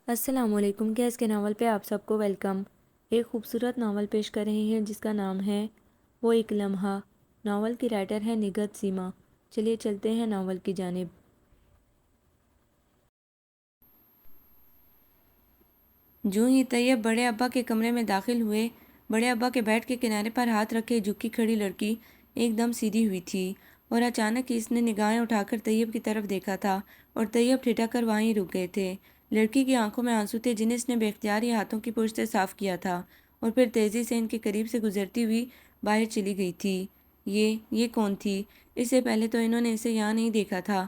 السلام علیکم۔ گیس کے ناول پہ آپ سب کو ویلکم۔ ایک خوبصورت ناول پیش کر رہے ہیں جس کا نام ہے وہ ایک لمحہ۔ ناول کی رائٹر ہے نگہت سیما۔ چلیے چلتے ہیں ناول کی جانب۔ جو ہی طیب بڑے ابا کے کمرے میں داخل ہوئے، بڑے ابا کے بیڈ کے کنارے پر ہاتھ رکھے جھکی کھڑی لڑکی ایک دم سیدھی ہوئی تھی، اور اچانک اس نے نگاہیں اٹھا کر طیب کی طرف دیکھا تھا، اور طیب ٹھٹک کر وہیں رک گئے تھے۔ لڑکی کی آنکھوں میں آنسو تھے جنہیں اس نے بے اختیار ہی ہاتھوں کی پشت سے صاف کیا تھا، اور پھر تیزی سے ان کے قریب سے گزرتی ہوئی باہر چلی گئی تھی۔ یہ کون تھی؟ اس سے پہلے تو انہوں نے اسے یہاں نہیں دیکھا تھا۔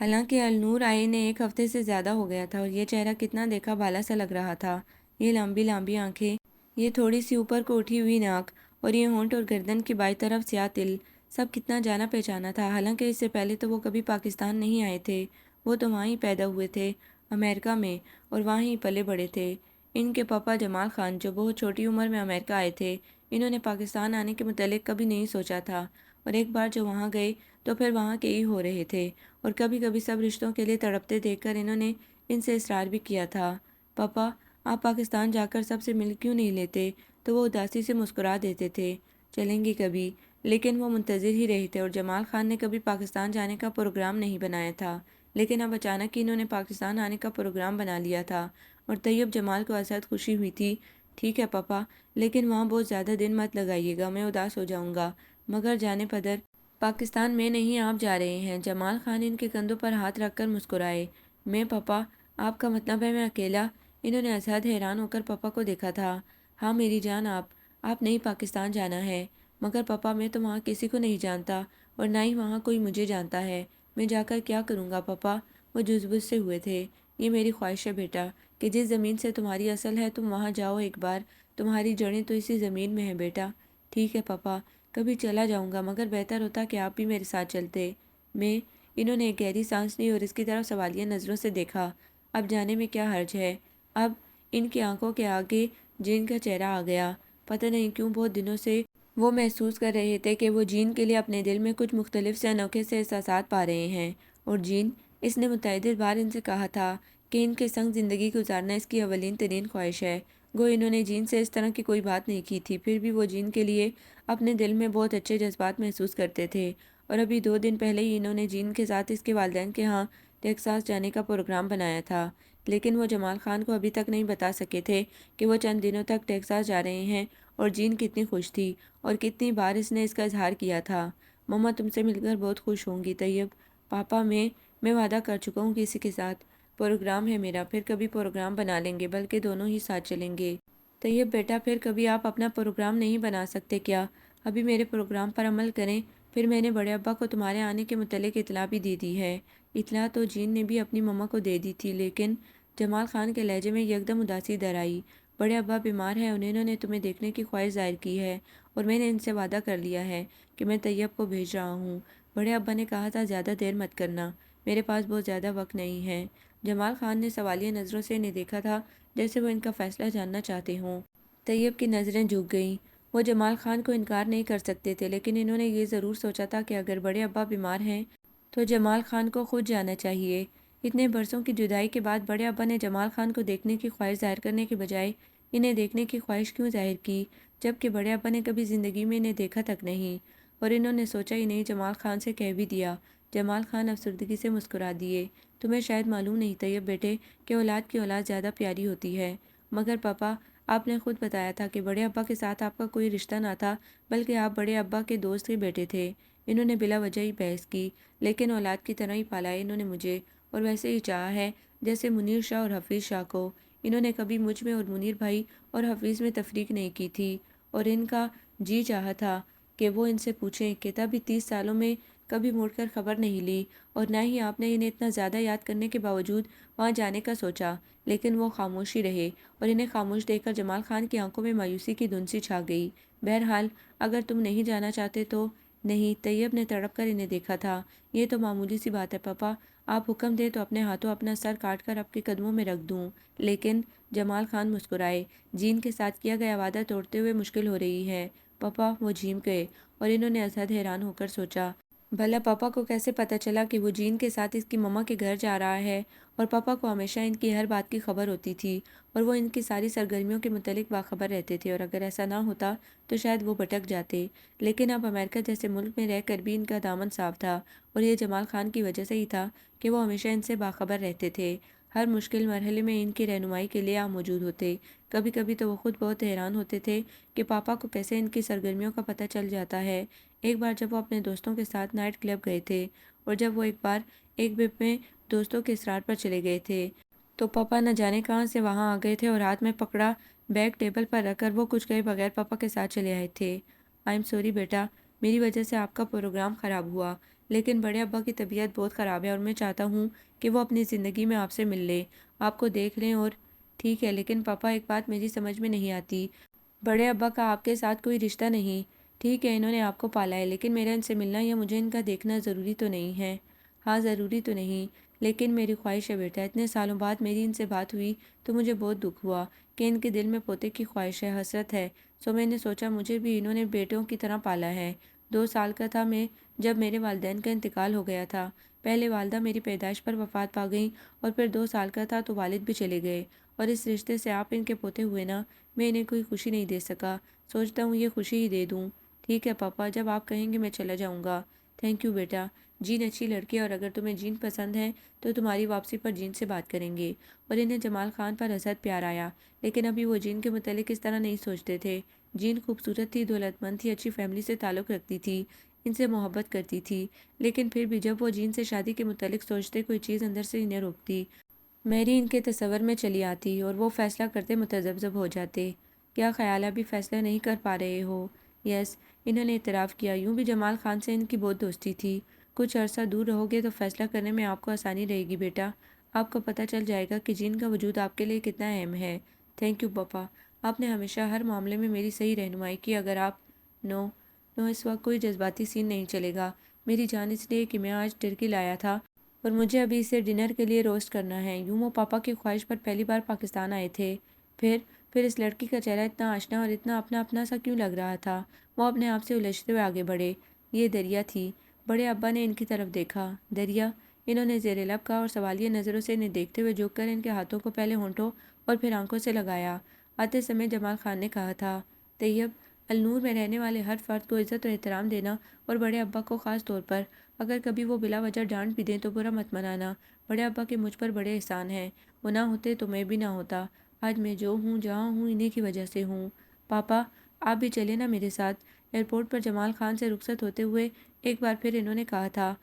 حالانکہ النور آئے نے ایک ہفتے سے زیادہ ہو گیا تھا، اور یہ چہرہ کتنا دیکھا بھالا سا لگ رہا تھا۔ یہ لمبی لمبی آنکھیں، یہ تھوڑی سی اوپر کو اٹھی ہوئی ناک، اور یہ ہونٹ اور گردن کی بائیں طرف سیاہ تل، سب کتنا جانا پہچانا تھا۔ حالانکہ اس سے پہلے تو وہ کبھی پاکستان نہیں آئے تھے، وہ تو وہاں ہی پیدا ہوئے تھے، امریکہ میں، اور وہاں ہی پلے بڑے تھے۔ ان کے پاپا جمال خان جو بہت چھوٹی عمر میں امریکہ آئے تھے، انہوں نے پاکستان آنے کے متعلق کبھی نہیں سوچا تھا، اور ایک بار جو وہاں گئے تو پھر وہاں کے ہی ہو رہے تھے، اور کبھی کبھی سب رشتوں کے لیے تڑپتے دیکھ کر انہوں نے ان سے اصرار بھی کیا تھا، پاپا آپ پاکستان جا کر سب سے مل کیوں نہیں لیتے؟ تو وہ اداسی سے مسکرا دیتے تھے، چلیں گے کبھی۔ لیکن وہ منتظر ہی رہے تھے، اور جمال خان نے کبھی پاکستان جانے کا پروگرام نہیں بنایا تھا، لیکن اب اچانک ہی انہوں نے پاکستان آنے کا پروگرام بنا لیا تھا، اور طیب جمال کو اسد خوشی ہوئی تھی۔ ٹھیک ہے پاپا، لیکن وہاں بہت زیادہ دن مت لگائیے گا، میں اداس ہو جاؤں گا۔ مگر جانے پدر پاکستان میں نہیں، آپ جا رہے ہیں۔ جمال خان ان کے کندھوں پر ہاتھ رکھ کر مسکرائے۔ میں پاپا، آپ کا مطلب ہے میں اکیلا؟ انہوں نے اسد حیران ہو کر پاپا کو دیکھا تھا۔ ہاں میری جان، آپ نہیں پاکستان جانا ہے۔ مگر پاپا میں تو وہاں کسی کو نہیں جانتا، اور نہ ہی وہاں کوئی مجھے جانتا ہے، میں جا کر کیا کروں گا پاپا؟ وہ جزبز سے ہوئے تھے۔ یہ میری خواہش ہے بیٹا، کہ جس زمین سے تمہاری اصل ہے تم وہاں جاؤ ایک بار، تمہاری جڑیں تو اسی زمین میں ہیں بیٹا۔ ٹھیک ہے پاپا، کبھی چلا جاؤں گا، مگر بہتر ہوتا کہ آپ بھی میرے ساتھ چلتے۔ میں انہوں نے ایک گہری سانس لی اور اس کی طرف سوالیہ نظروں سے دیکھا۔ اب جانے میں کیا حرج ہے؟ اب ان کی آنکھوں کے آگے جین کا چہرہ آ گیا۔ پتہ نہیں کیوں بہت دنوں سے وہ محسوس کر رہے تھے کہ وہ جین کے لیے اپنے دل میں کچھ مختلف سے انوکھے سے احساسات پا رہے ہیں، اور جین، اس نے متعدد بار ان سے کہا تھا کہ ان کے سنگ زندگی گزارنا اس کی اولین ترین خواہش ہے۔ گو انہوں نے جین سے اس طرح کی کوئی بات نہیں کی تھی، پھر بھی وہ جین کے لیے اپنے دل میں بہت اچھے جذبات محسوس کرتے تھے، اور ابھی 2 دن پہلے ہی انہوں نے جین کے ساتھ اس کے والدین کے ہاں ٹیکساس جانے کا پروگرام بنایا تھا، لیکن وہ جمال خان کو ابھی تک نہیں بتا سکے تھے کہ وہ چند دنوں تک ٹیکساس جا رہے ہیں، اور جین کتنی خوش تھی، اور کتنی بار اس نے اس کا اظہار کیا تھا۔ مما تم سے مل کر بہت خوش ہوں گی طیب۔ پاپا میں وعدہ کر چکا ہوں کہ اسی کے ساتھ پروگرام ہے میرا، پھر کبھی پروگرام بنا لیں گے، بلکہ دونوں ہی ساتھ چلیں گے۔ طیب بیٹا، پھر کبھی آپ اپنا پروگرام نہیں بنا سکتے کیا؟ ابھی میرے پروگرام پر عمل کریں، پھر میں نے بڑے ابا کو تمہارے آنے کے متعلق اطلاع بھی دے دی ہے۔ اطلاع تو جین نے بھی اپنی مما کو دے دی تھی، لیکن جمال خان کے لہجے میں یکدم اداسی در آئی۔ بڑے ابا بیمار ہیں، انہوں نے تمہیں دیکھنے کی خواہش ظاہر کی ہے، اور میں نے ان سے وعدہ کر لیا ہے کہ میں طیب کو بھیج رہا ہوں۔ بڑے ابا نے کہا تھا زیادہ دیر مت کرنا، میرے پاس بہت زیادہ وقت نہیں ہے۔ جمال خان نے سوالیہ نظروں سے انہیں دیکھا تھا، جیسے وہ ان کا فیصلہ جاننا چاہتے ہوں۔ طیب کی نظریں جھک گئیں۔ وہ جمال خان کو انکار نہیں کر سکتے تھے، لیکن انہوں نے یہ ضرور سوچا تھا کہ اگر بڑے ابا بیمار ہیں تو جمال خان کو خود جانا چاہیے۔ اتنے برسوں کی جدائی کے بعد بڑے ابا نے جمال خان کو دیکھنے کی خواہش ظاہر کرنے کے بجائے انہیں دیکھنے کی خواہش کیوں ظاہر کی، جبکہ بڑے ابا نے کبھی زندگی میں انہیں دیکھا تک نہیں، اور انہوں نے سوچا ہی نہیں جمال خان سے کہہ بھی دیا۔ جمال خان افسردگی سے مسکرا دیے۔ تمہیں شاید معلوم نہیں طیب بیٹے کہ اولاد کی اولاد زیادہ پیاری ہوتی ہے، مگر پاپا آپ نے خود بتایا تھا کہ بڑے ابا کے ساتھ آپ کا کوئی رشتہ نہ تھا، بلکہ آپ بڑے ابا کے دوست کے بیٹے تھے۔ انہوں نے بلا وجہ ہی بحث کی، لیکن اولاد کی طرح ہی پالا ہے انہوں نے مجھے، اور ویسے ہی چاہا ہے جیسے منیر شاہ اور حفیظ شاہ کو۔ انہوں نے کبھی مجھ میں اور منیر بھائی اور حفیظ میں تفریق نہیں کی تھی، اور ان کا جی چاہا تھا کہ وہ ان سے پوچھیں کہ تب بھی 30 سالوں میں کبھی مڑ کر خبر نہیں لی، اور نہ ہی آپ نے انہیں اتنا زیادہ یاد کرنے کے باوجود وہاں جانے کا سوچا، لیکن وہ خاموش ہی رہے، اور انہیں خاموش دیکھ کر جمال خان کی آنکھوں میں مایوسی کی دھند سی چھا گئی۔ بہرحال اگر تم نہیں جانا چاہتے تو نہیں۔ طیب نے تڑپ کر انہیں دیکھا تھا۔ یہ تو معمولی سی بات ہے پاپا، آپ حکم دیں تو اپنے ہاتھوں اپنا سر کاٹ کر آپ کے قدموں میں رکھ دوں، لیکن جمال خان مسکرائے۔ جین کے ساتھ کیا گیا وعدہ توڑتے ہوئے مشکل ہو رہی ہے پاپا، وہ جھیم گئے، اور انہوں نے اسد حیران ہو کر سوچا بھلا پاپا کو کیسے پتہ چلا کہ وہ جین کے ساتھ اس کی مما کے گھر جا رہا ہے، اور پاپا کو ہمیشہ ان کی ہر بات کی خبر ہوتی تھی اور وہ ان کی ساری سرگرمیوں کے متعلق باخبر رہتے تھے، اور اگر ایسا نہ ہوتا تو شاید وہ بھٹک جاتے۔ لیکن اب امریکہ جیسے ملک میں رہ کر بھی ان کا دامن صاف تھا، اور یہ جمال خان کی وجہ سے ہی تھا کہ وہ ہمیشہ ان سے باخبر رہتے تھے، ہر مشکل مرحلے میں ان کی رہنمائی کے لیے آپ موجود ہوتے۔ کبھی کبھی تو وہ خود بہت حیران ہوتے تھے کہ پاپا کو کیسے ان کی سرگرمیوں کا پتہ چل جاتا ہے۔ ایک بار جب وہ اپنے دوستوں کے ساتھ نائٹ کلب گئے تھے، اور جب وہ ایک بار ایک بپ میں دوستوں کے اصرار پر چلے گئے تھے، تو پاپا نہ جانے کہاں سے وہاں آ گئے تھے، اور ہاتھ میں پکڑا بیگ ٹیبل پر رکھ کر وہ کچھ کہے بغیر پاپا کے ساتھ چلے آئے تھے۔ آئی ایم سوری بیٹا، میری وجہ سے آپ کا پروگرام خراب ہوا، لیکن بڑے ابا کی طبیعت بہت خراب ہے اور میں چاہتا ہوں کہ وہ اپنی زندگی میں آپ سے مل لیں، آپ کو دیکھ لیں۔ اور ٹھیک ہے، لیکن پاپا ایک بات میری سمجھ میں نہیں آتی، بڑے ابا کا آپ کے ساتھ کوئی رشتہ نہیں، ٹھیک ہے انہوں نے آپ کو پالا ہے، لیکن میرا ان سے ملنا یا مجھے ان کا دیکھنا ضروری تو نہیں ہے۔ ہاں ضروری تو نہیں، لیکن میری خواہش ہے بیٹا، اتنے سالوں بعد میری ان سے بات ہوئی تو مجھے بہت دکھ ہوا کہ ان کے دل میں پوتے کی خواہش ہے، حسرت ہے، سو میں نے سوچا مجھے بھی انہوں نے بیٹوں کی طرح پالا ہے۔ 2 سال کا تھا میں جب میرے والدین کا انتقال ہو گیا تھا، پہلے والدہ میری پیدائش پر وفات پا گئیں، اور پھر 2 سال کا تھا تو والد بھی چلے گئے، اور اس رشتے سے آپ ان کے پوتے ہوئے نا، میں انہیں کوئی خوشی نہیں دے سکا، سوچتا ہوں یہ خوشی ہی دے دوں۔ ٹھیک ہے پاپا، جب آپ کہیں گے میں چلا جاؤں گا۔ تھینک یو بیٹا، جین اچھی لڑکی ہے، اور اگر تمہیں جین پسند ہے تو تمہاری واپسی پر جین سے بات کریں گے۔ اور انہیں جمال خان پر حسد پیار آیا، لیکن ابھی وہ جین کے متعلق اس طرح نہیں سوچتے تھے۔ جین خوبصورت تھی، دولت مند تھی، اچھی فیملی سے تعلق رکھتی تھی، ان سے محبت کرتی تھی، لیکن پھر بھی جب وہ جین سے شادی کے متعلق سوچتے کوئی چیز اندر سے انہیں روکتی۔ میری ان کے تصور میں چلی آتی اور وہ فیصلہ کرتے متذبذب ہو جاتے۔ کیا خیال ہے ابھی فیصلہ نہیں کر پا رہے ہو؟ یس، انہوں نے اعتراف کیا، یوں بھی جمال خان سے ان کی بہت دوستی تھی۔ کچھ عرصہ دور رہو گے تو فیصلہ کرنے میں آپ کو آسانی رہے گی بیٹا، آپ کو پتہ چل جائے گا کہ جین کا وجود آپ کے لیے کتنا اہم ہے۔ تھینک یو پاپا، آپ نے ہمیشہ ہر معاملے میں میری صحیح رہنمائی کی۔ اگر آپ نو نو اس وقت کوئی جذباتی سین نہیں چلے گا میری جان، اس لیے کہ میں آج ٹرکی لایا تھا اور مجھے ابھی اسے ڈنر کے لیے روسٹ کرنا ہے۔ یوں وہ پاپا کی خواہش پر پہلی بار پاکستان آئے تھے۔ پھر اس لڑکی کا چہرہ اتنا آشنا اور اتنا اپنا اپنا سا کیوں لگ رہا تھا؟ وہ اپنے آپ سے الجھتے ہوئے آگے بڑھے۔ یہ دریا تھی۔ بڑے ابا نے ان کی طرف دیکھا۔ دریا، انہوں نے زیر لب کہا اور سوالیہ نظروں سے انہیں دیکھتے ہوئے جھک کر ان کے ہاتھوں کو پہلے ہونٹوں اور پھر آنکھوں سے لگایا۔ آتے سمے جمال خان نے کہا تھا، طیب، النور میں رہنے والے ہر فرد کو عزت و احترام دینا، اور بڑے ابا کو خاص طور پر۔ اگر کبھی وہ بلا وجہ ڈانٹ بھی دیں تو برا مت منانا، بڑے ابا کے مجھ پر بڑے احسان ہیں، وہ نہ ہوتے تو میں بھی نہ ہوتا، آج میں جو ہوں جہاں ہوں انہیں کی وجہ سے ہوں۔ پاپا، آپ بھی چلے نا میرے ساتھ؟ ایئرپورٹ پر جمال خان سے رخصت ہوتے ہوئے ایک بار پھر انہوں نے کہا تھا،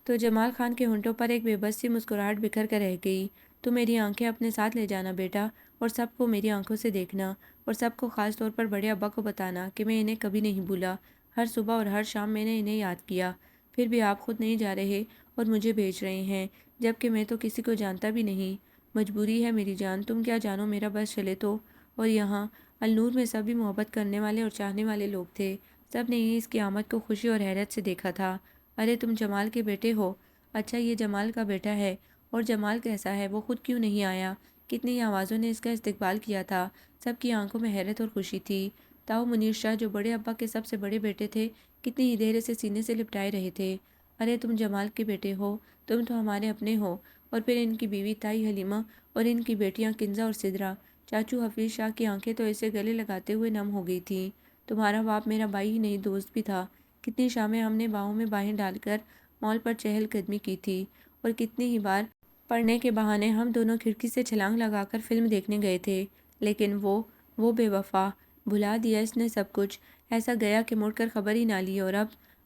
تو جمال خان کے ہونٹوں پر ایک بے بس سی مسکراہٹ بکھر کر رہ گئی۔ تو میری آنکھیں اپنے ساتھ لے جانا بیٹا، اور سب کو میری آنکھوں سے دیکھنا، اور سب کو خاص طور پر بڑے ابا کو بتانا کہ میں انہیں کبھی نہیں بھولا، ہر صبح اور ہر شام میں نے انہیں یاد کیا۔ پھر بھی آپ خود نہیں جا رہے اور مجھے بھیج رہے ہیں، جبکہ میں تو کسی کو جانتا بھی نہیں۔ مجبوری ہے میری جان، تم کیا جانو، میرا بس چلے تو۔ اور یہاں النور میں سبھی محبت کرنے والے اور چاہنے والے لوگ تھے، سب نے ہی اس کی آمد کو خوشی اور حیرت سے دیکھا تھا۔ ارے تم جمال کے بیٹے ہو؟ اچھا یہ جمال کا بیٹا ہے، اور جمال کیسا ہے، وہ خود کیوں نہیں آیا؟ کتنی ہی آوازوں نے اس کا استقبال کیا تھا، سب کی آنکھوں میں حیرت اور خوشی تھی۔ تاؤ منیر شاہ جو بڑے ابا کے سب سے بڑے بیٹے تھے، کتنی ہی دیر اسے سینے سے لپٹائے رہے تھے۔ ارے تم جمال کے بیٹے ہو، تم تو ہمارے اپنے ہو۔ اور پھر ان کی بیوی تائی حلیمہ اور ان کی بیٹیاں کنزہ اور سدرا۔ چاچو حفیظ شاہ کی آنکھیں تو اسے گلے لگاتے ہوئے نم ہو گئی تھیں۔ تمہارا باپ میرا بھائی ہی نہیں دوست بھی تھا، کتنی شامیں ہم نے باہوں میں باہیں ڈال کر مال پر چہل قدمی کی تھی، اور کتنی ہی بار پڑھنے کے بہانے ہم دونوں کھڑکی سے چھلانگ لگا کر فلم دیکھنے گئے تھے، لیکن وہ بے وفا، بھلا دیا اس نے سب کچھ، ایسا گیا کہ مڑ کر خبر ہی نہ لی، اور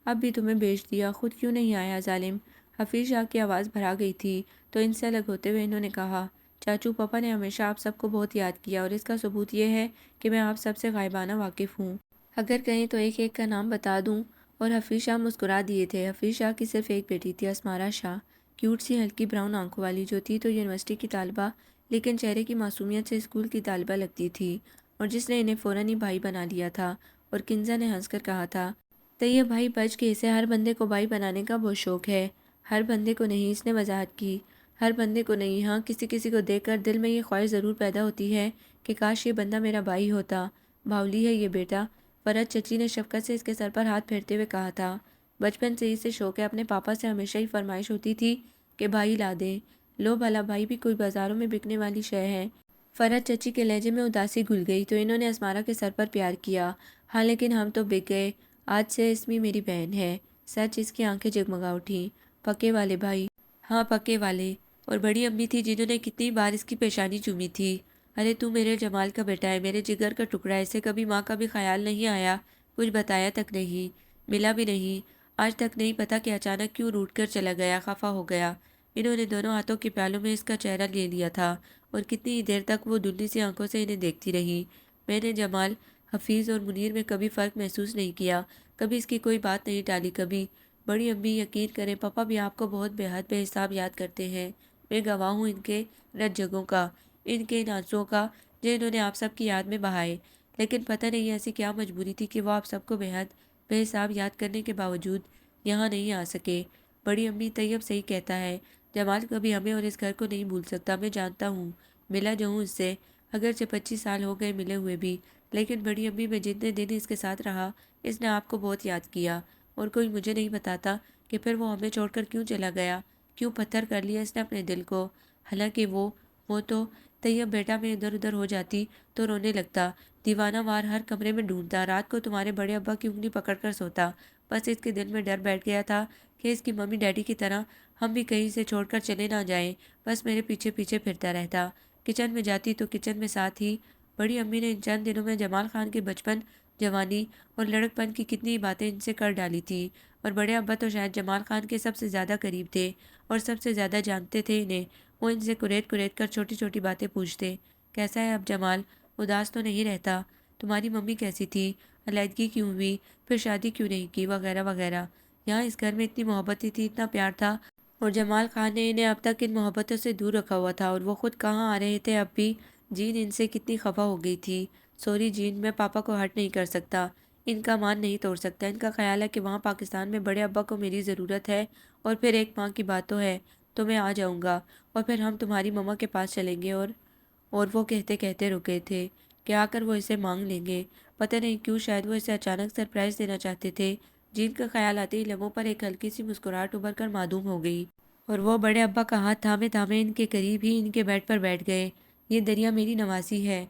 اب بھی تمہیں بھیج دیا، خود کیوں نہیں آیا ظالم؟ حفیظ شاہ کی آواز بھرا گئی تھی، تو ان سے الگ ہوتے ہوئے انہوں نے کہا، چاچو پاپا نے ہمیشہ آپ سب کو بہت یاد کیا، اور اس کا ثبوت یہ ہے کہ میں آپ سب سے غائبانہ واقف ہوں۔ اگر کہیں تو ایک ایک کا نام بتا دوں؟ اور حفیظ شاہ مسکرا دیے تھے۔ حفیظ شاہ کی صرف ایک بیٹی تھی، اسمارا شاہ، کیوٹ سی ہلکی براؤن آنکھوں والی، جو تھی تو یونیورسٹی کی طالبہ لیکن چہرے کی معصومیت سے اسکول کی طالبہ لگتی تھی، اور جس نے انہیں فوراً ہی بھائی بنا لیا تھا۔ اور کنزا نے ہنس کر کہا تھا، طیب بھائی بچ کے، اسے ہر بندے کو بھائی بنانے کا بہت شوق ہے۔ ہر بندے کو نہیں، اس نے وضاحت کی، ہر بندے کو نہیں، ہاں کسی کسی کو دیکھ کر دل میں یہ خواہش ضرور پیدا ہوتی ہے کہ کاش یہ بندہ میرا بھائی ہوتا۔ باولی ہے یہ بیٹا، فرج چچی نے شفقت سے اس کے سر پر ہاتھ پھیرتے ہوئے کہا تھا، بچپن سے ہی اسے شوق ہے، اپنے پاپا سے ہمیشہ ہی فرمائش ہوتی تھی کہ بھائی لا دیں۔ لو بھلا بھائی بھی کوئی بازاروں میں بکنے والی شے ہے؟ فرحت چچی کے لہجے میں اداسی گھل گئی تو انہوں نے اسمارہ کے سر پر پیار کیا۔ ہاں لیکن ہم تو بک گئے، آج سے اسمی میری بہن ہے۔ سچ؟ اس کی آنکھیں جگمگا اٹھیں۔ پکے والے بھائی؟ ہاں پکے والے، اور بڑی امی تھی جنہوں نے کتنی بار اس کی پیشانی چومی تھی۔ ارے تو میرے جمال کا بیٹا ہے، میرے جگر کا ٹکڑا ہے، اسے کبھی ماں کا بھی خیال نہیں آیا، کچھ بتایا تک نہیں، ملا بھی نہیں، آج تک نہیں پتا کہ اچانک کیوں روٹھ کر چلا گیا، خفا ہو گیا۔ انہوں نے دونوں ہاتھوں کے پیالوں میں اس کا چہرہ لے لیا تھا اور کتنی دیر تک وہ دھندلی سی آنکھوں سے انہیں دیکھتی رہی۔ میں نے جمال، حفیظ اور منیر میں کبھی فرق محسوس نہیں کیا، کبھی اس کی کوئی بات نہیں ٹالی، کبھی۔ بڑی امی یقین کریں پاپا بھی آپ کو بہت بے حد بے حساب یاد کرتے ہیں، میں گواہ ہوں ان کے رت جگوں کا، ان کے آنسوؤں کا جو انہوں نے آپ سب کی یاد میں بہائے، لیکن پتہ نہیں ایسی کیا مجبوری تھی کہ وہ آپ سب کو بے حد بے حساب یاد کرنے کے باوجود یہاں نہیں آ سکے۔ بڑی امی طیب صحیح کہتا ہے، جمال کبھی ہمیں اور اس گھر کو نہیں بھول سکتا، میں جانتا ہوں، ملا جو ہوں اس سے، اگرچہ 25 سال ہو گئے ملے ہوئے بھی، لیکن بڑی امی میں جتنے دن اس کے ساتھ رہا اس نے آپ کو بہت یاد کیا، اور کوئی مجھے نہیں بتاتا کہ پھر وہ ہمیں چھوڑ کر کیوں چلا گیا، کیوں پتھر کر لیا اس نے اپنے دل کو۔ حالانکہ وہ تو طیب بیٹا میں ادھر ادھر ہو جاتی تو رونے لگتا، دیوانہ وار ہر کمرے میں ڈھونڈتا، رات کو تمہارے بڑے ابا کی انگلی پکڑ کر سوتا، بس اس کے دل میں ڈر بیٹھ گیا تھا کہ اس کی ممی ڈیڈی کی طرح ہم بھی کہیں سے چھوڑ کر چلے نہ جائیں، بس میرے پیچھے پیچھے پھرتا رہتا، کچن میں جاتی تو کچن میں ساتھ ہی۔ بڑی امی نے ان چند دنوں میں جمال خان کے بچپن، جوانی اور لڑک پن کی کتنی باتیں ان سے کر ڈالی تھی، اور بڑے ابا تو شاید جمال خان کے سب سے زیادہ قریب تھے اور سب سے زیادہ جانتے تھے انہیں، وہ ان سے کریت کریت کر چھوٹی چھوٹی باتیں پوچھتے، کیسا ہے اب جمال، اداس تو نہیں رہتا، تمہاری ممی کیسی تھی، علیحدگی کیوں ہوئی، پھر شادی کیوں نہیں کی، وغیرہ وغیرہ۔ یہاں اس گھر میں اتنی محبت تھی، اتنا پیار تھا، اور جمال خان نے انہیں اب تک ان محبتوں سے دور رکھا ہوا تھا، اور وہ خود کہاں آ رہے تھے اب بھی۔ جین ان سے کتنی خفا ہو گئی تھی۔ سوری جین، میں پاپا کو ہرٹ نہیں کر سکتا، ان کا مان نہیں توڑ سکتا، ان کا خیال ہے کہ وہاں پاکستان میں بڑے ابا کو میری ضرورت ہے، اور پھر ایک ماں کی بات تو ہے، تو میں آ جاؤں گا، اور پھر ہم تمہاری مما کے پاس چلیں گے، اور وہ کہتے کہتے رکے تھے کہ آ کر وہ اسے مانگ لیں گے۔ پتہ نہیں کیوں، شاید وہ اسے اچانک سرپرائز دینا چاہتے تھے۔ جین کا خیال آتے ہی لبوں پر ایک ہلکی سی مسکراہٹ ابھر کر معدوم ہو گئی، اور وہ بڑے ابا کا ہاتھ تھامے تھامے ان کے قریب ہی ان کے بیڈ پر بیٹھ گئے۔ یہ دریا میری نواسی ہے،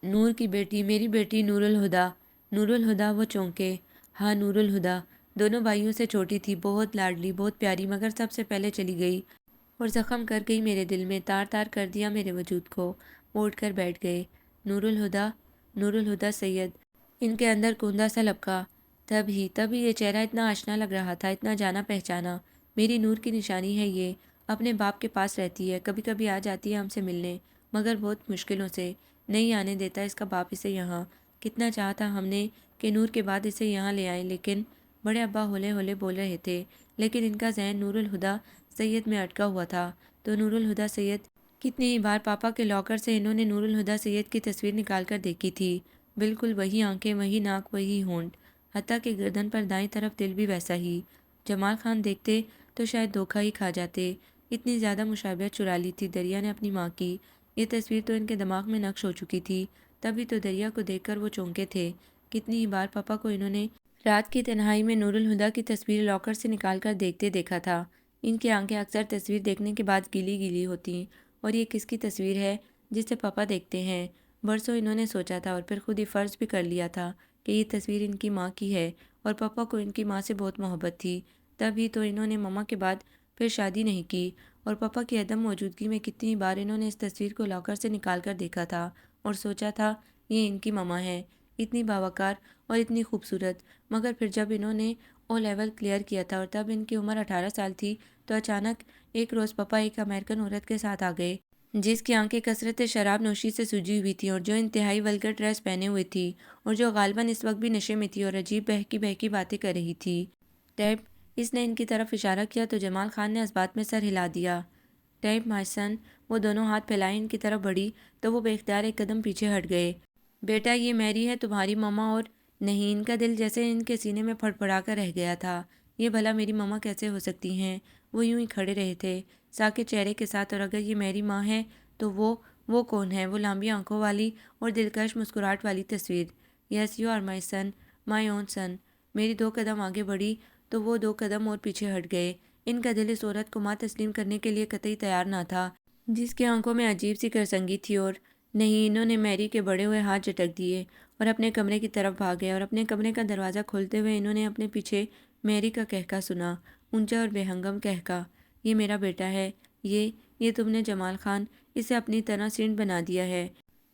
نور کی بیٹی، میری بیٹی نور الہدا۔ نور الہدا؟ وہ چونکے۔ ہاں نور الہدا، دونوں بھائیوں سے چھوٹی تھی، بہت لاڈلی، بہت پیاری، مگر سب سے پہلے چلی گئی اور زخم کر گئی میرے دل میں، تار تار کر دیا میرے وجود کو۔ وہ اٹھ کر بیٹھ گئے۔ نور الہدا، نور الہدا سید، ان کے اندر کوندا سا لبکا۔ تب ہی یہ چہرہ اتنا آشنا لگ رہا تھا، اتنا جانا پہچانا۔ میری نور کی نشانی ہے یہ، اپنے باپ کے پاس رہتی ہے، کبھی کبھی آ جاتی ہے ہم سے ملنے، مگر بہت مشکلوں سے، نہیں آنے دیتا اس کا باپ اسے یہاں۔ کتنا چاہا تھا ہم نے کہ نور کے بعد اسے یہاں لے آئیں، لیکن بڑے ابا ہولے ہولے بول رہے تھے، لیکن ان کا ذہن نور الہدا سید میں اٹکا ہوا تھا۔ تو نور الہدا سید، کتنی ہی بار پاپا کے لاکر سے انہوں نے نور الہدا سید کی تصویر نکال کر دیکھی تھی، بالکل وہی آنکھیں، وہی ناک، وہی ہونٹ، حتیٰ کہ گردن پر دائیں طرف دل بھی ویسا ہی۔ جمال خان دیکھتے تو شاید دھوکہ ہی کھا جاتے، اتنی زیادہ مشابہت چرا لی تھی دریا نے اپنی ماں کی۔ یہ تصویر تو ان کے دماغ میں نقش ہو چکی تھی، تبھی تو دریا کو دیکھ کر وہ چونکے تھے۔ کتنی ہی بار پاپا کو انہوں نے رات کی تنہائی میں نور الہدا کی تصویر لاکر سے نکال کر دیکھتے دیکھا تھا۔ ان کی آنکھیں اکثر تصویر دیکھنے کے بعد گیلی گیلی ہوتیں، اور یہ کس کی تصویر ہے جسے پاپا دیکھتے ہیں؟ برسوں انہوں نے سوچا تھا اور پھر خود ہی فرض بھی کر لیا تھا کہ یہ تصویر ان کی ماں کی ہے، اور پاپا کو ان کی ماں سے بہت محبت تھی، تب ہی تو انہوں نے مما کے بعد پھر شادی نہیں کی، اور پاپا کی عدم موجودگی میں کتنی بار انہوں نے اس تصویر کو لاکر سے نکال کر دیکھا تھا اور سوچا تھا یہ ان کی مما ہے، اتنی باوقار اور اتنی خوبصورت۔ مگر پھر جب انہوں نے او لیول کلیئر کیا تھا اور تب ان کی عمر 18 سال تھی، تو اچانک ایک روز پاپا ایک امریکن عورت کے ساتھ آ گئے، جس کی آنکھیں کثرت شراب نوشی سے سجی ہوئی تھیں، اور جو انتہائی ولگر ڈریس پہنے ہوئے تھی، اور جو غالباً اس وقت بھی نشے میں تھی اور عجیب بہکی بہکی باتیں کر رہی تھی۔ ٹیپ، اس نے ان کی طرف اشارہ کیا تو جمال خان نے اس بات میں سر ہلا دیا۔ ٹیپ مائی سن، وہ دونوں ہاتھ پھیلائے ان کی طرف بڑھی تو وہ بے اختیار ایک قدم پیچھے ہٹ گئے۔ بیٹا یہ میری ہے تمہاری مما، اور نہیں، ان کا دل جیسے ان کے سینے میں پھڑ پڑا کر رہ گیا تھا۔ یہ بھلا میری مما کیسے ہو سکتی ہیں؟ وہ یوں ہی کھڑے رہے تھے ساکت چہرے کے ساتھ، اور اگر یہ میری ماں ہے تو وہ کون ہے؟ وہ لمبی آنکھوں والی اور دلکش مسکراہٹ والی تصویر۔ یس یو آر مائی سن، مائی اون سن۔ میری 2 قدم آگے بڑھی تو وہ 2 قدم اور پیچھے ہٹ گئے۔ ان کا دل اس عورت کو ماں تسلیم کرنے کے لیے قطعی تیار نہ تھا، جس کی آنکھوں میں عجیب سی کرسنگی تھی۔ اور نہیں، انہوں نے میری کے بڑے ہوئے ہاتھ جھٹک دیے اور اپنے کمرے کی طرف بھاگ گئے، اور اپنے کمرے کا دروازہ کھولتے ہوئے انہوں نے اپنے پیچھے میری کا کہکا سنا، اونچا اور بے ہنگم کہکا، یہ میرا بیٹا ہے، یہ تم نے جمال خان، اسے اپنی طرح سینٹ بنا دیا ہے۔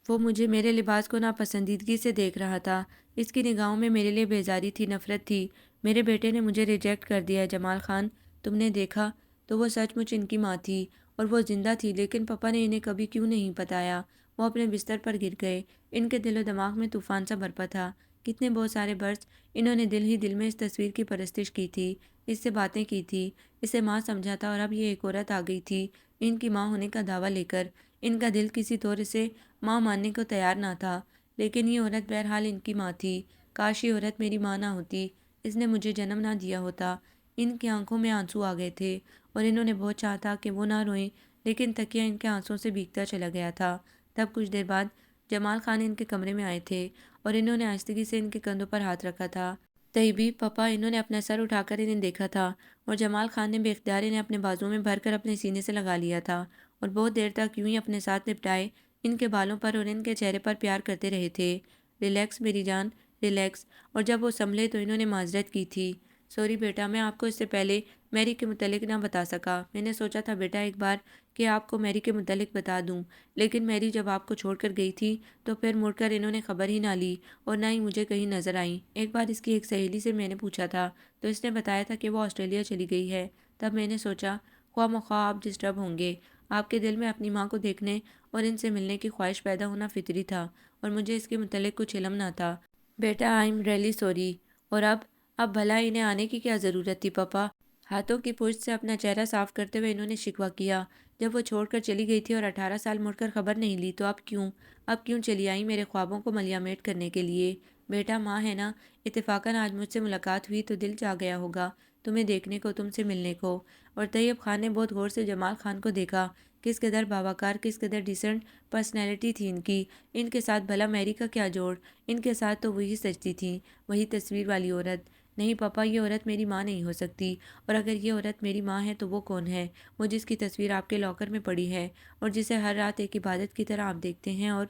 وہ مجھے میرے لباس کو ناپسندیدگی سے دیکھ رہا تھا، اس کی نگاہوں میں میرے لیے بیزاری تھی، نفرت تھی۔ میرے بیٹے نے مجھے ریجیکٹ کر دیا ہے جمال خان، تم نے دیکھا تو وہ سچ مچ ان کی ماں تھی اور وہ زندہ تھی، لیکن پاپا نے انہیں کبھی کیوں نہیں بتایا؟ وہ اپنے بستر پر گر گئے، ان کے دل و دماغ میں طوفان سا برپا تھا۔ کتنے بہت سارے برس انہوں نے دل ہی دل میں اس تصویر کی پرستش کی تھی، اس سے باتیں کی تھی، اسے ماں سمجھا تھا، اور اب یہ ایک عورت آ گئی تھی ان کی ماں ہونے کا دعویٰ لے کر۔ ان کا دل کسی طور اسے ماں ماننے کو تیار نہ تھا، لیکن یہ عورت بہرحال ان کی ماں تھی۔ کاش یہ عورت میری ماں نہ ہوتی، اس نے مجھے جنم نہ دیا ہوتا۔ ان کی آنکھوں میں آنسو آ گئے تھے اور انہوں نے بہت چاہا تھا کہ وہ نہ روئیں، لیکن تکیہ ان کے آنسوں سے بھیگتا چلا گیا تھا۔ تب کچھ دیر بعد جمال خان ان کے کمرے میں آئے تھے اور انہوں نے آہستگی سے ان کے کندھوں پر ہاتھ رکھا تھا۔ طیبی پاپا، انہوں نے اپنا سر اٹھا کر انہیں دیکھا تھا اور جمال خان نے بے اختیار انہیں اپنے بازو میں بھر کر اپنے سینے سے لگا لیا تھا اور بہت دیر تک یوں ہی اپنے ساتھ لپٹائے ان کے بالوں پر اور ان کے چہرے پر پیار کرتے رہے تھے۔ ریلیکس میری جان، ریلیکس۔ اور جب وہ سنبھلے تو انہوں نے معذرت کی تھی، سوری بیٹا، میں آپ کو اس سے پہلے میری کے متعلق نہ بتا سکا۔ میں نے سوچا تھا بیٹا ایک بار کہ آپ کو میری کے متعلق بتا دوں، لیکن میری جب آپ کو چھوڑ کر گئی تھی تو پھر مڑ کر انہوں نے خبر ہی نہ لی اور نہ ہی مجھے کہیں نظر آئیں۔ ایک بار اس کی ایک سہیلی سے میں نے پوچھا تھا تو اس نے بتایا تھا کہ وہ آسٹریلیا چلی گئی ہے۔ تب میں نے سوچا خواہ مخواہ آپ ڈسٹرب ہوں گے، آپ کے دل میں اپنی ماں کو دیکھنے اور ان سے ملنے کی خواہش پیدا ہونا فطری تھا، اور مجھے اس کے متعلق کچھ علم نہ تھا۔ بیٹا آئی ایم ریئلی سوری۔ اور اب بھلا انہیں آنے کی کیا ضرورت تھی پاپا؟ ہاتھوں کی پشت سے اپنا چہرہ صاف کرتے ہوئے انہوں نے شکوہ کیا، جب وہ چھوڑ کر چلی گئی تھی اور 18 سال مڑ کر خبر نہیں لی تو اب کیوں چلی آئی میرے خوابوں کو ملیامٹ کرنے کے لیے؟ بیٹا ماں ہے نا، اتفاقاً آج مجھ سے ملاقات ہوئی تو دل چاہ گیا ہوگا تمہیں دیکھنے کو، تم سے ملنے کو۔ اور طیب خان نے بہت غور سے جمال خان کو دیکھا، کس قدر باوقار، کس قدر ڈیسنٹ پرسنالٹی تھی ان کی۔ ان کے ساتھ بھلا میری کا کیا جوڑ؟ ان کے ساتھ تو وہی سجتی تھی، وہی تصویر والی عورت۔ نہیں پاپا، یہ عورت میری ماں نہیں ہو سکتی، اور اگر یہ عورت میری ماں ہے تو وہ کون ہے؟ وہ جس کی تصویر آپ کے لاکر میں پڑی ہے اور جسے ہر رات ایک عبادت کی طرح آپ دیکھتے ہیں، اور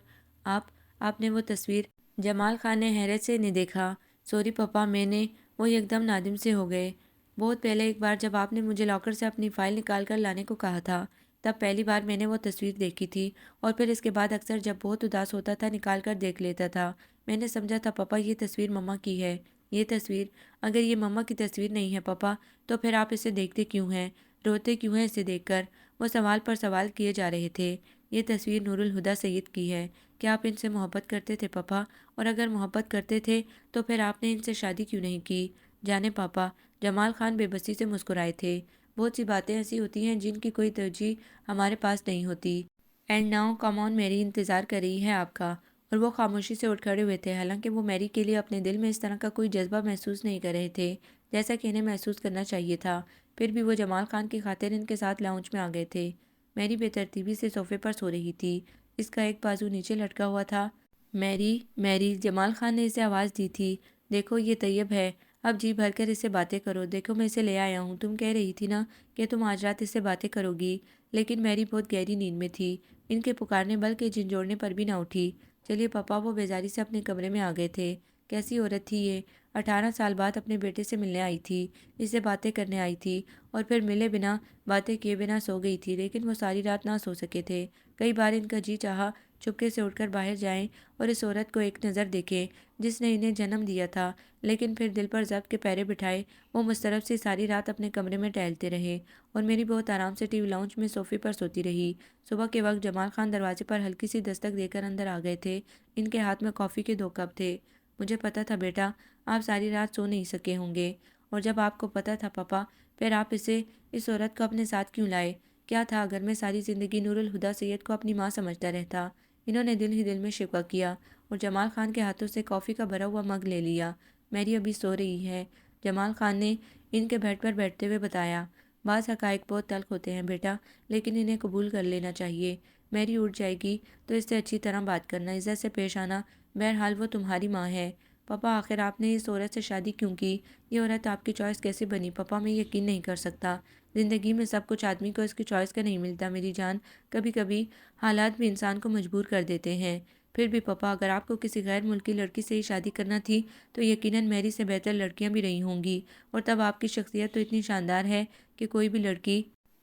آپ نے وہ تصویر؟ جمال خان نے حیرت سے انہیں دیکھا۔ سوری پاپا، میں نے، وہ ایک دم نادم سے ہو گئے۔ بہت پہلے ایک بار جب آپ نے مجھے لاکر سے اپنی فائل نکال کر لانے کو کہا تھا، تب پہلی بار میں نے وہ تصویر دیکھی تھی، اور پھر اس کے بعد اکثر جب بہت اداس ہوتا تھا نکال کر دیکھ لیتا تھا۔ میں نے سمجھا تھا پاپا یہ تصویر مما کی ہے۔ یہ تصویر؟ اگر یہ مما کی تصویر نہیں ہے پاپا تو پھر آپ اسے دیکھتے کیوں ہیں، روتے کیوں ہیں اسے دیکھ کر؟ وہ سوال پر سوال کیے جا رہے تھے۔ یہ تصویر نور الہدیٰ سید کی ہے۔ کیا آپ ان سے محبت کرتے تھے پاپا؟ اور اگر محبت کرتے تھے تو پھر آپ نے ان سے شادی کیوں نہیں کی؟ جانے پاپا، جمال خان بے بسی سے مسکرائے تھے، بہت سی باتیں ایسی ہوتی ہیں جن کی کوئی ترجیح ہمارے پاس نہیں ہوتی۔ اینڈ ناؤ کم آن میری، انتظار کر رہی ہے آپ کا۔ اور وہ خاموشی سے اٹھ کھڑے ہوئے تھے، حالانکہ وہ میری کے لیے اپنے دل میں اس طرح کا کوئی جذبہ محسوس نہیں کر رہے تھے جیسا کہ انہیں محسوس کرنا چاہیے تھا۔ پھر بھی وہ جمال خان کی خاطر ان کے ساتھ لاؤنج میں آ گئے تھے۔ میری بے ترتیبی سے صوفے پر سو رہی تھی، اس کا ایک بازو نیچے لٹکا ہوا تھا۔ میری، میری، جمال خان نے اسے آواز دی تھی، دیکھو یہ طیب ہے، اب جی بھر کر اس سے باتیں کرو، دیکھو میں اسے لے آیا ہوں، تم کہہ رہی تھی نا کہ تم آج رات اس سے باتیں کرو گی۔ لیکن میری بہت گہری نیند میں تھی، ان کے پکارنے بلکہ جھنجھوڑنے پر بھی نہ اٹھی۔ چلیے پاپا، وہ بیزاری سے اپنے کمرے میں آ گئے تھے۔ کیسی عورت تھی یہ؟ 18 سال بعد اپنے بیٹے سے ملنے آئی تھی، اس سے باتیں کرنے آئی تھی، اور پھر ملے بنا، باتیں کیے بنا سو گئی تھی، لیکن وہ ساری رات نہ سو سکے تھے۔ کئی بار ان کا جی چاہا چپکے سے اٹھ کر باہر جائیں اور اس عورت کو ایک نظر دیکھیں جس نے انہیں جنم دیا تھا، لیکن پھر دل پر ضبط کے پیرے بٹھائے وہ مسترب سے ساری رات اپنے کمرے میں ٹہلتے رہے، اور میری بہت آرام سے ٹی وی لاؤنج میں صوفے پر سوتی رہی۔ صبح کے وقت جمال خان دروازے پر ہلکی سی دستک دے کر اندر آ گئے تھے۔ ان کے ہاتھ میں کافی کے 2 کپ تھے۔ مجھے پتا تھا بیٹا، آپ ساری رات سو نہیں سکے ہوں گے، اور جب آپ کو پتا تھا پاپا، پھر آپ اس عورت کو اپنے ساتھ کیوں لائے؟ کیا تھا اگر میں ساری زندگی نور الہدیٰ سید کو اپنی ماں سمجھتا رہتا؟ انہوں نے دل ہی دل میں شکوہ کیا اور جمال خان کے ہاتھوں سے کافی کا بھرا ہوا مگ لے لیا۔ میری ابھی سو رہی ہے، جمال خان نے ان کے بیڈ پر بیٹھتے ہوئے بتایا۔ بعض حقائق بہت تلخ ہوتے ہیں بیٹا، لیکن انہیں قبول کر لینا چاہیے۔ میری اٹھ جائے گی تو اس سے اچھی طرح بات کرنا، عزت سے پیش آنا، بہرحال وہ تمہاری ماں ہے۔ پاپا آخر آپ نے اس عورت سے شادی کیوں کی؟ یہ عورت آپ کی چوائس کیسے بنی پاپا؟ میں یقین نہیں کر سکتا۔ زندگی میں سب کچھ آدمی کو اس کی چوائس کا نہیں ملتا میری جان، کبھی کبھی حالات بھی انسان کو مجبور کر دیتے ہیں۔ پھر بھی پاپا، اگر آپ کو کسی غیر ملکی لڑکی سے ہی شادی کرنا تھی تو یقیناً میری سے بہتر لڑکیاں بھی رہی ہوں گی، اور تب آپ کی شخصیت تو اتنی شاندار ہے کہ کوئی بھی لڑکی۔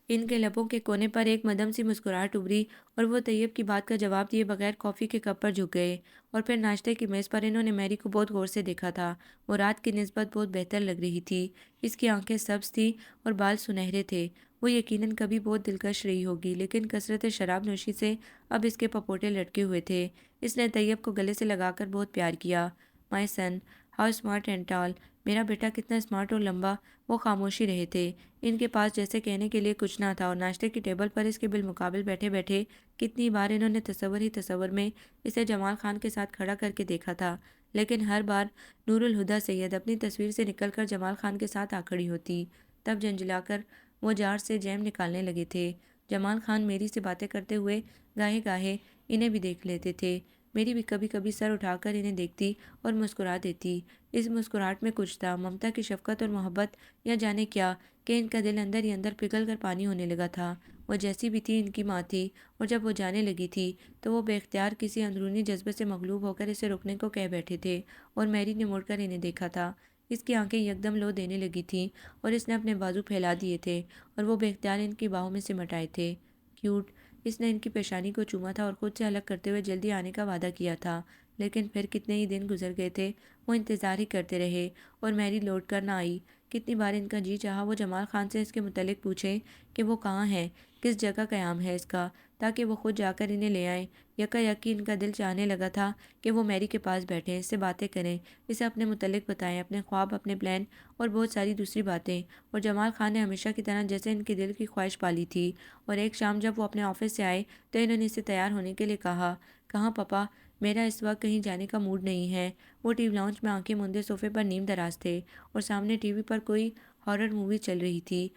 ان کے لبوں کے کونے پر ایک مدھم سی مسکراہٹ ابھری اور وہ طیب کی بات کا جواب دیے بغیر کافی کے کپ پر جھک گئے، اور پھر ناشتے کی میز پر انہوں نے میری کو بہت غور سے دیکھا تھا۔ وہ رات کی نسبت بہت بہتر لگ رہی تھی، اس کی آنکھیں سبز تھیں اور بال سنہرے تھے۔ وہ یقیناً کبھی بہت دلکش رہی ہوگی، لیکن کثرت شراب نوشی سے اب اس کے پپوٹے لٹکے ہوئے تھے۔ اس نے طیب کو گلے سے لگا کر بہت پیار کیا۔ مائی سن، ہاؤ اسمارٹ اینڈ ٹال، میرا بیٹا کتنا اسمارٹ اور لمبا۔ وہ خاموشی رہے تھے، ان کے پاس جیسے کہنے کے لیے کچھ نہ تھا، اور ناشتے کی ٹیبل پر اس کے بالمقابل بیٹھے بیٹھے کتنی بار انہوں نے تصور ہی تصور میں اسے جمال خان کے ساتھ کھڑا کر کے دیکھا تھا، لیکن ہر بار نور الہدیٰ سید اپنی تصویر سے نکل کر جمال خان کے ساتھ آ کھڑی ہوتی۔ تب جھنجھلا کر وہ جار سے جیم نکالنے لگے تھے۔ جمال خان میری سے باتیں کرتے ہوئے گاہے گاہے انہیں بھی دیکھ لیتے تھے۔ میری بھی کبھی کبھی سر اٹھا کر انہیں دیکھتی اور مسکرا دیتی۔ اس مسکراہٹ میں کچھ تھا، ممتا کی شفقت اور محبت، یا جانے کیا، کہ ان کا دل اندر ہی اندر پگھل کر پانی ہونے لگا تھا۔ وہ جیسی بھی تھی ان کی ماں تھی، اور جب وہ جانے لگی تھی تو وہ بے اختیار کسی اندرونی جذبے سے مغلوب ہو کر اسے روکنے کو کہہ بیٹھے تھے، اور میری نے مڑ کر انہیں دیکھا تھا۔ اس کی آنکھیں یکدم لو دینے لگی تھیں، اور اس نے اپنے بازو پھیلا دیے تھے اور وہ بے اختیار ان کی باہوں میں سمٹ آئے تھے۔ کیوٹ، اس نے ان کی پیشانی کو چوما تھا اور خود سے الگ کرتے ہوئے جلدی آنے کا وعدہ کیا تھا، لیکن پھر کتنے ہی دن گزر گئے تھے، وہ انتظار ہی کرتے رہے اور میری لوٹ کر نہ آئی۔ کتنی بار ان کا جی چاہا وہ جمال خان سے اس کے متعلق پوچھیں کہ وہ کہاں ہے، کس جگہ قیام ہے اس کا، تاکہ وہ خود جا کر انہیں لے آئیں۔ یکا یقین ان کا دل چاہنے لگا تھا کہ وہ میری کے پاس بیٹھیں، اس سے باتیں کریں، اسے اپنے متعلق بتائیں، اپنے خواب، اپنے پلان اور بہت ساری دوسری باتیں۔ اور جمال خان نے ہمیشہ کی طرح جیسے ان کے دل کی خواہش پالی تھی، اور ایک شام جب وہ اپنے آفس سے آئے تو انہوں نے اسے تیار ہونے کے لیے کہا۔ کہاں پاپا، میرا اس وقت کہیں جانے کا موڈ نہیں ہے۔ وہ ٹی وی لاؤنج میں آنکھیں موندے صوفے پر نیم دراز تھے، اور سامنے ٹی وی پر کوئی ہارر مووی چل رہی تھی۔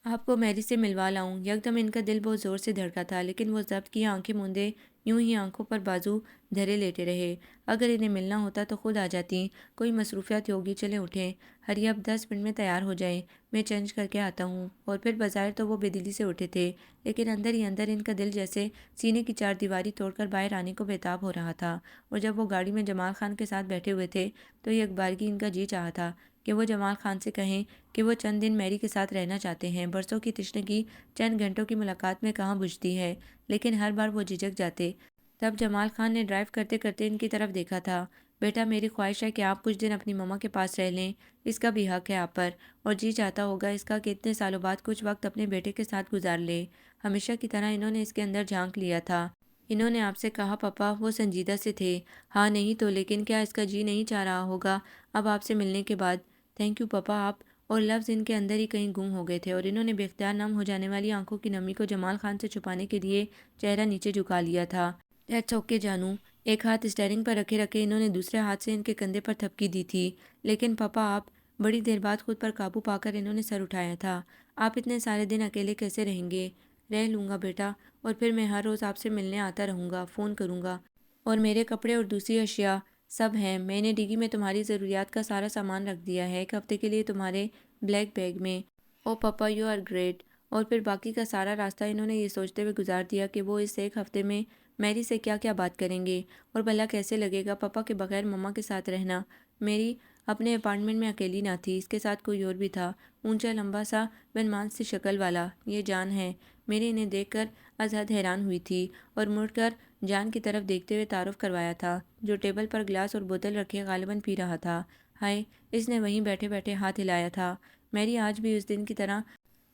آپ کو میری سے ملوا لاؤں؟ یکدم ان کا دل بہت زور سے دھڑکا تھا، لیکن وہ ضبط کیے آنکھیں موندے یوں ہی آنکھوں پر بازو دھرے لیٹے رہے۔ اگر انہیں ملنا ہوتا تو خود آ جاتی، کوئی مصروفیات ہوگی، چلیں اٹھیں، ہری اب 10 منٹ میں تیار ہو جائیں، میں چینج کر کے آتا ہوں۔ اور پھر بظاہر تو وہ بے دلی سے اٹھے تھے، لیکن اندر ہی اندر ان کا دل جیسے سینے کی چار دیواری توڑ کر باہر آنے کو بےتاب ہو رہا تھا۔ اور جب وہ گاڑی میں جمال خان کے ساتھ بیٹھے ہوئے تھے تو یک بارگی ان کا جی چاہا تھا کہ وہ جمال خان سے کہیں کہ وہ چند دن میری کے ساتھ رہنا چاہتے ہیں۔ برسوں کی تشنگی چند گھنٹوں کی ملاقات میں کہاں بجھتی ہے، لیکن ہر بار وہ جھجک جاتے۔ تب جمال خان نے ڈرائیو کرتے کرتے ان کی طرف دیکھا تھا۔ بیٹا، میری خواہش ہے کہ آپ کچھ دن اپنی ماما کے پاس رہ لیں، اس کا بھی حق ہے آپ پر، اور جی چاہتا ہوگا اس کا کہ اتنے سالوں بعد کچھ وقت اپنے بیٹے کے ساتھ گزار لے۔ ہمیشہ کی طرح انہوں نے اس کے اندر جھانک لیا تھا۔ انہوں نے آپ سے کہا پاپا؟ وہ سنجیدہ سے تھے۔ ہاں نہیں تو، لیکن کیا اس کا جی نہیں چاہ رہا ہوگا اب آپ سے ملنے کے بعد؟ تھینک یو پاپا آپ، اور لفظ ان کے اندر ہی کہیں گم ہو گئے تھے، اور انہوں نے بے اختیار نم ہو جانے والی آنکھوں کی نمی کو جمال خان سے چھپانے کے لیے چہرہ نیچے جھکا لیا تھا۔ دیٹس اوکے جانو۔ ایک ہاتھ اسٹیئرنگ پر رکھے رکھے انہوں نے دوسرے ہاتھ سے ان کے کندھے پر تھپکی دی تھی۔ لیکن پاپا آپ، بڑی دیر بعد خود پر قابو پا کر انہوں نے سر اٹھایا تھا۔ آپ اتنے سارے دن اکیلے کیسے رہیں گے؟ رہ لوں گا بیٹا، اور پھر میں ہر روز آپ سے ملنے آتا رہوں گا، فون کروں گا، اور میرے کپڑے اور دوسری اشیاء سب ہیں، میں نے ڈگی میں تمہاری ضروریات کا سارا سامان رکھ دیا ہے، ایک ہفتے کے لیے تمہارے بلیک بیگ میں۔ او پاپا یو آر گریٹ۔ اور پھر باقی کا سارا راستہ انہوں نے یہ سوچتے ہوئے گزار دیا کہ وہ اس ایک ہفتے میں میری سے کیا کیا بات کریں گے، اور بھلا کیسے لگے گا پاپا کے بغیر مما کے ساتھ رہنا۔ میری اپنے اپارٹمنٹ میں اکیلی نہ تھی، اس کے ساتھ کوئی اور بھی تھا، اونچا لمبا سا بنمان سی شکل والا، یہ جان ہے۔ میری انہیں دیکھ کر از حد حیران ہوئی تھی، اور مڑ کر جان کی طرف دیکھتے ہوئے تعارف کروایا تھا، جو ٹیبل پر گلاس اور بوتل رکھے غالباً پی رہا تھا۔ ہائے، اس نے وہیں بیٹھے بیٹھے ہاتھ ہلایا تھا۔ میری آج بھی اس دن کی طرح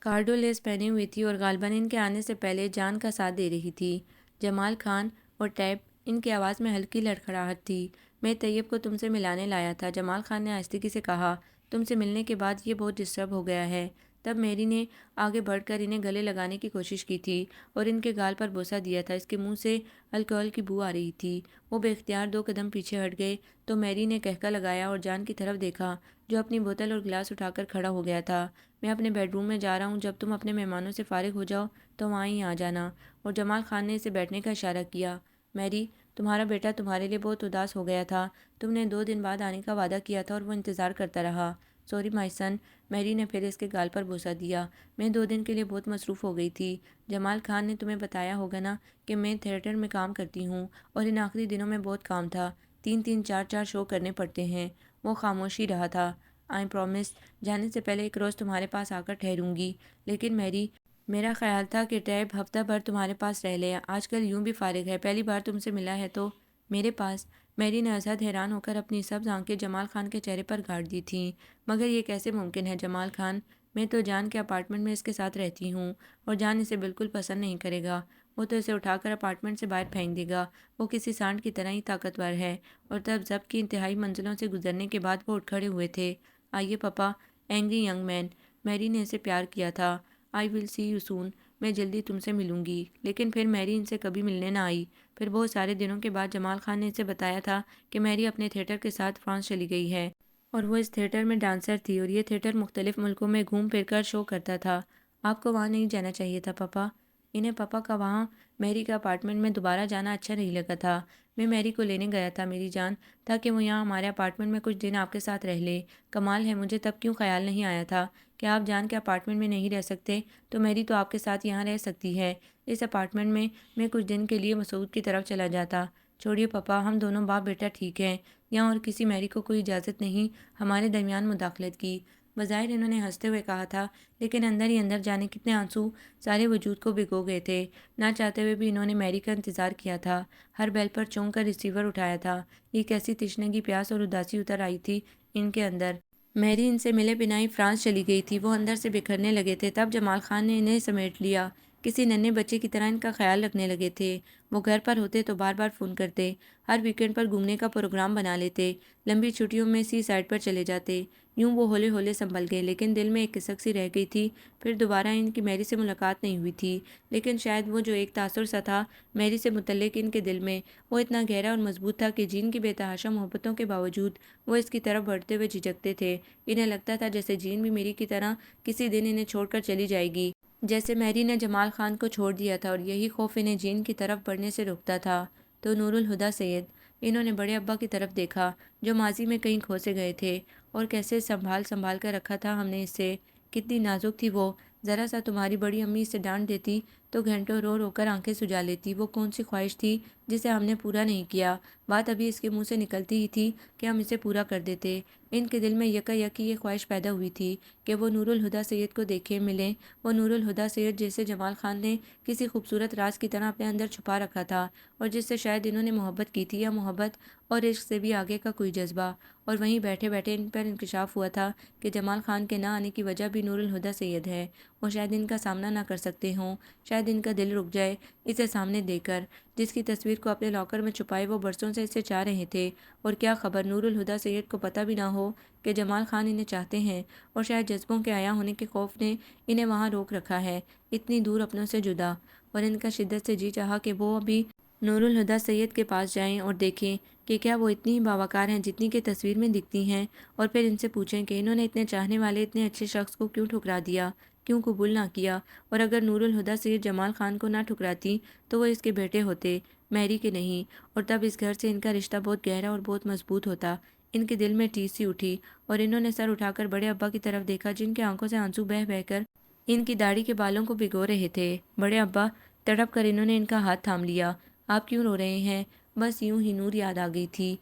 کارڈو لیس پہنی ہوئی تھی، اور غالباً ان کے آنے سے پہلے جان کا ساتھ دے رہی تھی۔ جمال خان اور ٹیپ، ان کی آواز میں ہلکی لڑکھڑاہٹ تھی۔ میں طیب کو تم سے ملانے لایا تھا، جمال خان نے آہستگی سے کہا۔ تم سے ملنے کے بعد یہ بہت ڈسٹرب ہو گیا ہے۔ تب میری نے آگے بڑھ کر انہیں گلے لگانے کی کوشش کی تھی اور ان کے گال پر بوسہ دیا تھا، اس کے منہ سے الکحل کی بو آ رہی تھی۔ وہ بے اختیار 2 قدم پیچھے ہٹ گئے تو میری نے کہکا لگایا اور جان کی طرف دیکھا، جو اپنی بوتل اور گلاس اٹھا کر کھڑا ہو گیا تھا۔ میں اپنے بیڈ روم میں جا رہا ہوں، جب تم اپنے مہمانوں سے فارغ ہو جاؤ تو وہاں ہی آ جانا۔ اور جمال خان نے اسے بیٹھنے کا اشارہ کیا۔ میری، تمہارا بیٹا تمہارے لیے بہت اداس ہو گیا تھا، تم نے 2 دن بعد آنے کا وعدہ کیا تھا اور وہ انتظار کرتا رہا۔ سوری مائی سن، میری نے پھر اس کے گال پر بوسہ دیا۔ میں 2 دن کے لیے بہت مصروف ہو گئی تھی۔ جمال خان نے تمہیں بتایا ہوگا نا کہ میں تھیٹر میں کام کرتی ہوں اور ان آخری دنوں میں بہت کام تھا، 3-4 شو کرنے پڑتے ہیں۔ وہ خاموش ہی رہا تھا۔ آئی پرومس، جانے سے پہلے ایک روز تمہارے پاس آ کر ٹھہروں گی، لیکن میری، میرا خیال تھا کہ ٹیب ہفتہ بھر تمہارے پاس رہ لے، آج کل یوں بھی فارغ ہے، پہلی بار تم سے ملا ہے تو میرے پاس۔ میری نے ازحد حیران ہو کر اپنی سبز آنکھیں جمال خان کے چہرے پر گاڑ دی تھیں۔ مگر یہ کیسے ممکن ہے جمال خان؟ میں تو جان کے اپارٹمنٹ میں اس کے ساتھ رہتی ہوں اور جان اسے بالکل پسند نہیں کرے گا۔ وہ تو اسے اٹھا کر اپارٹمنٹ سے باہر پھینک دے گا۔ وہ کسی سانڈ کی طرح ہی طاقتور ہے۔ اور تب ضبط کی انتہائی منزلوں سے گزرنے کے بعد وہ اٹھ کھڑے ہوئے تھے۔ آئیے پپا، اینگری ینگ مین، میری نے اسے پیار کیا تھا۔ آئی ول سی یو سون، میں جلدی تم سے ملوں گی۔ لیکن پھر میری ان سے کبھی ملنے نہ آئی۔ پھر بہت سارے دنوں کے بعد جمال خان نے اسے بتایا تھا کہ میری اپنے تھیٹر کے ساتھ فرانس چلی گئی ہے اور وہ اس تھیٹر میں ڈانسر تھی اور یہ تھیٹر مختلف ملکوں میں گھوم پھر کر شو کرتا تھا۔ آپ کو وہاں نہیں جانا چاہیے تھا پپا۔ انہیں پپا کا وہاں میری کے اپارٹمنٹ میں دوبارہ جانا اچھا نہیں لگا تھا۔ میں میری کو لینے گیا تھا میری جان، تاکہ وہ یہاں ہمارے اپارٹمنٹ میں کچھ دن آپ کے ساتھ رہ لے۔ کمال ہے، مجھے تب کیوں خیال نہیں آیا تھا کہ آپ جان کے اپارٹمنٹ میں نہیں رہ سکتے تو میری تو آپ کے ساتھ یہاں رہ سکتی ہے اس اپارٹمنٹ میں۔ میں کچھ دن کے لیے مسعود کی طرف چلا جاتا۔ چھوڑیے پپا، ہم دونوں باپ بیٹا ٹھیک ہیں یہاں، اور کسی میری کو کوئی اجازت نہیں ہمارے درمیان مداخلت کی۔ بظاہر انہوں نے ہنستے ہوئے کہا تھا، لیکن اندر ہی اندر جانے کتنے آنسو سارے وجود کو بھگو گئے تھے۔ نہ چاہتے ہوئے بھی انہوں نے میری کا انتظار کیا تھا، ہر بیل پر چونک کر ریسیور اٹھایا تھا۔ یہ کیسی تشنگی، پیاس اور اداسی اتر آئی تھی ان کے اندر۔ میری ان سے ملے بنا ہی فرانس چلی گئی تھی۔ وہ اندر سے بکھرنے لگے تھے۔ تب جمال خان نے انہیں سمیٹ لیا، کسی ننھے بچے کی طرح ان کا خیال رکھنے لگے تھے۔ وہ گھر پر ہوتے تو بار بار فون کرتے، ہر ویکینڈ پر گھومنے کا پروگرام بنا لیتے، لمبی چھٹیوں میں سی سائڈ پر چلے جاتے۔ یوں وہ ہولے ہولے سنبھل گئے، لیکن دل میں ایک کسک سی رہ گئی تھی۔ پھر دوبارہ ان کی میری سے ملاقات نہیں ہوئی تھی، لیکن شاید وہ جو ایک تاثر سا تھا میری سے متعلق ان کے دل میں، وہ اتنا گہرا اور مضبوط تھا کہ جین کی بے تحاشا محبتوں کے باوجود وہ اس کی طرف بڑھتے ہوئے جھجکتے تھے۔ انہیں لگتا تھا جیسے جین بھی میری کی طرح کسی دن انہیں چھوڑ کر چلی جائے گی، جیسے میری نے جمال خان کو چھوڑ دیا تھا، اور یہی خوف انہیں جین کی طرف بڑھنے سے روکتا تھا۔ تو نور الہدیٰ سید، انہوں نے بڑے ابا کی طرف دیکھا جو ماضی میں کہیں کھو سے گئے تھے، اور کیسے سنبھال کر رکھا تھا ہم نے اسے۔ کتنی نازک تھی وہ، ذرا سا تمہاری بڑی امی اسے ڈانٹ دیتی تو گھنٹوں رو رو کر آنکھیں سجا لیتی۔ وہ کون سی خواہش تھی جسے ہم نے پورا نہیں کیا؟ بات ابھی اس کے منہ سے نکلتی ہی تھی کہ ہم اسے پورا کر دیتے۔ ان کے دل میں یکا یکی یہ خواہش پیدا ہوئی تھی کہ وہ نور الہدیٰ سید کو دیکھیں، ملیں، وہ نور الہدیٰ سید جسے جمال خان نے کسی خوبصورت راز کی طرح اپنے اندر چھپا رکھا تھا، اور جس سے شاید انہوں نے محبت کی تھی، یا محبت اور عشق سے بھی آگے کا کوئی جذبہ۔ اور وہیں بیٹھے بیٹھے ان پر انکشاف ہوا تھا کہ جمال خان کے نہ آنے کی وجہ بھی نور الہدیٰ سید ہے۔ وہ شاید ان کا سامنا نہ کر سکتے ہوں، شاید ان کا دل رک جائے اسے سامنے دیکھ کر، جس کی تصویر کو اپنے لاکر میں چھپائے وہ برسوں سے اسے چاہ رہے تھے۔ اور کیا خبر نور الہدیٰ سید کو پتہ بھی نہ ہو کہ جمال خان انہیں چاہتے ہیں، اور شاید جذبوں کے عیاں ہونے کے خوف نے انہیں وہاں روک رکھا ہے، اتنی دور اپنوں سے جدا۔ اور ان کا شدت سے جی چاہا کہ وہ ابھی نور الہدیٰ سید کے پاس جائیں اور دیکھیں کہ کیا وہ اتنی ہی باوقار ہیں جتنی کہ تصویر میں دکھتی ہیں، اور پھر ان سے پوچھیں کہ انہوں نے اتنے چاہنے والے اتنے اچھے شخص کو کیوں ٹھکرا دیا، کیوں قبول نہ کیا، اور اگر نور الہدیٰ سید جمال خان کو نہ ٹھکراتی تو وہ اس کے بیٹے ہوتے، میری کے نہیں، اور تب اس گھر سے ان کا رشتہ بہت گہرا اور بہت مضبوط ہوتا۔ ان کے دل میں ٹھیس سی اٹھی، اور انہوں نے سر اٹھا کر بڑے ابا کی طرف دیکھا جن کی آنکھوں سے آنسو بہہ بہہ کر ان کی داڑھی کے بالوں کو بھگو رہے تھے۔ بڑے ابا، تڑپ کر انہوں نے ان کا ہاتھ تھام لیا۔ آپ کیوں رو رہے ہیں؟ بس یوں ہی، نور یاد آ گئی تھی،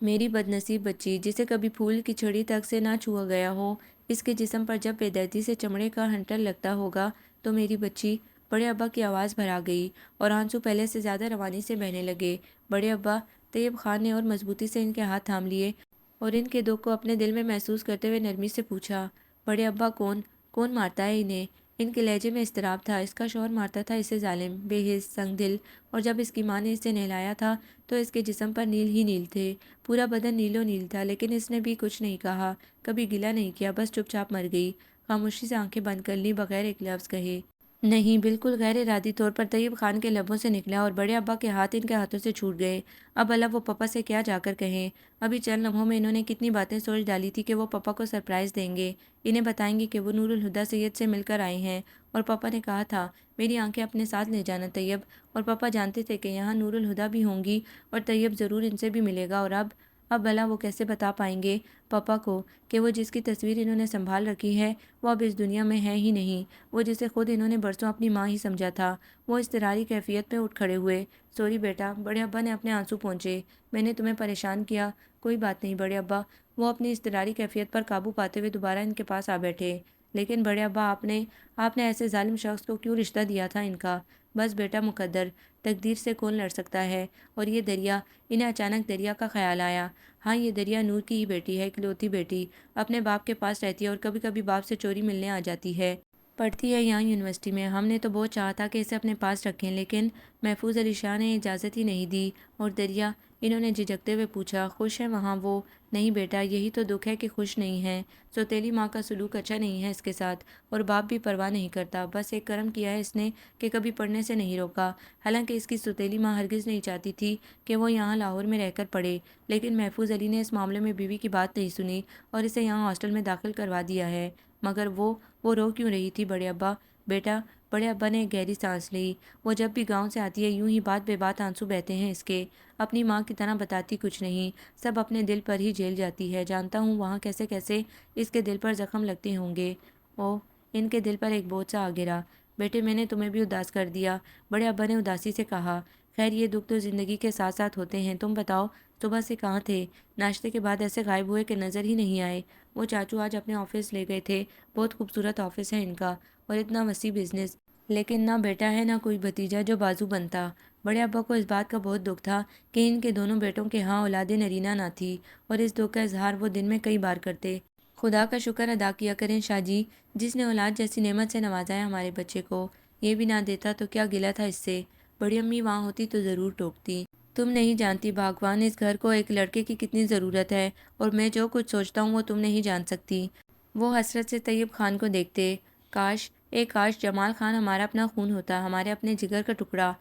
میری بدنصیب بچی جسے کبھی پھول کی چھڑی تک سے نہ چھوا گیا ہو، اس کے جسم پر جب بے دردی سے چمڑے کا ہنٹر لگتا ہوگا تو میری بچی۔ بڑے ابا کی آواز بھرا گئی اور آنسو پہلے سے زیادہ روانی سے بہنے لگے۔ بڑے ابا، طیب خان نے اور مضبوطی سے ان کے ہاتھ تھام لیے اور ان کے دکھ کو اپنے دل میں محسوس کرتے ہوئے نرمی سے پوچھا، بڑے ابا، کون مارتا ہے انہیں؟ ان کے لہجے میں اضطراب تھا۔ اس کا شوہر مارتا تھا اسے، ظالم، بے حس، سنگ دل، اور جب اس کی ماں نے اسے نہلایا تھا تو اس کے جسم پر نیل ہی نیل تھے، پورا بدن نیل و نیل تھا، لیکن اس نے بھی کچھ نہیں کہا، کبھی گلہ نہیں کیا، بس چپ چاپ مر گئی، خاموشی سے آنکھیں بند کر لی بغیر ایک لفظ کہے۔ نہیں، بالکل غیر ارادی طور پر طیب خان کے لبوں سے نکلا اور بڑے ابا کے ہاتھ ان کے ہاتھوں سے چھوٹ گئے۔ اب اللہ وہ پپا سے کیا جا کر کہیں؟ ابھی چند لمحوں میں انہوں نے کتنی باتیں سوچ ڈالی تھی کہ وہ پپا کو سرپرائز دیں گے، انہیں بتائیں گے کہ وہ نور الہدیٰ سید سے مل کر آئے ہیں، اور پپا نے کہا تھا میری آنکھیں اپنے ساتھ لے جانا طیب، اور پپا جانتے تھے کہ یہاں نور الہدیٰ بھی ہوں گی اور طیب ضرور ان سے بھی ملے گا۔ اور اب اب بھلا وہ کیسے بتا پائیں گے پاپا کو کہ وہ جس کی تصویر انہوں نے سنبھال رکھی ہے وہ اب اس دنیا میں ہے ہی نہیں، وہ جسے خود انہوں نے برسوں اپنی ماں ہی سمجھا تھا۔ وہ اضطراری کیفیت میں اٹھ کھڑے ہوئے۔ سوری بیٹا، بڑے ابا نے اپنے آنسو پہنچے، میں نے تمہیں پریشان کیا؟ کوئی بات نہیں بڑے ابا۔ وہ اپنی اضطراری کیفیت پر قابو پاتے ہوئے دوبارہ ان کے پاس آ بیٹھے۔ لیکن بڑے ابا، آپ نے ایسے ظالم شخص کو کیوں رشتہ دیا تھا ان کا؟ بس بیٹا، مقدر، تقدیر سے کون لڑ سکتا ہے؟ اور یہ دریا، انہیں اچانک دریا کا خیال آیا۔ ہاں، یہ دریا نور کی ہی بیٹی ہے، اکلوتی بیٹی، اپنے باپ کے پاس رہتی ہے اور کبھی کبھی باپ سے چوری ملنے آ جاتی ہے۔ پڑھتی ہے یہاں یونیورسٹی میں۔ ہم نے تو بہت چاہا تھا کہ اسے اپنے پاس رکھیں، لیکن محفوظ علی شاہ نے اجازت ہی نہیں دی۔ اور دریا؟ انہوں نے جھجکتے ہوئے پوچھا۔ خوش ہے وہاں وہ؟ نہیں بیٹا، یہی تو دکھ ہے کہ خوش نہیں ہے۔ سوتیلی ماں کا سلوک اچھا نہیں ہے اس کے ساتھ، اور باپ بھی پرواہ نہیں کرتا۔ بس ایک کرم کیا ہے اس نے کہ کبھی پڑھنے سے نہیں روکا، حالانکہ اس کی سوتیلی ماں ہرگز نہیں چاہتی تھی کہ وہ یہاں لاہور میں رہ کر پڑھے، لیکن محفوظ علی نے اس معاملے میں بیوی کی بات نہیں سنی اور اسے یہاں ہاسٹل میں داخل کروا دیا ہے۔ مگر وہ رو کیوں رہی تھی بڑے ابا؟ بیٹا، بڑے ابا نے ایک گہری سانس لی۔ وہ جب بھی گاؤں سے آتی ہے یوں ہی بات بے بات آنسو بہتے ہیں اس کے۔ اپنی ماں کی طرح بتاتی کچھ نہیں، سب اپنے دل پر ہی جھیل جاتی ہے۔ جانتا ہوں وہاں کیسے کیسے اس کے دل پر زخم لگتے ہوں گے۔ ان کے دل پر ایک بوجھ سا آ گرا۔ بیٹے، میں نے تمہیں بھی اداس کر دیا، بڑے ابا نے اداسی سے کہا۔ خیر، یہ دکھ تو زندگی کے ساتھ ساتھ ہوتے ہیں۔ تم بتاؤ، صبح سے کہاں تھے؟ ناشتے کے بعد ایسے غائب ہوئے کہ نظر ہی نہیں آئے۔ وہ چاچو آج اپنے آفس لے گئے تھے، بہت خوبصورت آفس ہے ان کا، اور اتنا وسیع بزنس، لیکن نہ بیٹا ہے نہ کوئی بھتیجا جو بازو بنتا۔ بڑے ابا کو اس بات کا بہت دکھ تھا کہ ان کے دونوں بیٹوں کے ہاں اولاد نرینہ نہ تھی، اور اس دکھ کا اظہار وہ دن میں کئی بار کرتے۔ خدا کا شکر ادا کیا کریں شاہ جی، جس نے اولاد جیسی نعمت سے نوازا ہے ہمارے بچے کو۔ یہ بھی نہ دیتا تو کیا گلہ تھا اس سے؟ بڑی امی وہاں ہوتی تو ضرور ٹوکتی۔ تم نہیں جانتی بھاگوان، اس گھر کو ایک لڑکے کی کتنی ضرورت ہے، اور میں جو کچھ سوچتا ہوں وہ تم نہیں جان سکتی۔ وہ حسرت سے طیب خان کو دیکھتے۔ کاش جمال خان ہمارا اپنا خون ہوتا، ہمارے اپنے جگر کا ٹکڑا۔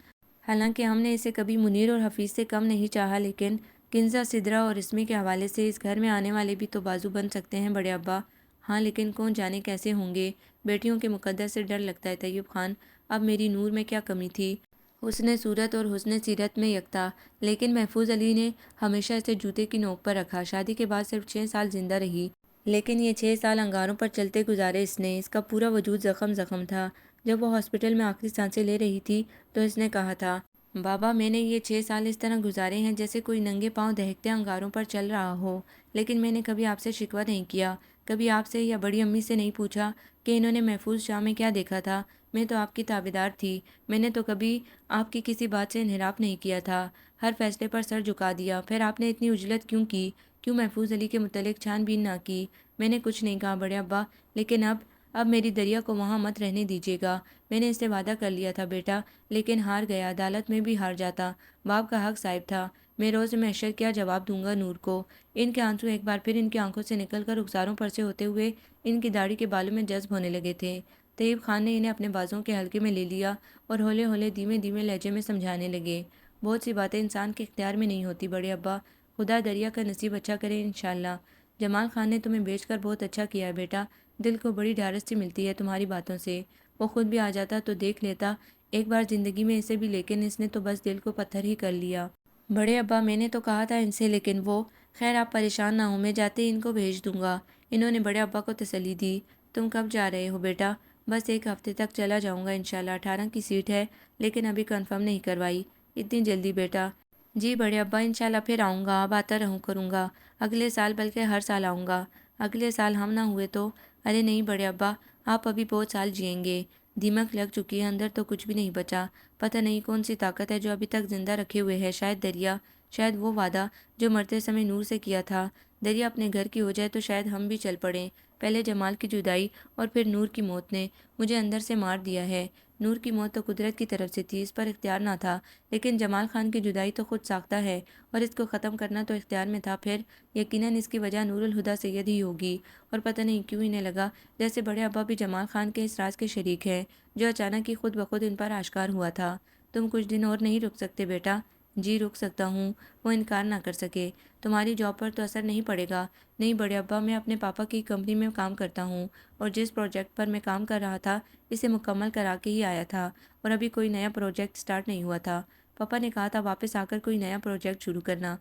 حالانکہ ہم نے اسے کبھی منیر اور حفیظ سے کم نہیں چاہا، لیکن کنزا، سدرا اور اسمی کے حوالے سے اس گھر میں آنے والے بھی تو بازو بن سکتے ہیں بڑے ابا۔ ہاں، لیکن کون جانے کیسے ہوں گے؟ بیٹیوں کے مقدر سے ڈر لگتا ہے طیب خان۔ اب میری نور میں کیا کمی تھی؟ حسن صورت اور حسن سیرت میں یکتا، لیکن محفوظ علی نے ہمیشہ اسے جوتے کی نوک پر رکھا۔ شادی کے بعد صرف 6 سال زندہ رہی، لیکن یہ 6 سال انگاروں پر چلتے گزارے اس نے۔ اس کا پورا وجود زخم تھا۔ جب وہ ہاسپٹل میں آخری سانسیں لے رہی تھی تو اس نے کہا تھا، بابا، میں نے یہ 6 سال اس طرح گزارے ہیں جیسے کوئی ننگے پاؤں دہکتے انگاروں پر چل رہا ہو، لیکن میں نے کبھی آپ سے شکوہ نہیں کیا، کبھی آپ سے یا بڑی امی سے نہیں پوچھا کہ انہوں نے محفوظ شاہ میں کیا دیکھا تھا۔ میں تو آپ کی تابعدار تھی، میں نے تو کبھی آپ کی کسی بات سے انحراف نہیں کیا تھا، ہر فیصلے پر سر جھکا دیا۔ پھر آپ نے اتنی عجلت کیوں کی؟ کیوں محفوظ علی کے متعلق چھان بین نہ کی؟ میں نے کچھ نہیں کہا بڑے ابا، لیکن اب میری دریا کو وہاں مت رہنے دیجیے گا۔ میں نے اس سے وعدہ کر لیا تھا بیٹا، لیکن ہار گیا، عدالت میں بھی ہار جاتا، باپ کا حق صائب تھا۔ میں روز محشر کیا جواب دوں گا نور کو؟ ان کے آنسو ایک بار پھر ان کی آنکھوں سے نکل کر رخساروں پر سے ہوتے ہوئے ان کی داڑھی کے بالوں میں جذب ہونے لگے تھے۔ طیب خان نے انہیں اپنے بازوں کے حلقے میں لے لیا اور ہولے ہولے دھیمے دھیمے لہجے میں سمجھانے لگے۔ بہت سی باتیں انسان کے اختیار میں نہیں ہوتی بڑے ابا، خدا دریا کا نصیب اچھا کرے انشاءاللہ۔ جمال خان نے تمہیں بیچ کر بہت اچھا کیا ہے بیٹا، دل کو بڑی ڈھارس سی ملتی ہے تمہاری باتوں سے۔ وہ خود بھی آ جاتا تو دیکھ لیتا ایک بار زندگی میں اسے بھی، لیکن اس نے تو بس دل کو پتھر ہی کر لیا۔ بڑے ابا، میں نے تو کہا تھا ان سے، لیکن وہ… خیر آپ پریشان نہ ہوں، میں جاتے ہی ان کو بھیج دوں گا۔ انہوں نے بڑے ابا کو تسلی دی۔ تم کب جا رہے ہو بیٹا؟ بس 1 ہفتے تک چلا جاؤں گا انشاءاللہ، 18 کی سیٹ ہے، لیکن ابھی کنفرم نہیں کروائی۔ اتنی جلدی بیٹا؟ جی بڑے ابا، انشاءاللہ پھر آؤں گا، اب آتا رہوں کروں گا، اگلے سال، بلکہ ہر سال آؤں گا۔ اگلے سال ہم نہ ہوئے تو؟ ارے نہیں بڑے ابا، آپ ابھی بہت سال جئیں گے۔ دیمک لگ چکی ہے، اندر تو کچھ بھی نہیں بچا۔ پتہ نہیں کون سی طاقت ہے جو ابھی تک زندہ رکھے ہوئے ہے، شاید دریا، شاید وہ وعدہ جو مرتے سمے نور سے کیا تھا۔ دریا اپنے گھر کی ہو جائے تو شاید ہم بھی چل پڑیں۔ پہلے جمال کی جدائی اور پھر نور کی موت نے مجھے اندر سے مار دیا ہے۔ نور کی موت تو قدرت کی طرف سے تھی، اس پر اختیار نہ تھا، لیکن جمال خان کی جدائی تو خود ساختہ ہے، اور اس کو ختم کرنا تو اختیار میں تھا۔ پھر یقیناً اس کی وجہ نور الہدیٰ سید ہی ہوگی، اور پتہ نہیں کیوں انہیں لگا جیسے بڑے ابا بھی جمال خان کے اس راز کے شریک ہیں جو اچانک ہی خود بخود ان پر آشکار ہوا تھا۔ تم کچھ دن اور نہیں رک سکتے بیٹا؟ جی رک سکتا ہوں، وہ انکار نہ کر سکے۔ تمہاری جاب پر تو اثر نہیں پڑے گا؟ نہیں بڑے ابا، میں اپنے پاپا کی کمپنی میں کام کرتا ہوں، اور جس پروجیکٹ پر میں کام کر رہا تھا اسے مکمل کرا کے ہی آیا تھا، اور ابھی کوئی نیا پروجیکٹ سٹارٹ نہیں ہوا تھا۔ پاپا نے کہا تھا واپس آ کر کوئی نیا پروجیکٹ شروع کرنا۔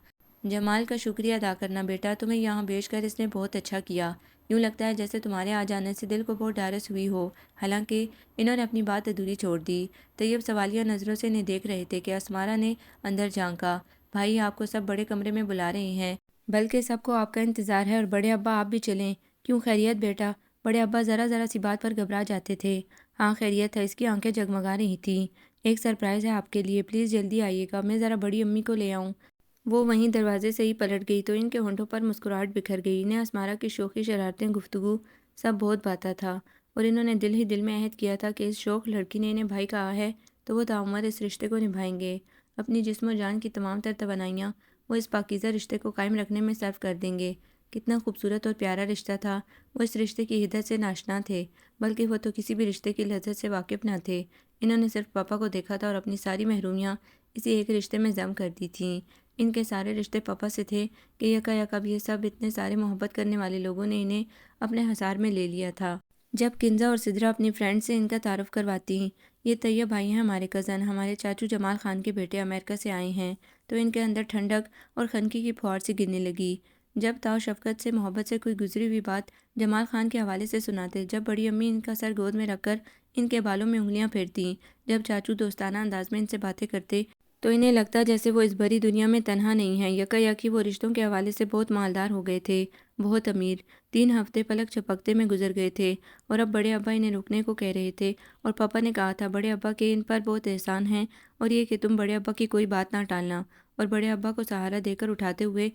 جمال کا شکریہ ادا کرنا بیٹا، تمہیں یہاں بھیج کر اس نے بہت اچھا کیا۔ یوں لگتا ہے جیسے تمہارے آ جانے سے دل کو بہت ڈھارس ہوئی ہو۔ حالانکہ انہوں نے اپنی بات ادھوری چھوڑ دی۔ طیب سوالیہ نظروں سے انہیں دیکھ رہے تھے کہ اسمارا نے اندر جھانکا۔ بھائی آپ کو سب بڑے کمرے میں بلا رہے ہیں، بلکہ سب کو آپ کا انتظار ہے، اور بڑے ابا آپ بھی چلیں۔ کیوں خیریت بیٹا؟ بڑے ابا ذرا ذرا سی بات پر گھبرا جاتے تھے۔ ہاں خیریت ہے، اس کی آنکھیں جگمگا رہی تھیں۔ ایک سرپرائز ہے آپ کے لیے، پلیز جلدی آئیے گا، میں ذرا بڑی امی کو لے آؤں۔ وہ وہیں دروازے سے ہی پلٹ گئی تو ان کے ہونٹوں پر مسکراہٹ بکھر گئی۔ انہیں اسمارا کی شوخی، شرارتیں، گفتگو سب بہت بھاتا تھا، اور انہوں نے دل ہی دل میں عہد کیا تھا کہ اس شوخ لڑکی نے انہیں بھائی کہا ہے تو وہ تاعمر اس رشتے کو نبھائیں گے۔ اپنی جسم و جان کی تمام تر توانائیاں وہ اس پاکیزہ رشتے کو قائم رکھنے میں صرف کر دیں گے۔ کتنا خوبصورت اور پیارا رشتہ تھا۔ وہ اس رشتے کی حدت سے ناشنا تھے، بلکہ وہ تو کسی بھی رشتے کی لذت سے واقف نہ تھے۔ انہوں نے صرف پاپا کو دیکھا تھا اور اپنی ساری محرومیاں اسی ایک رشتے میں ضم کر دی تھیں۔ ان کے سارے رشتے پاپا سے تھے کہ یکا یہ سب اتنے سارے محبت کرنے والے لوگوں نے انہیں اپنے حصار میں لے لیا تھا۔ جب کنزا اور سدرا اپنی فرینڈ سے ان کا تعارف کرواتی، یہ طیب بھائی ہیں ہمارے کزن، ہمارے چاچو جمال خان کے بیٹے امریکہ سے آئے ہیں، تو ان کے اندر ٹھنڈک اور خنکی کی پھوار سی گرنے لگی۔ جب تاؤ شفقت سے محبت سے کوئی گزری ہوئی بات جمال خان کے حوالے سے سناتے، جب بڑی امی ان کا سر گود میں رکھ کر ان کے بالوں میں انگلیاں پھیرتیں، جب چاچو دوستانہ انداز میں ان سے باتیں کرتے، تو انہیں لگتا جیسے وہ اس بڑی دنیا میں تنہا نہیں ہیں۔ یکا وہ رشتوں کے حوالے سے بہت مالدار ہو گئے تھے، بہت امیر۔ 3 ہفتے پلک جھپکتے میں گزر گئے تھے، اور اب بڑے ابا انہیں رکنے کو کہہ رہے تھے، اور پاپا نے کہا تھا بڑے ابا کے ان پر بہت احسان ہیں، اور یہ کہ تم بڑے ابا کی کوئی بات نہ ٹالنا۔ اور بڑے ابا کو سہارا دے کر اٹھاتے ہوئے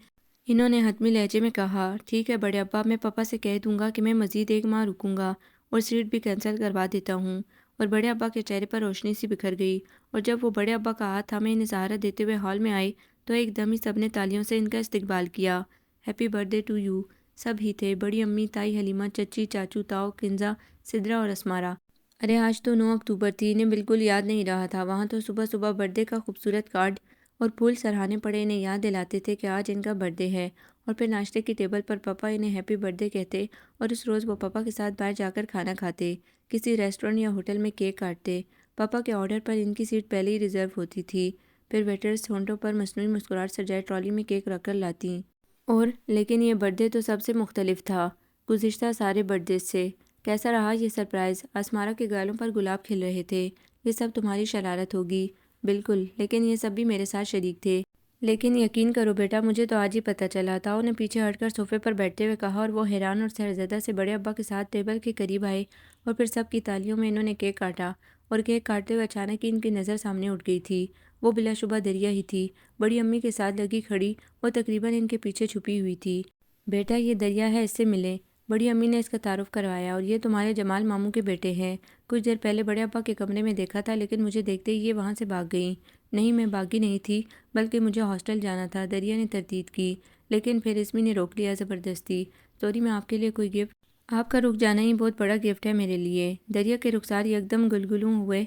انہوں نے حتمی لہجے میں کہا، ٹھیک ہے بڑے ابا، میں پاپا سے کہہ دوں گا کہ میں مزید 1 ماہ رکوں گا، اور سیٹ بھی کینسل کروا دیتا ہوں۔ اور بڑے ابا کے چہرے پر روشنی سی بکھر گئی، اور جب وہ بڑے ابا کا ہاتھ تھامے انہیں سہارا دیتے ہوئے ہال میں آئے تو ایک دم ہی سب نے تالیوں سے ان کا استقبال کیا۔ Happy birthday to you. سب ہی تھے، بڑی امی، تائی حلیمہ، چچی، چاچو، تاؤ، کنزا، سدرا اور اسمارا۔ ارے آج تو 9 اکتوبر تھی، انہیں بالکل یاد نہیں رہا تھا۔ وہاں تو صبح صبح برتھ ڈے کا خوبصورت کارڈ اور پھول سرہانے پڑے انہیں یاد دلاتے تھے کہ آج ان کا برتھ ڈے ہے، اور پھر ناشتے کی ٹیبل پر پاپا انہیں ہیپی برتھ ڈے کہتے، اور اس روز وہ پاپا کے ساتھ باہر جا کر کھانا کھاتے، کسی ریسٹورنٹ یا ہوٹل میں کیک کاٹتے۔ پاپا کے آرڈر پر ان کی سیٹ پہلے ہی ریزرو ہوتی تھی، پھر ویٹرز ہونٹوں پر مصنوعی مسکراہٹ سجائے ٹرالی میں کیک رکھ کر لاتی۔ اور لیکن یہ برتھ ڈے تو سب سے مختلف تھا گزشتہ سارے برتھ ڈے سے۔ کیسا رہا یہ سرپرائز؟ اسمارا کے گالوں پر گلاب کھل رہے تھے۔ یہ سب تمہاری شرارت ہوگی۔ بالکل، لیکن یہ سب بھی میرے ساتھ شریک تھے۔ لیکن یقین کرو بیٹا، مجھے تو آج ہی پتہ چلا۔ تاؤ نے پیچھے ہٹ کر صوفے پر بیٹھتے ہوئے کہا، اور وہ حیران اور سحرزدہ سے بڑے ابا کے ساتھ ٹیبل کے قریب آئے، اور پھر سب کی تالیوں میں انہوں نے کیک کاٹا، اور کیک کاٹتے ہوئے اچانک ہی ان کی نظر سامنے اٹھ گئی تھی۔ وہ بلا شبہ دریا ہی تھی، بڑی امی کے ساتھ لگی کھڑی، وہ تقریباً ان کے پیچھے چھپی ہوئی تھی۔ بیٹا یہ دریا ہے، اس سے ملیں۔ بڑی امی نے اس کا تعارف کروایا، اور یہ تمہارے جمال ماموں کے بیٹے ہیں۔ کچھ دیر پہلے بڑے ابا کے کمرے میں دیکھا تھا، لیکن مجھے دیکھتے ہی یہ وہاں سے بھاگ گئیں۔ نہیں، میں باغی نہیں تھی، بلکہ مجھے ہاسٹل جانا تھا، دریا نے تردید کی، لیکن پھر اسمی نے روک لیا زبردستی۔ سوری، میں آپ کے لیے کوئی گفٹ؟ آپ کا رک جانا ہی بہت بڑا گفٹ ہے میرے لیے۔ دریا کے رخسار یکدم گلگلوں ہوئے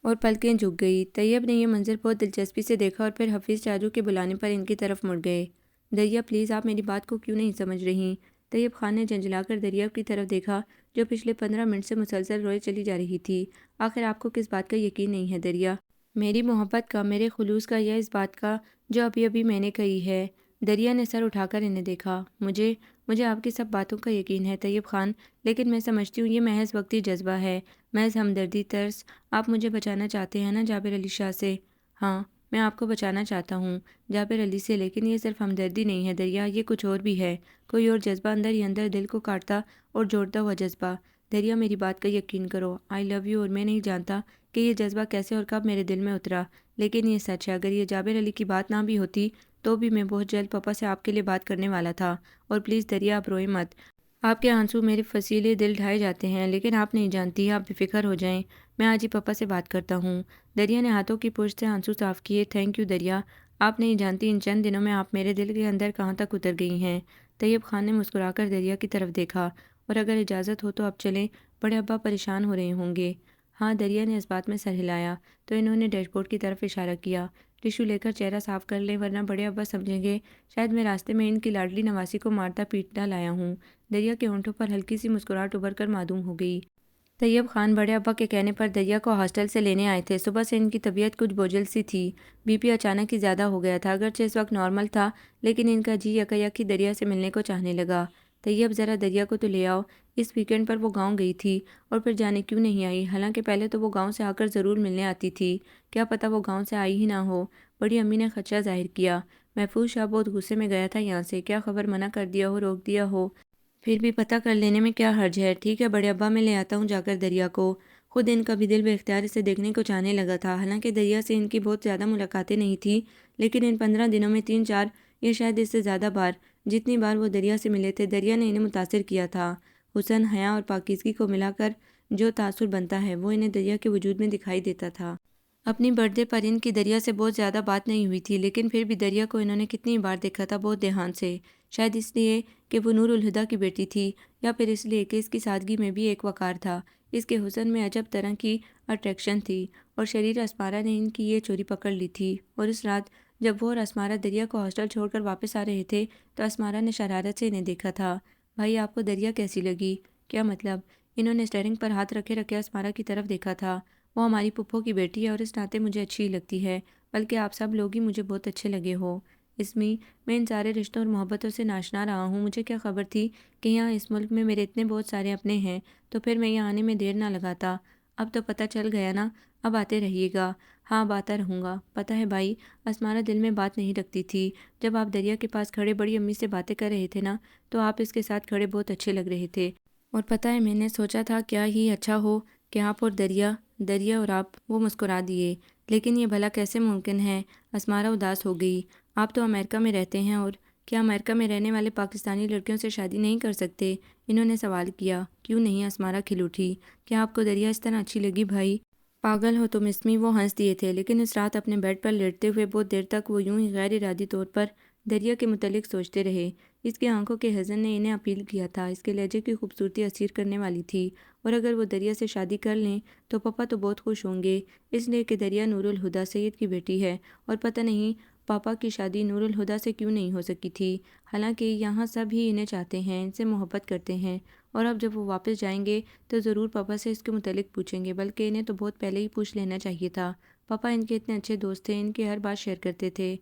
اور پلکیں جھک گئی۔ طیب نے یہ منظر بہت دلچسپی سے دیکھا، اور پھر حفیظ چاچو کے بلانے پر ان کی طرف مڑ گئے۔ دریا پلیز، آپ میری بات کو کیوں نہیں سمجھ رہی؟ طیب خان نے جھنجھلا کر دریا کی طرف دیکھا، جو پچھلے 15 منٹ سے مسلسل روئے چلی جا رہی تھی۔ آخر آپ کو کس بات کا یقین نہیں ہے دریا؟ میری محبت کا، میرے خلوص کا، یا اس بات کا جو ابھی ابھی میں نے کہی ہے؟ دریا نے سر اٹھا کر انہیں دیکھا۔ مجھے آپ کی سب باتوں کا یقین ہے طیب خان، لیکن میں سمجھتی ہوں یہ محض وقتی جذبہ ہے، محض ہمدردی، ترس۔ آپ مجھے بچانا چاہتے ہیں نا جابر علی شاہ سے؟ ہاں، میں آپ کو بچانا چاہتا ہوں جابر علی سے، لیکن یہ صرف ہمدردی نہیں ہے دریا، یہ کچھ اور بھی ہے، کوئی اور جذبہ، اندر ہی اندر دل کو کاٹتا اور جوڑتا ہوا جذبہ۔ دریا میری بات کا یقین کرو، آئی لو یو، اور میں نہیں جانتا کہ یہ جذبہ کیسے اور کب میرے دل میں اترا، لیکن یہ سچ ہے۔ اگر یہ جابر علی کی بات نہ بھی ہوتی تو بھی میں بہت جلد پاپا سے آپ کے لیے بات کرنے والا تھا۔ اور پلیز دریا، آپ روئیں مت، آپ کے آنسو میرے فسیلے دل ڈھائے جاتے ہیں، لیکن آپ نہیں جانتی، آپ بے فکر ہو جائیں، میں آج ہی پاپا سے بات کرتا ہوں۔ دریا نے ہاتھوں کی پشت سے آنسو صاف کیے۔ تھینک یو دریا، آپ نہیں جانتی ان چند دنوں میں آپ میرے دل کے اندر کہاں تک اتر گئی ہیں۔ طیب خان نے مسکرا کر دریا کی طرف دیکھا، اور اگر اجازت ہو تو اب چلیں، بڑے ابا پریشان ہو رہے ہوں گے۔ ہاں، دریا نے اس بات میں سر ہلایا تو انہوں نے ڈیش بورڈ کی طرف اشارہ کیا۔ ٹشو لے کر چہرہ صاف کر لیں، ورنہ بڑے ابا سمجھیں گے شاید میں راستے میں ان کی لاڈلی نواسی کو مارتا پیٹتا لایا ہوں۔ دریا کے ہونٹوں پر ہلکی سی مسکراہٹ ابھر کر معدوم ہو گئی۔ طیب خان بڑے ابا کے کہنے پر دریا کو ہاسٹل سے لینے آئے تھے۔ صبح سے ان کی طبیعت کچھ بوجھل سی تھی، بی پی اچانک ہی زیادہ ہو گیا تھا۔ اگرچہ اس وقت نارمل تھا لیکن ان کا جی یکایک ہی دریا سے ملنے کو چاہنے لگا۔ طیب ذرا دریا کو تو لے آؤ۔ اس ویکینڈ پر وہ گاؤں گئی تھی اور پھر جانے کیوں نہیں آئی، حالانکہ پہلے تو وہ گاؤں سے آ کر ضرور ملنے آتی تھی۔ کیا پتہ وہ گاؤں سے آئی ہی نہ ہو۔ بڑی امی نے خدشہ ظاہر کیا۔ محفوظ شاہ بہت غصے میں گیا تھا یہاں سے، کیا خبر منع کر دیا ہو، روک دیا ہو۔ پھر بھی پتہ کر لینے میں کیا حرج ہے۔ ٹھیک ہے بڑے ابا، میں لے آتا ہوں جا کر دریا کو۔ خود ان کا بھی دل بے اختیار اسے دیکھنے کو چاہنے لگا تھا۔ حالانکہ دریا سے ان کی بہت زیادہ ملاقاتیں نہیں تھیں، لیکن ان 15 دنوں میں 3-4 یا شاید اس سے زیادہ بار، جتنی بار وہ دریا سے ملے تھے، دریا نے انہیں متاثر کیا تھا۔ حسن، حیا اور پاکیزگی کو ملا کر جو تاثر بنتا ہے وہ انہیں دریا کے وجود میں دکھائی دیتا تھا۔ اپنی برتھ ڈے پر ان کی دریا سے بہت زیادہ بات نہیں ہوئی تھی، لیکن پھر بھی دریا کو انہوں نے کتنی بار دیکھا تھا، بہت دھیان سے۔ شاید اس لیے کہ وہ نور الہدیٰ کی بیٹی تھی، یا پھر اس لیے کہ اس کی سادگی میں بھی ایک وقار تھا، اس کے حسن میں عجب طرح کی اٹریکشن تھی۔ اور شریر اسمارا نے ان کی یہ چوری پکڑ لی تھی۔ اور اس رات جب وہ اور اسمارا دریا کو ہاسٹل چھوڑ کر واپس آ رہے تھے تو اسمارا نے شرارت سے انہیں دیکھا تھا۔ بھائی آپ کو دریا کیسی لگی؟ کیا مطلب؟ انہوں نے اسٹیئرنگ پر ہاتھ رکھے رکھے اسمارا کی طرف دیکھا تھا۔ وہ ہماری پھپھو کی بیٹی ہے اور اس ناطے مجھے اچھی لگتی ہے، بلکہ آپ سب لوگ ہی مجھے بہت اچھے لگے ہو۔ اسمی، میں ان سارے رشتوں اور محبتوں سے ناشنا رہا ہوں۔ مجھے کیا خبر تھی کہ یہاں اس ملک میں میرے اتنے بہت سارے اپنے ہیں، تو پھر میں یہاں آنے میں دیر نہ لگاتا۔ اب تو پتہ چل گیا نا، اب آتے رہیے گا۔ ہاں اب آتا رہوں گا۔ پتہ ہے بھائی، اسمارا دل میں بات نہیں رکھتی تھی۔ جب آپ دریا کے پاس کھڑے بڑی امی سے باتیں کر رہے تھے نا، تو آپ اس کے ساتھ کھڑے بہت اچھے لگ رہے تھے۔ اور پتہ ہے میں نے سوچا تھا کیا ہی اچھا ہو کہ آپ اور دریا اور آپ۔ وہ مسکرا دیے۔ لیکن یہ بھلا کیسے ممکن ہے؟ اسمارا اداس ہو گئی۔ آپ تو امریکہ میں رہتے ہیں، اور کیا امریکہ میں رہنے والے پاکستانی لڑکیوں سے شادی نہیں کر سکتے؟ انہوں نے سوال کیا۔ کیوں نہیں؟ اسمارا کھل اٹھی۔ کیا آپ کو دریا اس طرح اچھی لگی بھائی؟ پاگل ہو تم اسمی، وہ ہنس دیے تھے۔ لیکن اس رات اپنے بیڈ پر لیٹتے ہوئے بہت دیر تک وہ یوں ہی غیر ارادی طور پر دریا کے متعلق سوچتے رہے۔ اس کی آنکھوں کے حزن نے انہیں اپیل کیا تھا، اس کے لہجے کی خوبصورتی اسیر کرنے والی تھی، اور اگر وہ دریا سے شادی کر لیں تو پاپا تو بہت خوش ہوں گے، اس لیے کہ دریا نور الہدیٰ سید کی بیٹی ہے، اور پتہ نہیں پاپا کی شادی نور الہدیٰ سے کیوں نہیں ہو سکی تھی۔ حالانکہ یہاں سب ہی انہیں چاہتے ہیں، ان سے محبت کرتے ہیں، اور اب جب وہ واپس جائیں گے تو ضرور پاپا سے اس کے متعلق پوچھیں گے، بلکہ انہیں تو بہت پہلے ہی پوچھ لینا چاہیے تھا۔ پاپا ان کے اتنے اچھے دوست تھے، ان کی ہر بات شیئر کرتے تھے،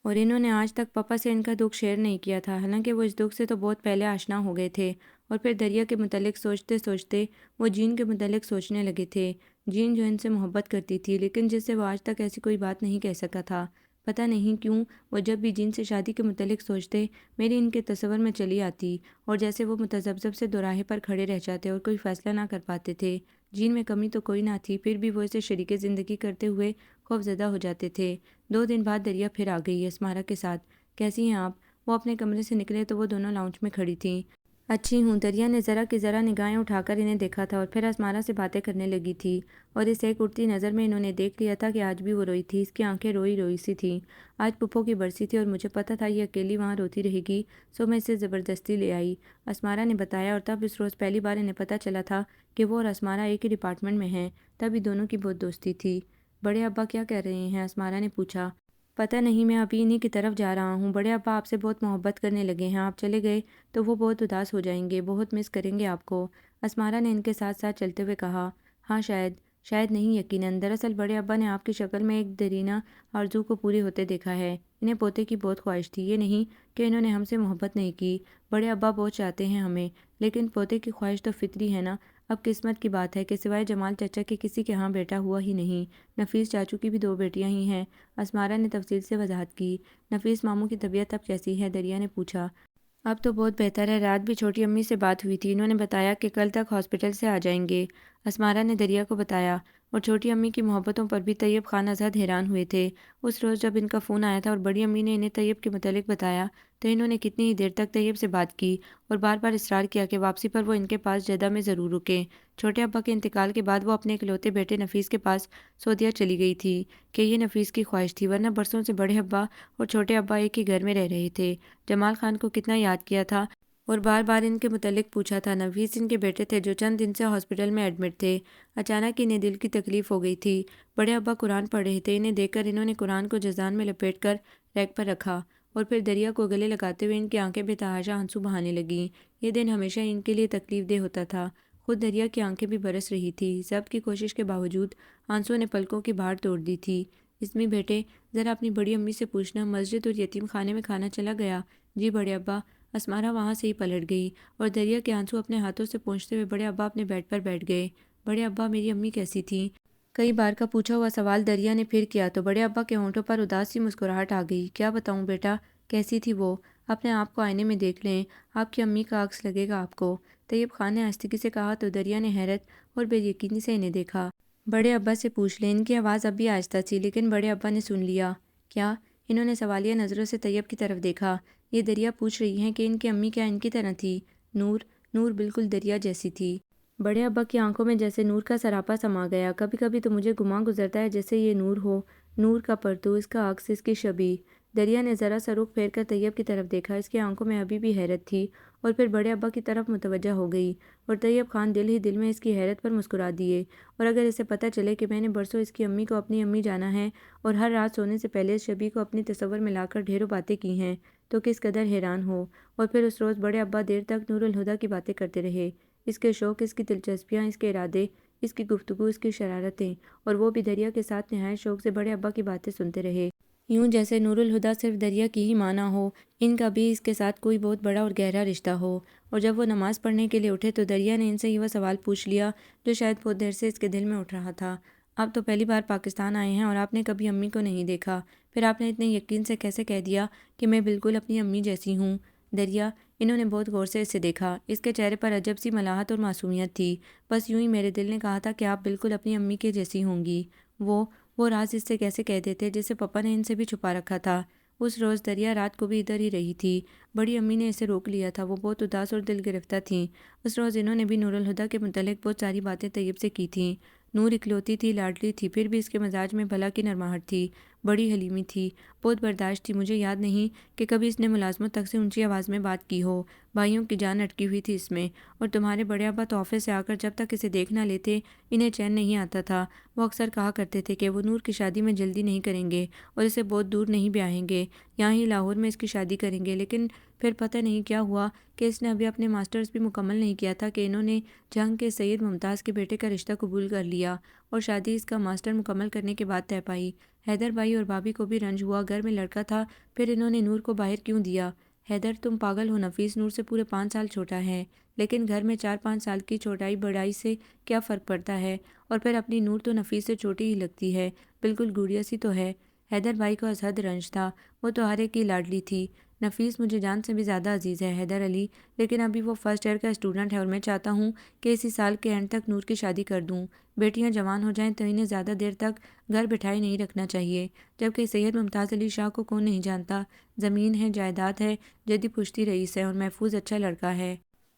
اور انہوں نے آج تک پاپا سے ان کا دکھ شیئر نہیں کیا تھا، حالانکہ وہ اس دکھ سے تو بہت پہلے آشنا ہو گئے تھے۔ اور پھر دریا کے متعلق سوچتے سوچتے وہ جین کے متعلق سوچنے لگے تھے۔ جین جو ان سے محبت کرتی تھی، لیکن جس سے وہ آج تک ایسی کوئی بات نہیں کہہ سکا تھا۔ پتہ نہیں کیوں وہ جب بھی جین سے شادی کے متعلق سوچتے، میری ان کے تصور میں چلی آتی، اور جیسے وہ متذبذب سے دوراہے پر کھڑے رہ جاتے اور کوئی فیصلہ نہ کر پاتے تھے۔ جین میں کمی تو کوئی نہ تھی، پھر بھی وہ اسے شریک زندگی کرتے ہوئے خوفزدہ ہو جاتے تھے۔ 2 دن بعد دریا پھر آ گئی اسمارا کے ساتھ۔ کیسی ہیں آپ؟ وہ اپنے کمرے سے نکلے تو وہ دونوں لاؤنج میں کھڑی تھیں۔ اچھی ہوں۔ دریا نے ذرا کی ذرا نگاہیں اٹھا کر انہیں دیکھا تھا، اور پھر اسمارا سے باتیں کرنے لگی تھی، اور اس ایک اٹھتی نظر میں انہوں نے دیکھ لیا تھا کہ آج بھی وہ روئی تھی۔ اس کی آنکھیں روئی روئی سی تھیں۔ آج پھپھو کی برسی تھی اور مجھے پتہ تھا یہ اکیلی وہاں روتی رہے گی، سو میں اسے زبردستی لے آئی، اسمارا نے بتایا۔ اور تب اس روز پہلی بار انہیں پتہ چلا تھا کہ وہ اور اسمارا ایک ہی ڈپارٹمنٹ میں ہیں۔ تب ہی دونوں کی بہت دوستی تھی۔ بڑے ابا کیا کہہ رہے ہیں؟ اسمارا نے پوچھا۔ پتہ نہیں، میں ابھی انہی کی طرف جا رہا ہوں۔ بڑے ابا آپ سے بہت محبت کرنے لگے ہیں، آپ چلے گئے تو وہ بہت اداس ہو جائیں گے، بہت مس کریں گے آپ کو، اسمارا نے ان کے ساتھ ساتھ چلتے ہوئے کہا۔ ہاں شاید نہیں، یقیناً۔ دراصل بڑے ابا نے آپ کی شکل میں ایک دیرینہ آرزو کو پوری ہوتے دیکھا ہے۔ انہیں پوتے کی بہت خواہش تھی، یہ نہیں کہ انہوں نے ہم سے محبت نہیں کی، بڑے ابا بہت چاہتے ہیں ہمیں، لیکن پوتے کی خواہش تو فطری ہے نا۔ اب قسمت کی بات ہے کہ سوائے جمال چچا کے کسی کے ہاں بیٹا ہوا ہی نہیں۔ نفیس چاچو کی بھی 2 بیٹیاں ہی ہیں، اسمارا نے تفصیل سے وضاحت کی۔ نفیس ماموں کی طبیعت اب کیسی ہے؟ دریا نے پوچھا۔ اب تو بہت بہتر ہے، رات بھی چھوٹی امی سے بات ہوئی تھی، انہوں نے بتایا کہ کل تک ہاسپٹل سے آ جائیں گے، اسمارا نے دریا کو بتایا۔ اور چھوٹی امی کی محبتوں پر بھی طیب خان ازحد حیران ہوئے تھے۔ اس روز جب ان کا فون آیا تھا اور بڑی امی نے انہیں طیب کے متعلق بتایا تو انہوں نے کتنی ہی دیر تک طیب سے بات کی، اور بار بار اصرار کیا کہ واپسی پر وہ ان کے پاس جدہ میں ضرور رکیں۔ چھوٹے ابا کے انتقال کے بعد وہ اپنے اکلوتے بیٹے نفیس کے پاس سعودیہ چلی گئی تھی، کہ یہ نفیس کی خواہش تھی، ورنہ برسوں سے بڑے ابا اور چھوٹے ابا ایک ہی گھر میں رہ رہے تھے۔ جمال خان کو کتنا یاد کیا تھا اور بار بار ان کے متعلق پوچھا تھا۔ نفیس ان کے بیٹے تھے جو چند دن سے ہاسپٹل میں ایڈمٹ تھے۔ اچانک انہیں دل کی تکلیف ہو گئی تھی۔ بڑے ابا قرآن پڑھ رہے تھے، انہیں دیکھ کر انہوں نے قرآن کو جزان میں لپیٹ کر ریک پر رکھا، اور پھر دریا کو گلے لگاتے ہوئے ان کی آنکھیں بے تحاشا آنسو بہانے لگیں۔ یہ دن ہمیشہ ان کے لیے تکلیف دہ ہوتا تھا۔ خود دریا کی آنکھیں بھی برس رہی تھی۔ ضبط کی کوشش کے باوجود آنسوؤں نے پلکوں کی بھاڑ توڑ دی تھی۔ اسمی بیٹے، ذرا اپنی بڑی امی سے پوچھنا مسجد اور یتیم خانے میں کھانا چلا گیا؟ جی بڑے ابا۔ اسمارا وہاں سے ہی پلٹ گئی اور دریا کے آنسو اپنے ہاتھوں سے پونچھتے ہوئے بڑے ابا اپنے بیڈ پر بیٹھ گئے۔ بڑے ابا، میری امی کیسی تھیں؟ کئی بار کا پوچھا ہوا سوال دریا نے پھر کیا تو بڑے ابا کے ہونٹوں پر اداس سی مسکراہٹ آ گئی۔ کیا بتاؤں بیٹا، کیسی تھی وہ؟ اپنے آپ کو آئینے میں دیکھ لیں، آپ کی امی کا عکس لگے گا آپ کو۔ طیب خان نے آہستگی سے کہا تو دریا نے حیرت اور بے یقینی سے انہیں دیکھا۔ بڑے ابا سے پوچھ لیں۔ ان کی آواز اب بھی آہستہ تھی لیکن بڑے ابا نے سن لیا۔ کیا؟ انہوں نے سوالیہ نظروں سے طیب کی طرف دیکھا۔ یہ دریا پوچھ رہی ہیں کہ ان کی امی کیا ان کی طرح تھی؟ نور، نور بالکل دریا جیسی تھی۔ بڑے ابا کی آنکھوں میں جیسے نور کا سراپا سما گیا۔ کبھی کبھی تو مجھے گمان گزرتا ہے جیسے یہ نور ہو، نور کا پرتو، اس کا عکس، اس کی شبیہ۔ دریا نے ذرا سا رخ پھیر کر طیب کی طرف دیکھا۔ اس کی آنکھوں میں ابھی بھی حیرت تھی اور پھر بڑے ابا کی طرف متوجہ ہو گئی اور طیب خان دل ہی دل میں اس کی حیرت پر مسکرا دیے۔ اور اگر اسے پتہ چلے کہ میں نے برسوں اس کی امی کو اپنی امی جانا ہے اور ہر رات سونے سے پہلے اس شبیہ کو اپنی تصور میں لا کر ڈھیروں باتیں کی ہیں تو کس قدر حیران ہو۔ اور پھر اس روز بڑے ابا دیر تک نور الہدیٰ کی باتیں کرتے رہے، اس کے شوق، اس کی دلچسپیاں، اس کے ارادے، اس کی گفتگو، اس کی شرارتیں، اور وہ بھی دریا کے ساتھ نہایت شوق سے بڑے ابا کی باتیں سنتے رہے، یوں جیسے نور الہدیٰ صرف دریا کی ہی ماں نہ ہو، ان کا بھی اس کے ساتھ کوئی بہت بڑا اور گہرا رشتہ ہو۔ اور جب وہ نماز پڑھنے کے لیے اٹھے تو دریا نے ان سے یہ وہ سوال پوچھ لیا جو شاید بہت دیر سے اس کے دل میں اٹھ رہا تھا۔ آپ تو پہلی بار پاکستان آئے ہیں اور آپ نے کبھی امی کو نہیں دیکھا، پھر آپ نے اتنے یقین سے کیسے کہہ دیا کہ میں بالکل اپنی امی جیسی ہوں؟ دریا، انہوں نے بہت غور سے اسے دیکھا۔ اس کے چہرے پر عجب سی ملاحت اور معصومیت تھی۔ بس یوں ہی میرے دل نے کہا تھا کہ آپ بالکل اپنی امی کے جیسی ہوں گی۔ وہ راز اس سے کیسے کہہ دیتے جسے پپا نے ان سے بھی چھپا رکھا تھا۔ اس روز دریا رات کو بھی ادھر ہی رہی تھی۔ بڑی امی نے اسے روک لیا تھا، وہ بہت اداس اور دل گرفتہ تھیں۔ اس روز انہوں نے بھی نور الہدیٰ کے متعلق بہت ساری باتیں طیب سے کی تھیں۔ نور اکلوتی تھی، لاڈلی تھی، پھر بھی اس کے مزاج میں بھلا کی نرماہٹ تھی، بڑی حلیمی تھی، بہت برداشت تھی۔ مجھے یاد نہیں کہ کبھی اس نے ملازمت تک سے اونچی آواز میں بات کی ہو۔ بھائیوں کی جان اٹکی ہوئی تھی اس میں، اور تمہارے بڑے ابا تو آفس سے آ کر جب تک اسے دیکھ نہ لیتے انہیں چین نہیں آتا تھا۔ وہ اکثر کہا کرتے تھے کہ وہ نور کی شادی میں جلدی نہیں کریں گے اور اسے بہت دور نہیں بیاہیں گے، یہاں ہی لاہور میں اس کی شادی کریں گے۔ لیکن پھر پتہ نہیں کیا ہوا کہ اس نے ابھی اپنے ماسٹرز بھی مکمل نہیں کیا تھا کہ انہوں نے جنگ کے سید ممتاز کے بیٹے کا رشتہ قبول کر لیا اور شادی اس کا ماسٹر مکمل کرنے کے بعد طے پائی۔ حیدر بھائی اور بھابھی کو بھی رنج ہوا، گھر میں لڑکا تھا، پھر انہوں نے نور کو باہر کیوں دیا؟ حیدر، تم پاگل ہو، نفیس نور سے پورے 5 سال چھوٹا ہے، لیکن گھر میں 4-5 سال کی چھوٹائی بڑائی سے کیا فرق پڑتا ہے؟ اور پھر اپنی نور تو نفیس سے چھوٹی ہی لگتی ہے، بالکل گڑیا سی تو ہے۔ حیدر بھائی کو از حد رنج تھا، وہ تو ہر ایک کی لاڈلی تھی۔ نفیس مجھے جان سے بھی زیادہ عزیز ہے حیدر علی، لیکن ابھی وہ فرسٹ ایئر کا اسٹوڈنٹ ہے اور میں چاہتا ہوں کہ اسی سال کے اینڈ تک نور کی شادی کر دوں۔ بیٹیاں جوان ہو جائیں تو انہیں زیادہ دیر تک گھر بٹھائے نہیں رکھنا چاہیے، جبکہ سید ممتاز علی شاہ کو کون نہیں جانتا، زمین ہے، جائیداد ہے، جدی پشتی رئیس ہے اور محفوظ اچھا لڑکا ہے،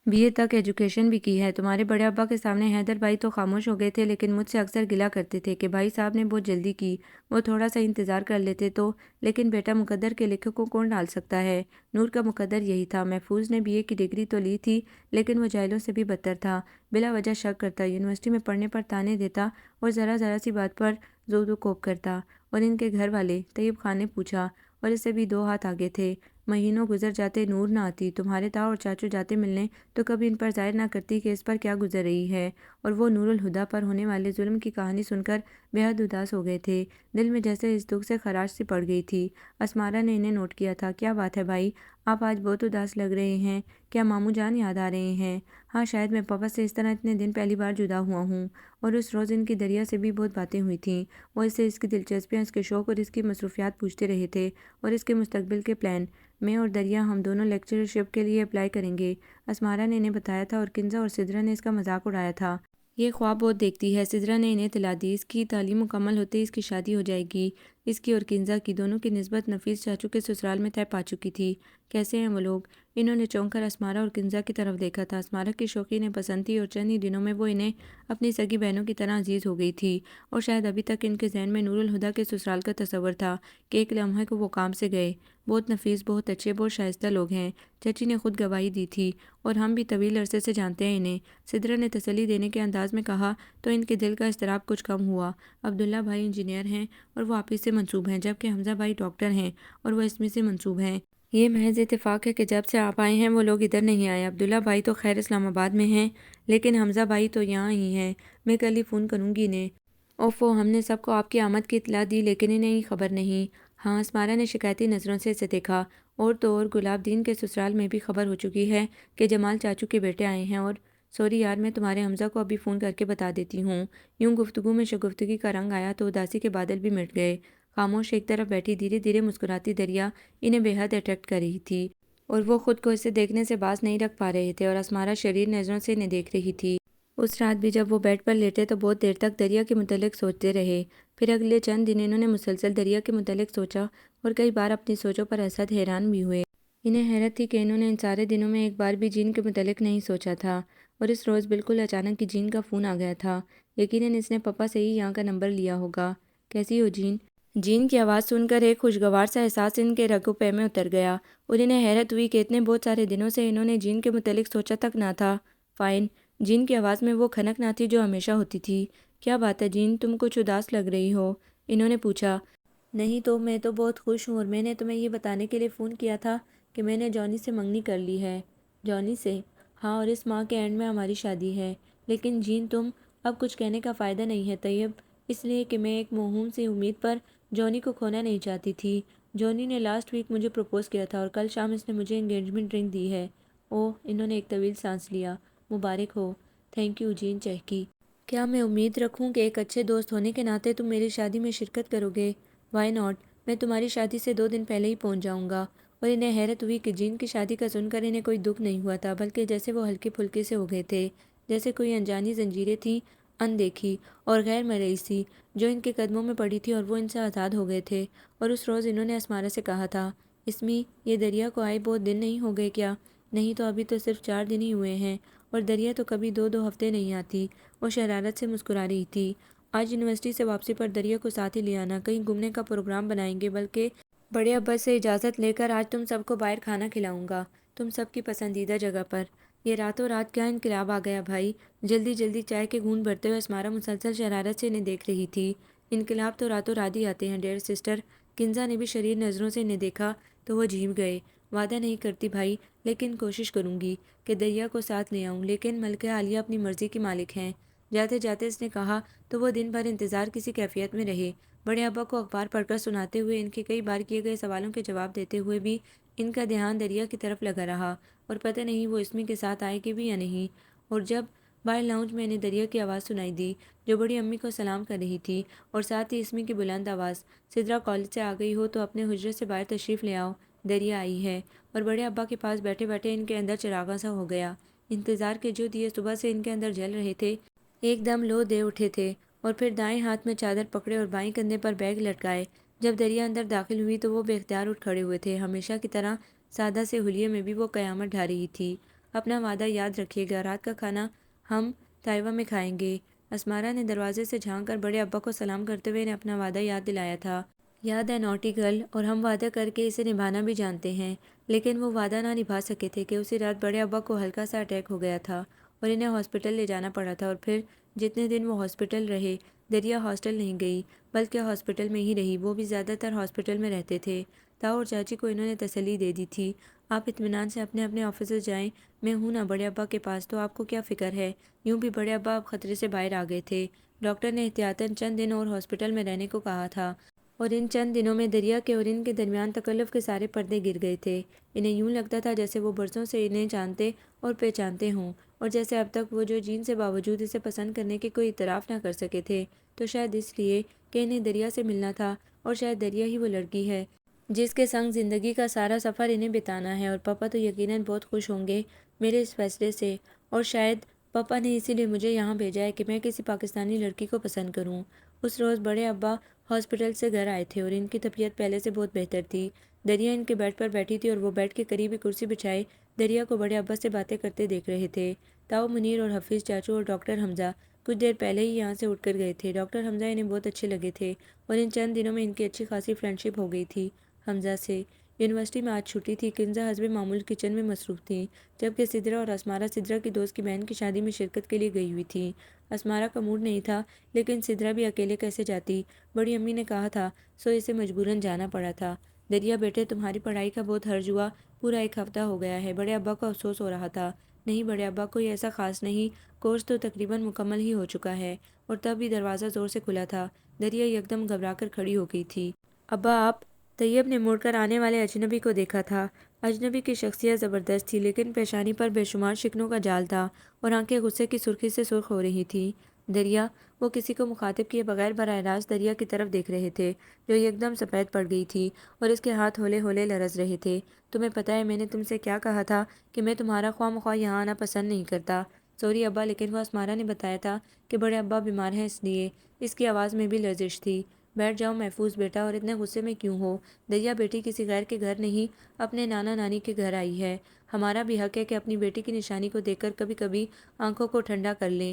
بی اے تک ایجوکیشن بھی کی ہے۔ تمہارے بڑے ابا کے سامنے حیدر بھائی تو خاموش ہو گئے تھے، لیکن مجھ سے اکثر گلا کرتے تھے کہ بھائی صاحب نے بہت جلدی کی، وہ تھوڑا سا انتظار کر لیتے تو۔ لیکن بیٹا، مقدر کے لکھے کو کون ڈال سکتا ہے؟ نور کا مقدر یہی تھا۔ محفوظ نے بی اے کی ڈگری تو لی تھی، لیکن وہ جاہلوں سے بھی بدتر تھا، بلا وجہ شک کرتا، یونیورسٹی میں پڑھنے پر طعنے دیتا اور ذرا سی بات پر زود و کوب کرتا۔ اور ان کے گھر والے؟ طیب خان نے پوچھا، اور اس سے بھی 2 ہاتھ آگے تھے۔ مہینوں گزر جاتے، نور نہ آتی، تمہارے تاؤ اور چاچو جاتے ملنے تو کبھی ان پر ظاہر نہ کرتی کہ اس پر کیا گزر رہی ہے، اور وہ نور الہدیٰ پر ہونے والے ظلم کی کہانی سن کر بے حد اداس ہو گئے تھے، دل میں جیسے اس دکھ سے خراش سی پڑ گئی تھی۔ اسمارا نے انہیں نوٹ کیا تھا۔ کیا بات ہے بھائی، آپ آج بہت اداس لگ رہے ہیں، کیا ماموں جان یاد آ رہے ہیں؟ ہاں، شاید میں پاپا سے اس طرح اتنے دن پہلی بار جدا ہوا ہوں، اور اس روز ان کی دریا سے بھی بہت باتیں ہوئی تھیں، وہ اس سے اس کی دلچسپیاں، اس کے شوق اور اس کی مصروفیات پوچھتے رہے تھے، اور اس کے مستقبل کے پلان۔ میں اور دریا ہم دونوں لیکچرشپ کے لیے اپلائی کریں گے، اسمارا نے انہیں بتایا تھا، اور کنزا اور سدرا نے اس کا مذاق اڑایا تھا۔ یہ خواب بہت دیکھتی ہے، سدرا نے انہیں اطلاع دی۔ اس کی تعلیم مکمل ہوتے ہی اس کی شادی ہو جائے گی۔ اس کی اور کنزا کی، دونوں کی نسبت نفیس چاچو کے سسرال میں طے پا چکی تھی۔ کیسے ہیں وہ لوگ؟ انہوں نے چونک کر اسمارا اور کنزا کی طرف دیکھا تھا۔ اسمارا کی شوخی انہیں پسند تھی اور چند ہی دنوں میں وہ انہیں اپنی سگی بہنوں کی طرح عزیز ہو گئی تھی، اور شاید ابھی تک ان کے ذہن میں نور الہدیٰ کے سسرال کا تصور تھا کہ ایک لمحے کو وہ کام سے گئے۔ بہت نفیس، بہت اچھے، بہت شائستہ لوگ ہیں، چچی نے خود گواہی دی تھی، اور ہم بھی طویل عرصے سے جانتے ہیں انہیں، سدرا نے تسلی دینے کے انداز میں کہا تو ان کے دل کا اضطراب کچھ کم ہوا۔ عبداللہ بھائی انجینئر ہیں اور وہ آپ ہی سے منسوب ہیں، جبکہ حمزہ بھائی ڈاکٹر ہیں اور وہ اسمی سے منسوب ہیں۔ یہ محض اتفاق ہے کہ جب سے آپ آئے ہیں وہ لوگ ادھر نہیں آئے۔ عبداللہ بھائی تو خیر اسلام آباد میں ہیں، لیکن حمزہ بھائی تو یہاں ہی ہیں۔ میں کل ہی فون کروں گی انہیں۔ اوفو، ہم نے سب کو آپ کی آمد کی اطلاع دی لیکن انہیں خبر نہیں۔ ہاں، اسمارا نے شکایتی نظروں سے اسے دیکھا۔ اور تو اور گلاب دین کے سسرال میں بھی خبر ہو چکی ہے کہ جمال چاچو کے بیٹے آئے ہیں۔ اور سوری یار، میں تمہارے حمزہ کو ابھی فون کر کے بتا دیتی ہوں۔ یوں گفتگو میں شگفتگی کا رنگ آیا تو اداسی کے بادل بھی مٹ گئے۔ خاموش ایک طرف بیٹھی دھیرے دھیرے مسکراتی دریا انہیں بے حد اٹریکٹ کر رہی تھی، اور وہ خود کو اسے دیکھنے سے باز نہیں رکھ پا رہے تھے، اور اسمارا شریر نظروں سے انہیں دیکھ رہی تھی۔ اس رات بھی جب وہ بیڈ پر لیٹے تو بہت دیر تک دریا کے متعلق سوچتے رہے۔ پھر اگلے چند دن انہوں نے مسلسل دریا کے متعلق سوچا، اور کئی بار اپنی سوچوں پر اسد حیران بھی ہوئے۔ انہیں حیرت تھی کہ انہوں نے ان سارے دنوں میں ایک بار بھی جین کے متعلق نہیں سوچا تھا، اور اس روز بالکل اچانک ہی جین کا فون آ گیا تھا۔ یقیناً اس نے پپا سے ہی یہاں کا نمبر لیا ہوگا۔ کیسی ہو جین؟ جین کی آواز سن کر ایک خوشگوار سا احساس ان کے رگ و پے میں اتر گیا، اور انہیں حیرت ہوئی کہ اتنے بہت سارے دنوں سے انہوں نے جین کے متعلق سوچا تک نہ تھا۔ فائن۔ جین کی آواز میں وہ کھنک نہ تھی جو ہمیشہ ہوتی تھی۔ کیا بات ہے جین، تم کچھ اداس لگ رہی ہو؟ انہوں نے پوچھا۔ نہیں تو، میں تو بہت خوش ہوں، اور میں نے تمہیں یہ بتانے کے لیے فون کیا تھا کہ میں نے جانی سے منگنی کر لی ہے۔ جانی سے؟ ہاں، اور اس ماہ کے اینڈ میں ہماری شادی ہے۔ لیکن جین، تم اب کچھ کہنے کا فائدہ نہیں ہے طیب، اس لیے کہ میں ایک موہوم سی امید پر جانی کو کھونا نہیں چاہتی تھی۔ جانی نے لاسٹ ویک مجھے پروپوز کیا تھا، اور کل شام اس نے مجھے انگیجمنٹ رنگ دی ہے۔ اوہ، انہوں نے ایک طویل سانس لیا۔ مبارک ہو۔ تھینک یو جین چہکی۔ کیا میں امید رکھوں کہ ایک اچھے دوست ہونے کے ناطے تم میری شادی میں شرکت کرو گے؟ وائی ناٹ، میں تمہاری شادی سے 2 دن پہلے ہی پہنچ جاؤں گا۔ اور انہیں حیرت ہوئی کہ جین کی شادی کا سن کر انہیں کوئی دکھ نہیں ہوا تھا، بلکہ جیسے وہ ہلکے پھلکے سے ہو گئے تھے، جیسے کوئی انجانی زنجیریں تھیں، اندیکھی اور غیر مرئی سی، جو ان کے قدموں میں پڑی تھی، اور وہ ان سے آزاد ہو گئے تھے۔ اور اس روز انہوں نے اسمارا سے کہا تھا، اسمی، یہ دریا کو آئے بہت دن نہیں ہو گئے کیا؟ نہیں تو، ابھی تو صرف 4 دن ہی ہوئے ہیں۔ اور دریا تو کبھی 2 ہفتے نہیں آتی۔ وہ شرارت سے مسکرا رہی تھی۔ آج یونیورسٹی سے واپسی پر دریا کو ساتھ ہی لے آنا، کہیں گھومنے کا پروگرام بنائیں گے، بلکہ بڑے ابا سے اجازت لے کر آج تم سب کو باہر کھانا کھلاؤں گا، تم سب کی پسندیدہ جگہ پر۔ یہ راتوں رات کیا انقلاب آ گیا بھائی؟ جلدی جلدی چائے کے گھونٹ بھرتے ہوئے اسمارا مسلسل شرارت سے انہیں دیکھ رہی تھی۔ انقلاب تو راتوں رات ہی آتے ہیں ڈیئر سسٹر۔ کنزا نے بھی شریر نظروں سے انہیں دیکھا تو وہ جھیم گئے۔ وعدہ نہیں کرتی بھائی، لیکن کوشش کروں گی کہ دریا کو ساتھ لے آؤں، لیکن ملکہ عالیہ اپنی مرضی کی مالک ہیں۔ جاتے جاتے اس نے کہا تو وہ دن بھر انتظار کسی کیفیت میں رہے۔ بڑے ابا کو اخبار پڑھ کر سناتے ہوئے، ان کے کئی بار کیے گئے سوالوں کے جواب دیتے ہوئے بھی ان کا دھیان دریا کی طرف لگا رہا، اور پتہ نہیں وہ اسمی کے ساتھ آئے گی بھی یا نہیں۔ اور جب باہر لاؤنج میں انہیں دریا کی آواز سنائی دی، جو بڑی امی کو سلام کر رہی تھی، اور ساتھ ہی اسمی کی بلند آواز، سدرا کالج سے آ گئی ہو تو اپنے حجرے سے باہر تشریف لے آؤ، دریا آئی ہے۔ اور بڑے ابا کے پاس بیٹھے بیٹھے ان کے اندر چراغاں سا ہو گیا۔ انتظار کے جو دیے صبح سے ان کے اندر جل رہے تھے، ایک دم لو دے اٹھے تھے، اور پھر دائیں ہاتھ میں چادر پکڑے اور بائیں کندھے پر بیگ لٹکائے۔ جب دریا اندر داخل ہوئی تو وہ بے اختیار اٹھ کھڑے ہوئے تھے۔ ہمیشہ کی طرح سادہ سے حلیے میں بھی وہ قیامت ڈھا رہی تھی۔ اپنا وعدہ یاد رکھیے گا، رات کا کھانا ہم تائیوا میں کھائیں گے۔ اسمارا نے دروازے سے جھانک کر بڑے ابا کو سلام کرتے ہوئے انہیں اپنا وعدہ یاد دلایا تھا۔ یاد ہے نوٹی گرل، اور ہم وعدہ کر کے اسے نبھانا بھی جانتے ہیں۔ لیکن وہ وعدہ نہ نبھا سکے تھے کہ اسی رات بڑے ابا کو ہلکا سا اٹیک ہو گیا تھا، اور انہیں ہاسپٹل لے جانا پڑا تھا۔ اور پھر جتنے دن وہ ہاسپٹل رہے، دریا ہاسٹل نہیں گئی، بلکہ ہاسپٹل میں ہی رہی۔ وہ بھی زیادہ تر ہاسپٹل میں رہتے تھے۔ تاؤ اور چاچی کو انہوں نے تسلی دے دی تھی، آپ اطمینان سے اپنے اپنے آفسز جائیں، میں ہوں نا بڑے ابا کے پاس، تو آپ کو کیا فکر ہے۔ یوں بھی بڑے ابا اب خطرے سے باہر آ گئے تھے۔ ڈاکٹر نے احتیاطاً چند دن اور ہاسپٹل میں رہنے کو کہا تھا، اور ان چند دنوں میں دریا کے اور ان کے درمیان تکلف کے سارے پردے گر گئے تھے۔ انہیں یوں لگتا تھا جیسے وہ برسوں سے انہیں جانتے اور پہچانتے ہوں، اور جیسے اب تک وہ جو جین سے باوجود اسے پسند کرنے کے کوئی اعتراف نہ کر سکے تھے، تو شاید اس لیے کہ انہیں دریا سے ملنا تھا، اور شاید دریا ہی وہ لڑکی ہے جس کے سنگ زندگی کا سارا سفر انہیں بتانا ہے۔ اور پاپا تو یقیناً بہت خوش ہوں گے میرے اس فیصلے سے، اور شاید پاپا نے اسی لیے مجھے یہاں بھیجا ہے کہ میں کسی پاکستانی لڑکی کو پسند کروں۔ اس روز بڑے ابا ہاسپٹل سے گھر آئے تھے، اور ان کی طبیعت پہلے سے بہت بہتر تھی۔ دریا ان کے بیڈ پر بیٹھی تھی، اور وہ بیڈ کے قریب ہی کرسی بچھائے دریا کو بڑے ابا سے باتیں کرتے دیکھ رہے تھے۔ تاؤ منیر اور حفیظ چاچو اور ڈاکٹر حمزہ کچھ دیر پہلے ہی یہاں سے اٹھ کر گئے تھے۔ ڈاکٹر حمزہ انہیں بہت اچھے لگے تھے، اور ان چند دنوں میں ان کی اچھی خاصی فرینڈ شپ ہو گئی تھی حمزہ سے۔ یونیورسٹی میں آج چھٹی تھی۔ کنزا حسب معمول کچن میں مصروف تھیں، جبکہ سدرا اور اسمارا سدرا کی دوست کی بہن کی شادی میں شرکت کے لیے گئی ہوئی تھیں۔ اسمارا کا موڈ نہیں تھا، لیکن سدرا بھی اکیلے کیسے جاتی، بڑی امی نے کہا تھا، سو اسے مجبوراً جانا پڑا تھا۔ دریا بیٹے تمہاری پڑھائی کا بہت حرج ہوا، پورا ایک ہفتہ ہو گیا ہے۔ بڑے ابا کو افسوس ہو رہا تھا۔ نہیں بڑے ابا، کوئی ایسا خاص نہیں، کورس تو تقریباً مکمل ہی ہو چکا ہے۔ اور تب بھی دروازہ زور سے کھلا تھا۔ دریا یکدم گھبرا کر کھڑی ہو گئی تھی۔ ابا آپ؟ طیب نے مڑ کر آنے والے اجنبی کو دیکھا تھا۔ اجنبی کی شخصیت زبردست تھی، لیکن پیشانی پر بے شمار شکنوں کا جال تھا اور آنکھیں غصے کی سرخی سے سرخ ہو رہی تھیں۔ دریا، وہ کسی کو مخاطب کیے بغیر براہ راست دریا کی طرف دیکھ رہے تھے، جو یکدم سفید پڑ گئی تھی اور اس کے ہاتھ ہولے ہولے لرز رہے تھے۔ تمہیں پتہ ہے میں نے تم سے کیا کہا تھا کہ میں تمہارا خواہ مخواہ یہاں آنا پسند نہیں کرتا؟ سوری ابا، لیکن وہ اسمارا نے بتایا تھا کہ بڑے ابا بیمار ہیں، اس لیے۔ اس کی آواز میں بھی لرزش تھی۔ بیٹھ جاؤ محفوظ بیٹا، اور اتنے غصے میں کیوں ہو؟ دریا بیٹی کسی غیر کے گھر نہیں، اپنے نانا نانی کے گھر آئی ہے۔ ہمارا بھی حق ہے کہ اپنی بیٹی کی نشانی کو دیکھ کر کبھی کبھی آنکھوں کو ٹھنڈا کر لیں۔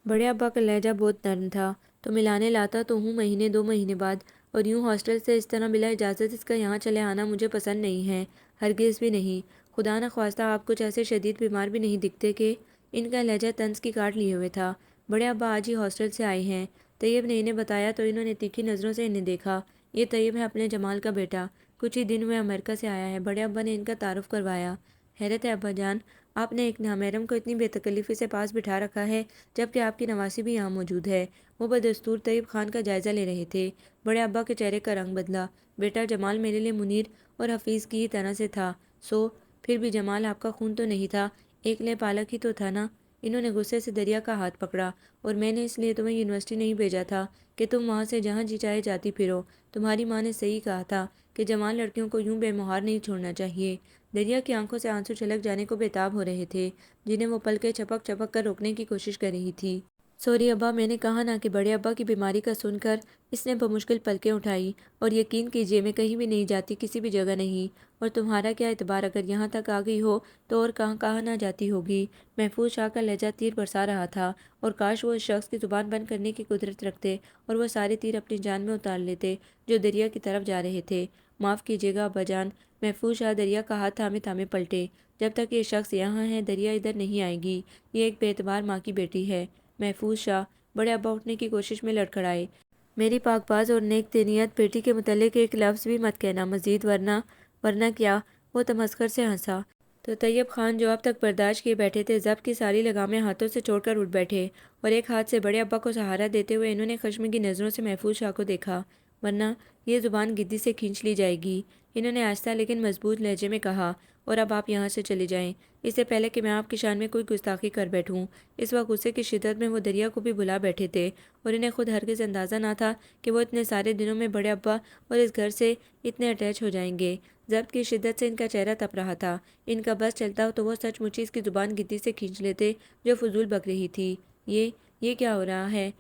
بڑے ابا کا لہجہ بہت نرم تھا۔ تو ملانے لاتا تو ہوں مہینے دو مہینے بعد، اور یوں ہاسٹل سے اس طرح بلا اجازت اس کا یہاں چلے آنا مجھے پسند نہیں ہے، ہرگز بھی نہیں۔ خدا نہ خواستہ آپ کچھ ایسے شدید بیمار بھی نہیں دکھتے کہ… ان کا لہجہ طنز کی کاٹ لیے ہوئے تھا۔ بڑے ابا آج ہی ہاسٹل سے آئے ہیں، طیب نے انہیں بتایا تو انہوں نے تیکھی نظروں سے انہیں دیکھا۔ یہ طیب ہے، اپنے جمال کا بیٹا، کچھ ہی دن ہوئے امریکہ سے آیا ہے۔ بڑے ابا نے ان کا تعارف کروایا۔ حیرت ہے ابا جان، آپ نے ایک نامحرم کو اتنی بے تکلفی سے پاس بٹھا رکھا ہے، جبکہ آپ کی نواسی بھی یہاں موجود ہے۔ وہ بدستور طیب خان کا جائزہ لے رہے تھے۔ بڑے ابا کے چہرے کا رنگ بدلا۔ بیٹا، جمال میرے لیے منیر اور حفیظ کی ہی طرح سے تھا۔ پھر بھی جمال آپ کا خون تو نہیں تھا، ایک لے پالک ہی تو تھا نا؟ انہوں نے غصے سے دریا کا ہاتھ پکڑا۔ اور میں نے اس لیے تمہیں یونیورسٹی نہیں بھیجا تھا کہ تم وہاں سے جہاں جی چاہے جاتی پھرو۔ تمہاری ماں نے صحیح کہا تھا کہ جوان لڑکیوں کو یوں بے مہار نہیں چھوڑنا چاہیے۔ دریا کی آنکھوں سے آنسو چھلک جانے کو بےتاب ہو رہے تھے، جنہیں وہ پلکیں چپک چپک کر روکنے کی کوشش کر رہی تھی۔ سوری ابا، میں نے کہا نا کہ بڑے ابا کی بیماری کا سن کر اس نے بمشکل پلکیں اٹھائی، اور یقین کیجیے میں کہیں بھی نہیں جاتی، کسی بھی جگہ نہیں۔ اور تمہارا کیا اعتبار، اگر یہاں تک آ گئی ہو تو اور کہاں کہاں نہ جاتی ہوگی؟ محفوظ شاہ کا لہجہ تیر برسا رہا تھا، اور کاش وہ اس شخص کی زبان بند کرنے کی قدرت رکھتے اور وہ سارے تیر اپنی جان میں اتار لیتے جو دریا کی طرف جا رہے تھے۔ معاف کیجیے گا ابا جان۔ محفوظ شاہ دریا کا ہاتھ تھامے تھامے پلٹے۔ جب تک یہ شخص یہاں ہے دریا ادھر نہیں آئے گی، یہ ایک بے اعتبار ماں کی بیٹی ہے۔ محفوظ شاہ، بڑے ابا اٹھنے کی کوشش میں لڑکھڑائے۔ میری پاک باز اور نیک دینیت بیٹی کے متعلق ایک لفظ بھی مت کہنا مزید، ورنہ کیا؟ وہ تمسخر سے ہنسا۔ تو طیب خان، جو اب تک برداشت کیے بیٹھے تھے، ضبط کی ساری لگامیں ہاتھوں سے چھوڑ کر اٹھ بیٹھے، اور ایک ہاتھ سے بڑے ابا کو سہارا دیتے ہوئے انہوں نے خشمگی نظروں سے محفوظ شاہ کو دیکھا۔ ورنہ یہ زبان گدی سے کھینچ لی جائے گی، انہوں نے آہستہ لیکن مضبوط لہجے میں کہا، اور اب آپ یہاں سے چلے جائیں، اس سے پہلے کہ میں آپ کی شان میں کوئی گستاخی کر بیٹھوں۔ اس وقت غصے کی شدت میں وہ دریا کو بھی بھلا بیٹھے تھے، اور انہیں خود ہرگز اندازہ نہ تھا کہ وہ اتنے سارے دنوں میں بڑے ابا اور اس گھر سے اتنے اٹیچ ہو جائیں گے۔ ضبط کی شدت سے ان کا چہرہ تپ رہا تھا۔ ان کا بس چلتا تو وہ سچ مچ اس کی زبان گدی سے کھینچ لیتے جو فضول بک رہی تھی۔ یہ کیا ہو رہا ہے؟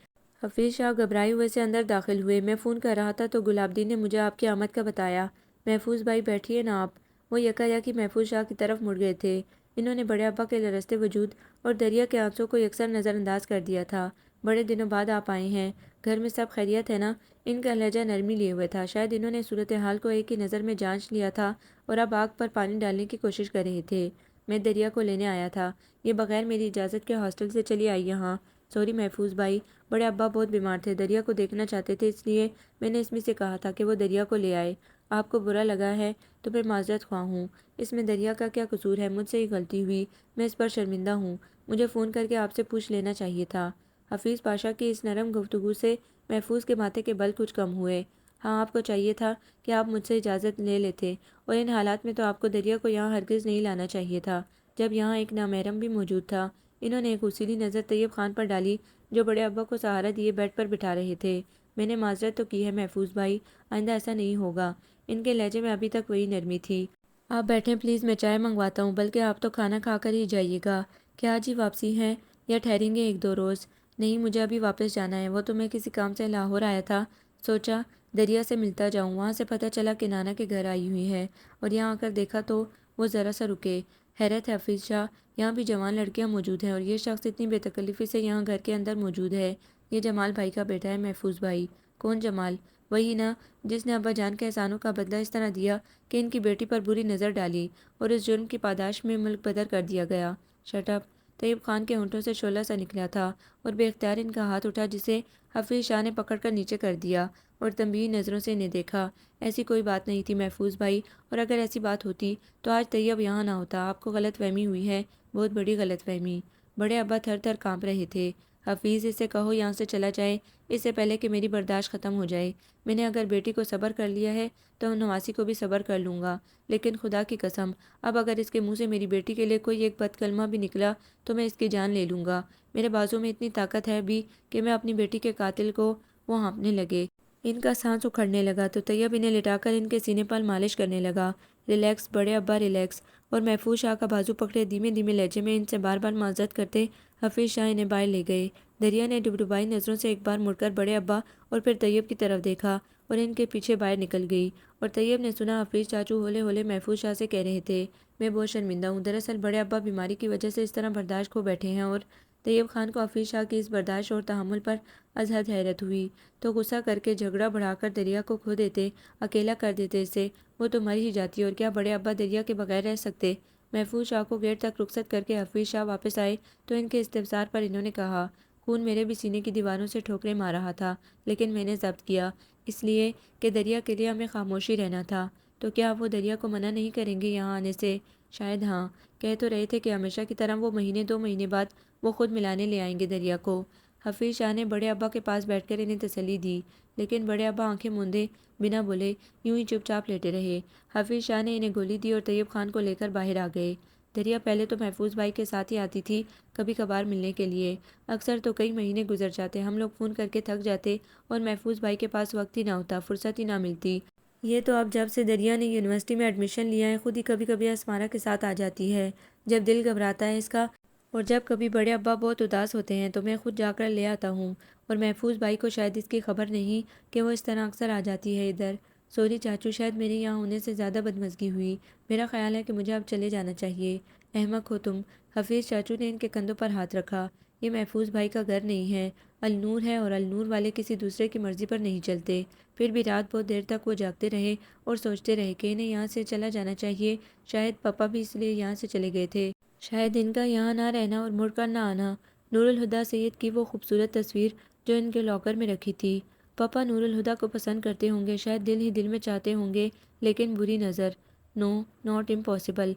حفیظ شاہ گھبرائے ہوئے سے اندر داخل ہوئے۔ میں فون کر رہا تھا تو گلاب دین نے مجھے آپ کی آمد کا بتایا۔ محفوظ بھائی بیٹھیے نا آپ۔ وہ یکایک محفوظ شاہ کی طرف مڑ گئے تھے۔ انہوں نے بڑے ابا کے لرزتے وجود اور دریا کے آنسوں کو یکسر نظر انداز کر دیا تھا۔ بڑے دنوں بعد آپ آئے ہیں، گھر میں سب خیریت ہے نا؟ ان کا لہجہ نرمی لیے ہوئے تھا، شاید انہوں نے صورتحال کو ایک ہی نظر میں جانچ لیا تھا اور اب آگ پر پانی ڈالنے کی کوشش کر رہے تھے۔ میں دریا کو لینے آیا تھا، یہ بغیر میری اجازت کے ہاسٹل سے چلی آئی یہاں۔ سوری محفوظ بھائی، بڑے ابا بہت بیمار تھے، دریا کو دیکھنا چاہتے تھے، اس لیے میں نے اسمی سے کہا تھا کہ وہ دریا کو لے آئے۔ آپ کو برا لگا ہے تو پھر معذرت خواہ ہوں، اس میں دریا کا کیا قصور ہے؟ مجھ سے ہی غلطی ہوئی، میں اس پر شرمندہ ہوں، مجھے فون کر کے آپ سے پوچھ لینا چاہیے تھا۔ حفیظ پاشا کی اس نرم گفتگو سے محفوظ کے ماتھے کے بل کچھ کم ہوئے۔ ہاں، آپ کو چاہیے تھا کہ آپ مجھ سے اجازت لے لیتے، اور ان حالات میں تو آپ کو دریا کو یہاں ہرگز نہیں لانا چاہیے تھا، جب یہاں ایک نامحرم بھی موجود تھا۔ انہوں نے ایک اصیلی نظر طیب خان پر ڈالی جو بڑے ابا کو سہارا دیے بیڈ پر بٹھا رہے تھے۔ میں نے معذرت تو کی ہے محفوظ بھائی، آئندہ ایسا نہیں ہوگا۔ ان کے لہجے میں ابھی تک وہی نرمی تھی۔ آپ بیٹھیں پلیز، میں چائے منگواتا ہوں، بلکہ آپ تو کھانا کھا کر ہی جائیے گا۔ کیا آج ہی واپسی ہے یا ٹھہریں گے ایک دو روز؟ نہیں، مجھے ابھی واپس جانا ہے، وہ تو میں کسی کام سے لاہور آیا تھا، سوچا دریا سے ملتا جاؤں، وہاں سے پتہ چلا کہ نانا کے گھر آئی ہوئی ہے، اور یہاں آ کر دیکھا تو وہ ذرا سا رکے۔ حیرت ہے حفیظ شاہ، یہاں بھی جوان لڑکیاں موجود ہیں اور یہ شخص اتنی بے تکلفی سے یہاں گھر کے اندر موجود ہے۔ یہ جمال بھائی کا بیٹا ہے محفوظ بھائی۔ کون جمال؟ وہی نا جس نے ابا جان کے احسانوں کا بدلہ اس طرح دیا کہ ان کی بیٹی پر بری نظر ڈالی اور اس جرم کی پاداش میں ملک بدر کر دیا گیا۔ Shut up! طیب خان کے ہونٹوں سے شعلہ سا نکلا تھا اور بے اختیار ان کا ہاتھ اٹھا جسے حفیظ شاہ نے پکڑ کر نیچے کر دیا اور تنبیہی نظروں سے انہیں دیکھا۔ ایسی کوئی بات نہیں تھی محفوظ بھائی، اور اگر ایسی بات ہوتی تو آج طیب یہاں نہ ہوتا۔ آپ کو غلط فہمی ہوئی ہے، بہت بڑی غلط فہمی۔ بڑے ابا تھر تھر کانپ رہے تھے۔ حفیظ، اسے کہو یہاں سے چلا جائے، اس سے پہلے کہ میری برداشت ختم ہو جائے۔ میں نے اگر بیٹی کو صبر کر لیا ہے تو نواسی کو بھی صبر کر لوں گا، لیکن خدا کی قسم اب اگر اس کے منہ سے میری بیٹی کے لیے کوئی ایک بد کلمہ بھی نکلا تو میں اس کی جان لے لوں گا۔ میرے بازو میں اتنی طاقت ہے بھی کہ میں اپنی بیٹی کے قاتل کو وہ ہانپنے لگے۔ ان کا سانس اکھڑنے لگا تو طیب انہیں لٹا کر ان کے سینے پر مالش کرنے لگا۔ ریلیکس بڑے ابا ریلیکس، اور محفوظ شاہ کا بازو پکڑے دھیمے دھیمے لہجے میں ان سے بار بار معذرت کرتے حفیظ شاہ انہیں باہر لے گئے۔ دریا نے ڈبڈبائی نظروں سے ایک بار مڑ کر بڑے ابا اور پھر طیب کی طرف دیکھا اور ان کے پیچھے باہر نکل گئی، اور طیب نے سنا حفیظ چاچو ہولے ہولے محفوظ شاہ سے کہہ رہے تھے، میں بہت شرمندہ ہوں، دراصل بڑے ابا بیماری کی وجہ سے اس طرح برداشت کھو بیٹھے ہیں۔ اور طیب خان کو حفیظ شاہ کی اس برداشت اور تحمل پر از حد حیرت ہوئی، تو غصہ کر کے جھگڑا بڑھا کر دریا کو کھو دیتے، اکیلا کر دیتے اسے، وہ تو مر ہی جاتی، اور کیا بڑے ابا دریا کے بغیر رہ سکتے؟ محفوظ شاہ کو گیٹ تک رخصت کر کے حفیظ شاہ واپس آئے تو ان کے استفسار پر انہوں نے کہا، خون میرے بھی سینے کی دیواروں سے ٹھوکریں مار رہا تھا، لیکن میں نے ضبط کیا، اس لیے کہ دریا کے لیے ہمیں خاموشی رہنا تھا۔ تو کیا آپ وہ دریا کو منع نہیں کریں گے یہاں آنے سے؟ شاید ہاں، کہہ تو رہے تھے کہ ہمیشہ کی طرح وہ مہینے 2 مہینے بعد وہ خود ملانے لے آئیں گے دریا کو۔ حفیظ شاہ نے بڑے ابا کے پاس بیٹھ کر انہیں تسلی دی، لیکن بڑے ابا آنکھیں موندے بنا بولے یوں ہی چپ چاپ لیٹے رہے۔ حفیظ شاہ نے انہیں گولی دی اور طیب خان کو لے کر باہر آ گئے۔ دریا پہلے تو محفوظ بھائی کے ساتھ ہی آتی تھی کبھی کبھار ملنے کے لیے، اکثر تو کئی مہینے گزر جاتے، ہم لوگ فون کر کے تھک جاتے اور محفوظ بھائی کے پاس وقت ہی نہ ہوتا، فرصت ہی نہ ملتی۔ یہ تو اب جب سے دریا نے یونیورسٹی میں ایڈمیشن لیا ہے خود ہی کبھی کبھی اسمارہ کے ساتھ آ جاتی ہے، جب دل گھبراتا ہے اس کا، اور جب کبھی بڑے ابا بہت اداس ہوتے ہیں تو میں خود جا کر لے آتا ہوں، اور محفوظ بھائی کو شاید اس کی خبر نہیں کہ وہ اس طرح اکثر آ جاتی ہے ادھر۔ سوری چاچو، شاید میرے یہاں ہونے سے زیادہ بدمزگی ہوئی، میرا خیال ہے کہ مجھے اب چلے جانا چاہیے۔ احمق ہو تم۔ حفیظ چاچو نے ان کے کندھوں پر ہاتھ رکھا، یہ محفوظ بھائی کا گھر نہیں ہے، النور ہے، اور النور والے کسی دوسرے کی مرضی پر نہیں چلتے۔ پھر بھی رات بہت دیر تک وہ جاگتے رہے اور سوچتے رہے کہ انہیں یہاں سے چلا جانا چاہیے، شاید پاپا بھی اس لیے یہاں سے چلے گئے تھے، شاید ان کا یہاں نہ رہنا اور مڑ کر نہ آنا۔ نور الہدیٰ سید کی وہ خوبصورت تصویر جو ان کے لاکر میں رکھی تھی، پاپا نور الہدیٰ کو پسند کرتے ہوں گے، شاید دل ہی دل میں چاہتے ہوں گے، لیکن بری نظر، نو، ناٹ امپاسبل۔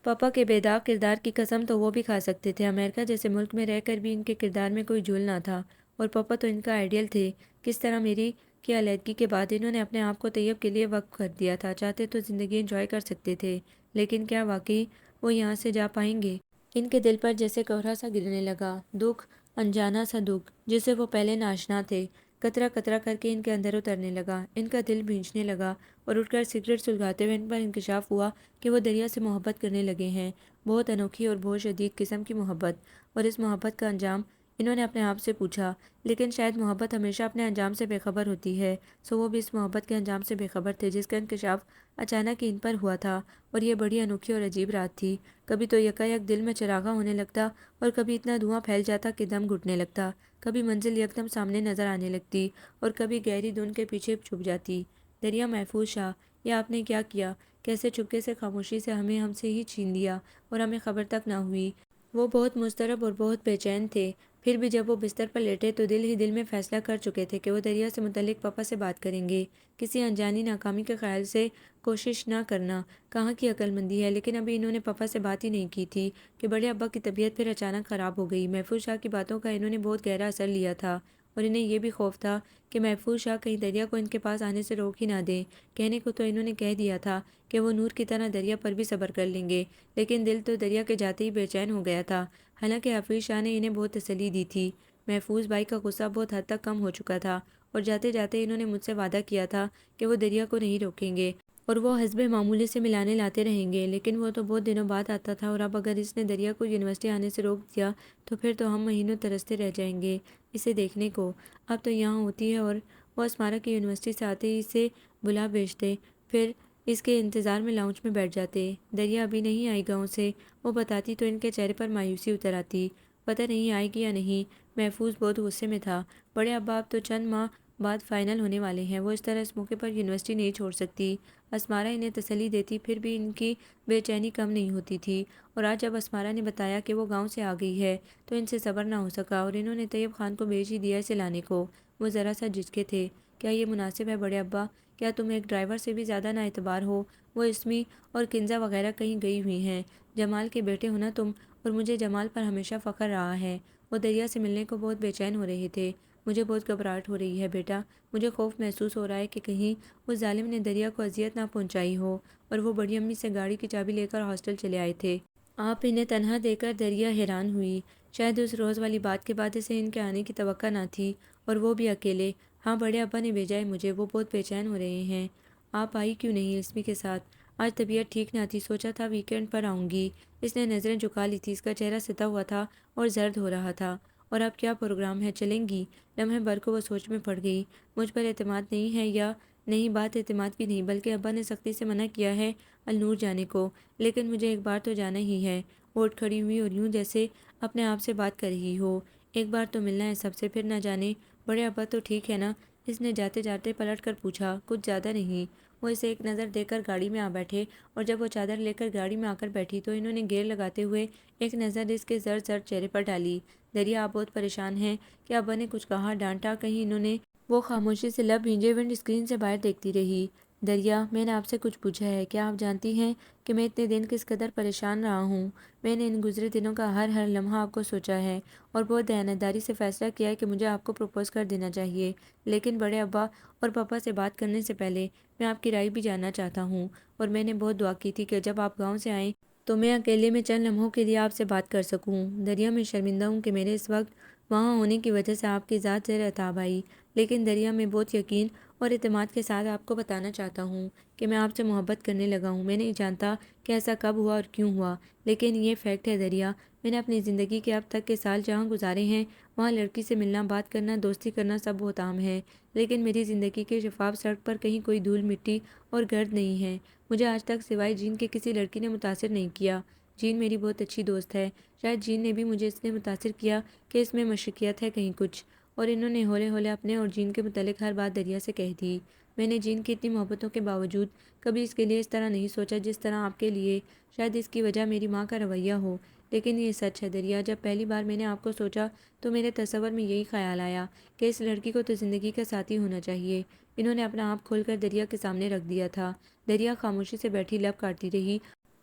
پاپا کے بے داغ کردار کی قسم تو وہ بھی کھا سکتے تھے، امریکہ جیسے ملک میں رہ کر بھی ان کے کردار میں کوئی جھول نہ تھا، اور پاپا تو ان کا آئیڈیل تھے۔ کس طرح میری کی علیحدگی کے بعد انہوں نے اپنے آپ کو طیب کے لیے وقف کر دیا تھا، چاہتے تو زندگی انجوائے کر سکتے تھے، لیکن کیا واقعی وہ یہاں سے جا پائیں گے؟ ان کے دل پر جیسے کوہرا سا گرنے لگا، دکھ، انجانا سا دکھ جسے وہ پہلے ناشنا تھے، قطرہ قطرہ کر کے ان کے اندر اترنے لگا، ان کا دل بھینچنے لگا، اور اٹھ کر سگریٹ سلگاتے ہوئے ان پر انکشاف ہوا کہ وہ دریا سے محبت کرنے لگے ہیں، بہت انوکھی اور بہت شدید قسم کی محبت، اور اس محبت کا انجام؟ انہوں نے اپنے آپ سے پوچھا، لیکن شاید محبت ہمیشہ اپنے انجام سے بے خبر ہوتی ہے، سو وہ بھی اس محبت کے انجام سے بے خبر تھے جس کا انکشاف اچانک ہی ان پر ہوا تھا، اور یہ بڑی انوکھی اور عجیب رات تھی، کبھی تو یکایک دل میں چراغاں ہونے لگتا اور کبھی اتنا دھواں پھیل جاتا کہ دم گھٹنے لگتا، کبھی منزل یکدم سامنے نظر آنے لگتی اور کبھی گہری دھند کے پیچھے چھپ جاتی۔ دریا، محفوظ شاہ، یہ آپ نے کیا کیا؟ کیسے چپکے سے خاموشی سے ہمیں ہم سے ہی چھین لیا اور ہمیں خبر تک نہ ہوئی؟ وہ بہت مضطرب اور بہت بے چین تھے، پھر بھی جب وہ بستر پر لیٹے تو دل ہی دل میں فیصلہ کر چکے تھے کہ وہ دریا سے متعلق پاپا سے بات کریں گے، کسی انجانی ناکامی کے خیال سے کوشش نہ کرنا کہاں کی عقل مندی ہے، لیکن ابھی انہوں نے پاپا سے بات ہی نہیں کی تھی کہ بڑے ابا کی طبیعت پھر اچانک خراب ہو گئی۔ محفوظ شاہ کی باتوں کا انہوں نے بہت گہرا اثر لیا تھا، اور انہیں یہ بھی خوف تھا کہ محفوظ شاہ کہیں دریا کو ان کے پاس آنے سے روک ہی نہ دیں، کہنے کو تو انہوں نے کہہ دیا تھا کہ وہ نور کی طرح دریا پر بھی صبر کر لیں گے، لیکن دل تو دریا کے جاتے ہی بے چین ہو گیا تھا، حالانکہ حفیظ شاہ نے انہیں بہت تسلی دی تھی۔ محفوظ بھائی کا غصہ بہت حد تک کم ہو چکا تھا، اور جاتے جاتے انہوں نے مجھ سے وعدہ کیا تھا کہ وہ دریا کو نہیں روکیں گے اور وہ حسب معمولی سے ملانے لاتے رہیں گے، لیکن وہ تو بہت دنوں بعد آتا تھا، اور اب اگر اس نے دریا کو یونیورسٹی آنے سے روک دیا تو پھر تو ہم مہینوں ترستے رہ جائیں گے اسے دیکھنے کو۔ اب تو یہاں ہوتی ہے اور وہ اسمارہ کی یونیورسٹی سے آتے ہی اسے بلا بھیجتے، پھر اس کے انتظار میں لاؤنج میں بیٹھ جاتے۔ دریا ابھی نہیں آئی گاؤں سے، وہ بتاتی تو ان کے چہرے پر مایوسی اتر آتی، پتہ نہیں آئے گی یا نہیں۔ محفوظ بہت غصے میں تھا، بڑے ابا اب تو چند ماہ بعد فائنل ہونے والے ہیں، وہ اس طرح اس موقع پر یونیورسٹی نہیں چھوڑ سکتی۔ اسمارہ انہیں تسلی دیتی پھر بھی ان کی بے چینی کم نہیں ہوتی تھی، اور آج جب اسمارہ نے بتایا کہ وہ گاؤں سے آ گئی ہے تو ان سے صبر نہ ہو سکا، اور انہوں نے طیب خان کو بھیج ہی دیا اسے لانے کو۔ وہ ذرا سا جھجکے تھے کیا یہ مناسب ہے بڑے ابا؟ کیا تم ایک ڈرائیور سے بھی زیادہ نااعتبار ہو؟ وہ اسمی اور کنزا وغیرہ کہیں گئی ہوئی ہیں۔ جمال کے بیٹے ہو نا تم، اور مجھے جمال پر ہمیشہ فخر رہا ہے۔ وہ دریا سے ملنے کو بہت بے چین ہو رہے تھے۔ مجھے بہت گھبراہٹ ہو رہی ہے بیٹا، مجھے خوف محسوس ہو رہا ہے کہ کہیں اس ظالم نے دریا کو اذیت نہ پہنچائی ہو۔ اور وہ بڑی امی سے گاڑی کی چابی لے کر ہاسٹل چلے آئے تھے۔ آپ انہیں تنہا دیکھ کر دریا حیران ہوئی۔ شاید اس روز والی بات کے بعد اسے ان کے آنے کی توقع نہ تھی، اور وہ بھی اکیلے۔ ہاں بڑے ابا نے بھیجا ہے مجھے، وہ بہت بے چین ہو رہے ہیں۔ آپ آئی کیوں نہیں اسمی کے ساتھ؟ آج طبیعت ٹھیک نہ تھی، سوچا تھا ویکینڈ پر آؤں گی۔ اس نے نظریں جھکا لی تھی، اس کا چہرہ ستا ہوا تھا اور زرد ہو رہا تھا۔ اور اب کیا پروگرام ہے، چلیں گی؟ لمحے بھر کو وہ سوچ میں پڑ گئی۔ مجھ پر اعتماد نہیں ہے یا نہیں؟ بات اعتماد کی نہیں، بلکہ ابا نے سختی سے منع کیا ہے النور جانے کو، لیکن مجھے ایک بار تو جانا ہی ہے۔ وہ اٹھ کھڑی ہوئی اور یوں جیسے اپنے آپ سے بات کر رہی ہو۔ ایک بار تو ملنا ہے سب سے، پھر نہ جانے۔ بڑے ابا تو ٹھیک ہے نا؟ اس نے جاتے جاتے پلٹ کر پوچھا۔ کچھ زیادہ نہیں۔ وہ اسے ایک نظر دے کر گاڑی میں آ بیٹھے، اور جب وہ چادر لے کر گاڑی میں آ کر بیٹھی تو انہوں نے گیئر لگاتے ہوئے ایک نظر اس کے زرد زرد چہرے پر ڈالی۔ دریا، آپ بہت پریشان ہیں؟ کیا ابا نے کچھ کہا، ڈانٹا کہیں انہوں نے؟ وہ خاموشی سے لب بھینجے ونڈ اسکرین سے باہر دیکھتی رہی۔ دریا، میں نے آپ سے کچھ پوچھا ہے؟ کیا آپ جانتی ہیں کہ میں اتنے دن کس قدر پریشان رہا ہوں؟ میں نے ان گزرے دنوں کا ہر لمحہ آپ کو سوچا ہے، اور بہت دیانتداری سے فیصلہ کیا ہے کہ مجھے آپ کو پروپوز کر دینا چاہیے۔ لیکن بڑے ابا اور پاپا سے بات کرنے سے پہلے میں آپ کی رائے بھی جاننا چاہتا ہوں، اور میں نے بہت دعا کی تھی کہ جب آپ گاؤں سے آئیں تو میں اکیلے میں چند لمحوں کے لیے آپ سے بات کر سکوں۔ دریا، میں شرمندہ ہوں کہ میرے اس وقت وہاں ہونے کی وجہ سے آپ کی ذات زیر عتاب آئی، لیکن دریا، میں بہت یقین اور اعتماد کے ساتھ آپ کو بتانا چاہتا ہوں کہ میں آپ سے محبت کرنے لگا ہوں۔ میں نہیں جانتا کہ ایسا کب ہوا اور کیوں ہوا، لیکن یہ فیکٹ ہے دریا۔ میں نے اپنی زندگی کے اب تک کے سال جہاں گزارے ہیں وہاں لڑکی سے ملنا، بات کرنا، دوستی کرنا سب بہت عام ہے، لیکن میری زندگی کے شفاف سڑک پر کہیں کوئی دھول مٹی اور گرد نہیں ہے۔ مجھے آج تک سوائے جین کے کسی لڑکی نے متاثر نہیں کیا۔ جین میری بہت اچھی دوست ہے، شاید جین نے بھی مجھے اس لیے متاثر کیا کہ اس میں مشقیت ہے کہیں کچھ۔ اور انہوں نے ہولے ہولے اپنے اور جین کے متعلق ہر بات دریا سے کہہ دی۔ میں نے جین کی اتنی محبتوں کے باوجود کبھی اس کے لیے اس طرح نہیں سوچا جس طرح آپ کے لیے۔ شاید اس کی وجہ میری ماں کا رویہ ہو، لیکن یہ سچ ہے دریا، جب پہلی بار میں نے آپ کو سوچا تو میرے تصور میں یہی خیال آیا کہ اس لڑکی کو تو زندگی کا ساتھی ہونا چاہیے۔ انہوں نے اپنا آپ کھول کر دریا کے سامنے رکھ دیا تھا۔ دریا خاموشی سے بیٹھی لب کاٹتی رہی،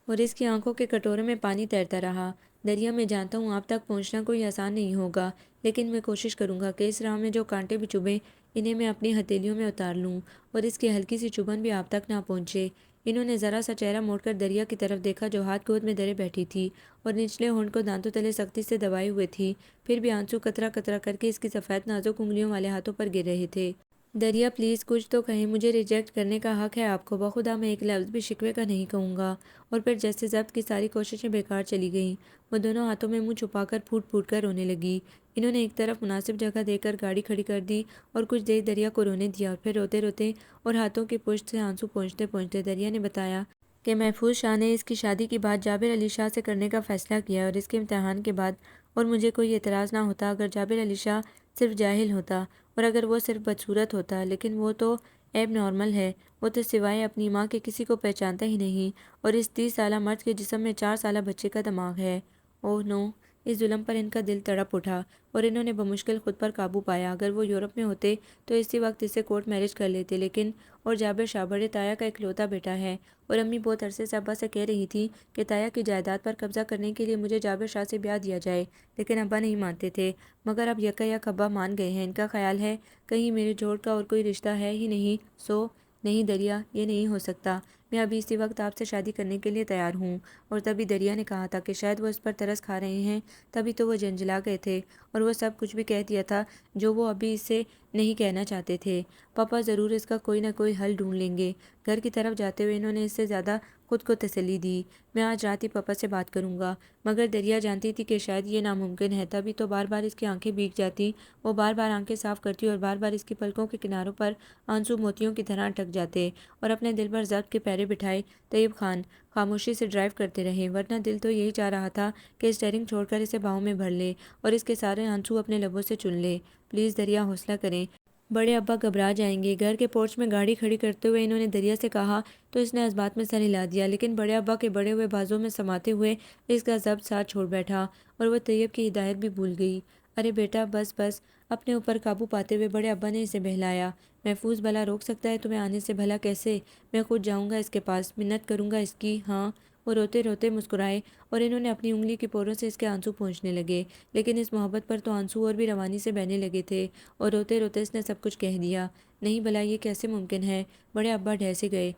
اور اس کی آنکھوں کے کٹورے میں پانی تیرتا رہا۔ دریا، میں جانتا ہوں آپ تک پہنچنا کوئی آسان نہیں ہوگا، لیکن میں کوشش کروں گا کہ اس راہ میں جو کانٹے بھی چبھیں انہیں میں اپنی ہتھیلیوں میں اتار لوں، اور اس کی ہلکی سی چبھن بھی آپ تک نہ پہنچے۔ انہوں نے ذرا سا چہرہ موڑ کر دریا کی طرف دیکھا جو ہاتھ گود میں دھرے بیٹھی تھی اور نچلے ہونٹ کو دانتوں تلے سختی سے دبائے ہوئے تھی، پھر بھی آنسو قطرہ قطرہ کر کے اس کی سفید نازک انگلیوں والے ہاتھوں پر گر رہے تھے۔ دریا پلیز کچھ تو کہیں، مجھے ریجیکٹ کرنے کا حق ہے آپ کو، بخدا میں ایک لفظ بھی شکوے کا نہیں کہوں گا۔ اور پھر جیسے ضبط کی ساری کوششیں بیکار چلی گئیں، وہ دونوں ہاتھوں میں منہ چھپا کر پھوٹ پھوٹ کر رونے لگی۔ انہوں نے ایک طرف مناسب جگہ دے کر گاڑی کھڑی کر دی اور کچھ دیر دریا کو رونے دیا، اور پھر روتے روتے اور ہاتھوں کی پشت سے آنسو پہنچتے پہنچتے دریا نے بتایا کہ محفوظ شاہ نے اس کی شادی کی بات جابر علی شاہ سے کرنے کا فیصلہ کیا ہے، اور اس کے امتحان کے بعد، اور مجھے کوئی اعتراض نہ ہوتا اگر جابر علی شاہ صرف جاہل ہوتا، اور اگر وہ صرف بدصورت ہوتا، لیکن وہ تو ایب نارمل ہے، وہ تو سوائے اپنی ماں کے کسی کو پہچانتا ہی نہیں، اور اس 30 سالہ مرد کے جسم میں 4 سالہ بچے کا دماغ ہے۔ اوہ نو! اس ظلم پر ان کا دل تڑپ اٹھا، اور انہوں نے بمشکل خود پر قابو پایا۔ اگر وہ یورپ میں ہوتے تو اسی وقت اس سے کورٹ میرج کر لیتے، لیکن اور جابر شاہ بڑے تایا کا اکلوتا بیٹا ہے، اور امی بہت عرصے سے ابا سے کہہ رہی تھی کہ تایا کی جائیداد پر قبضہ کرنے کے لیے مجھے جابر شاہ سے بیاہ دیا جائے، لیکن ابا نہیں مانتے تھے، مگر اب یکا یک ابا مان گئے ہیں۔ ان کا خیال ہے کہیں میرے جوڑ کا اور کوئی رشتہ ہے ہی نہیں، سو نہیں دریا، یہ نہیں ہو سکتا، میں ابھی اسی وقت آپ سے شادی کرنے کے لیے تیار ہوں۔ اور تبھی دریا نے کہا تھا کہ شاید وہ اس پر ترس کھا رہے ہیں، تبھی تو وہ جھنجھلا گئے تھے، اور وہ سب کچھ بھی کہہ دیا تھا جو وہ ابھی اسے نہیں کہنا چاہتے تھے۔ پاپا ضرور اس کا کوئی نہ کوئی حل ڈھونڈ لیں گے۔ گھر کی طرف جاتے ہوئے انہوں نے اس سے زیادہ خود کو تسلی دی۔ میں آج رات ہی پاپا سے بات کروں گا، مگر دریا جانتی تھی کہ شاید یہ ناممکن ہے، تبھی تو بار بار اس کی آنکھیں بھیگ جاتی، وہ بار بار آنکھیں صاف کرتی اور بار بار اس کی پلکوں کے کناروں پر آنسو موتیوں کی طرح اٹک جاتے، اور اپنے دل پر ضبط کے پیرے بٹھائے طیب خان خاموشی سے ڈرائیو کرتے رہے، ورنہ دل تو یہی چاہ رہا تھا کہ اسٹیئرنگ چھوڑ کر اسے باہوں میں بھر لے اور اس کے سارے آنسو اپنے لبوں سے چن لے۔ پلیز دریا، حوصلہ کریں، بڑے ابا گھبرا جائیں گے۔ گھر کے پورچ میں گاڑی کھڑی کرتے ہوئے انہوں نے دریا سے کہا تو اس نے اس بات میں سر ہلا دیا، لیکن بڑے ابا کے بڑے ہوئے بازوں میں سماتے ہوئے اس کا ضبط ساتھ چھوڑ بیٹھا، اور وہ طیب کی ہدایت بھی بھول گئی۔ ارے بیٹا بس بس، اپنے اوپر قابو پاتے ہوئے بڑے ابا نے اسے بہلایا۔ محفوظ بھلا روک سکتا ہے تمہیں آنے سے؟ بھلا کیسے؟ میں خود جاؤں گا اس کے پاس، منت کروں گا اس کی۔ ہاں۔ وہ روتے روتے مسکرائے اور انہوں نے اپنی انگلی کی پوروں سے اس کے آنسو پہنچنے لگے، لیکن اس محبت پر تو آنسو اور بھی روانی سے بہنے لگے تھے، اور روتے روتے اس نے سب کچھ کہہ دیا۔ نہیں بھلا یہ کیسے ممکن ہے؟ بڑے ابا ڈھہ گئے۔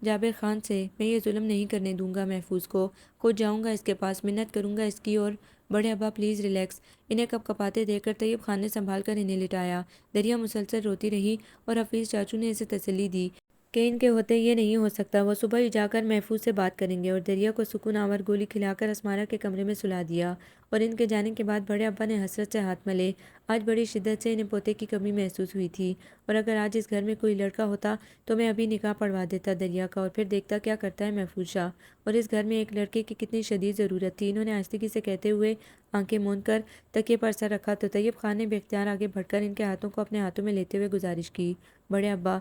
جابر خان سے میں یہ ظلم نہیں کرنے دوں گا محفوظ کو، خود جاؤں گا اس کے پاس، منت کروں گا اس کی۔ اور بڑے ابا پلیز ریلیکس۔ انہیں کپ کپاتے دیکھ کر طیب خان نے سنبھال کر انہیں لٹایا۔ دریا مسلسل روتی رہی اور حفیظ چاچو نے اسے تسلی دی کہ ان کے ہوتے یہ نہیں ہو سکتا، وہ صبح ہی جا کر محفوظ سے بات کریں گے، اور دریا کو سکون آور گولی کھلا کر اسمارا کے کمرے میں سلا دیا۔ اور ان کے جانے کے بعد بڑے ابا نے حسرت سے ہاتھ ملے۔ آج بڑی شدت سے انہیں پوتے کی کمی محسوس ہوئی تھی، اور اگر آج اس گھر میں کوئی لڑکا ہوتا تو میں ابھی نکاح پڑھوا دیتا دریا کا، اور پھر دیکھتا کیا کرتا ہے محفوظ شاہ۔ اور اس گھر میں ایک لڑکے کی کتنی شدید ضرورت تھی۔ انہوں نے آہستگی سے کہتے ہوئے آنکھیں موند کر تکیے پر سر رکھا تو طیب خان نے بے اختیار آگے بڑھ کر ان کے ہاتھوں کو اپنے ہاتھوں میں لیتے ہوئے گزارش کی، بڑے ابا،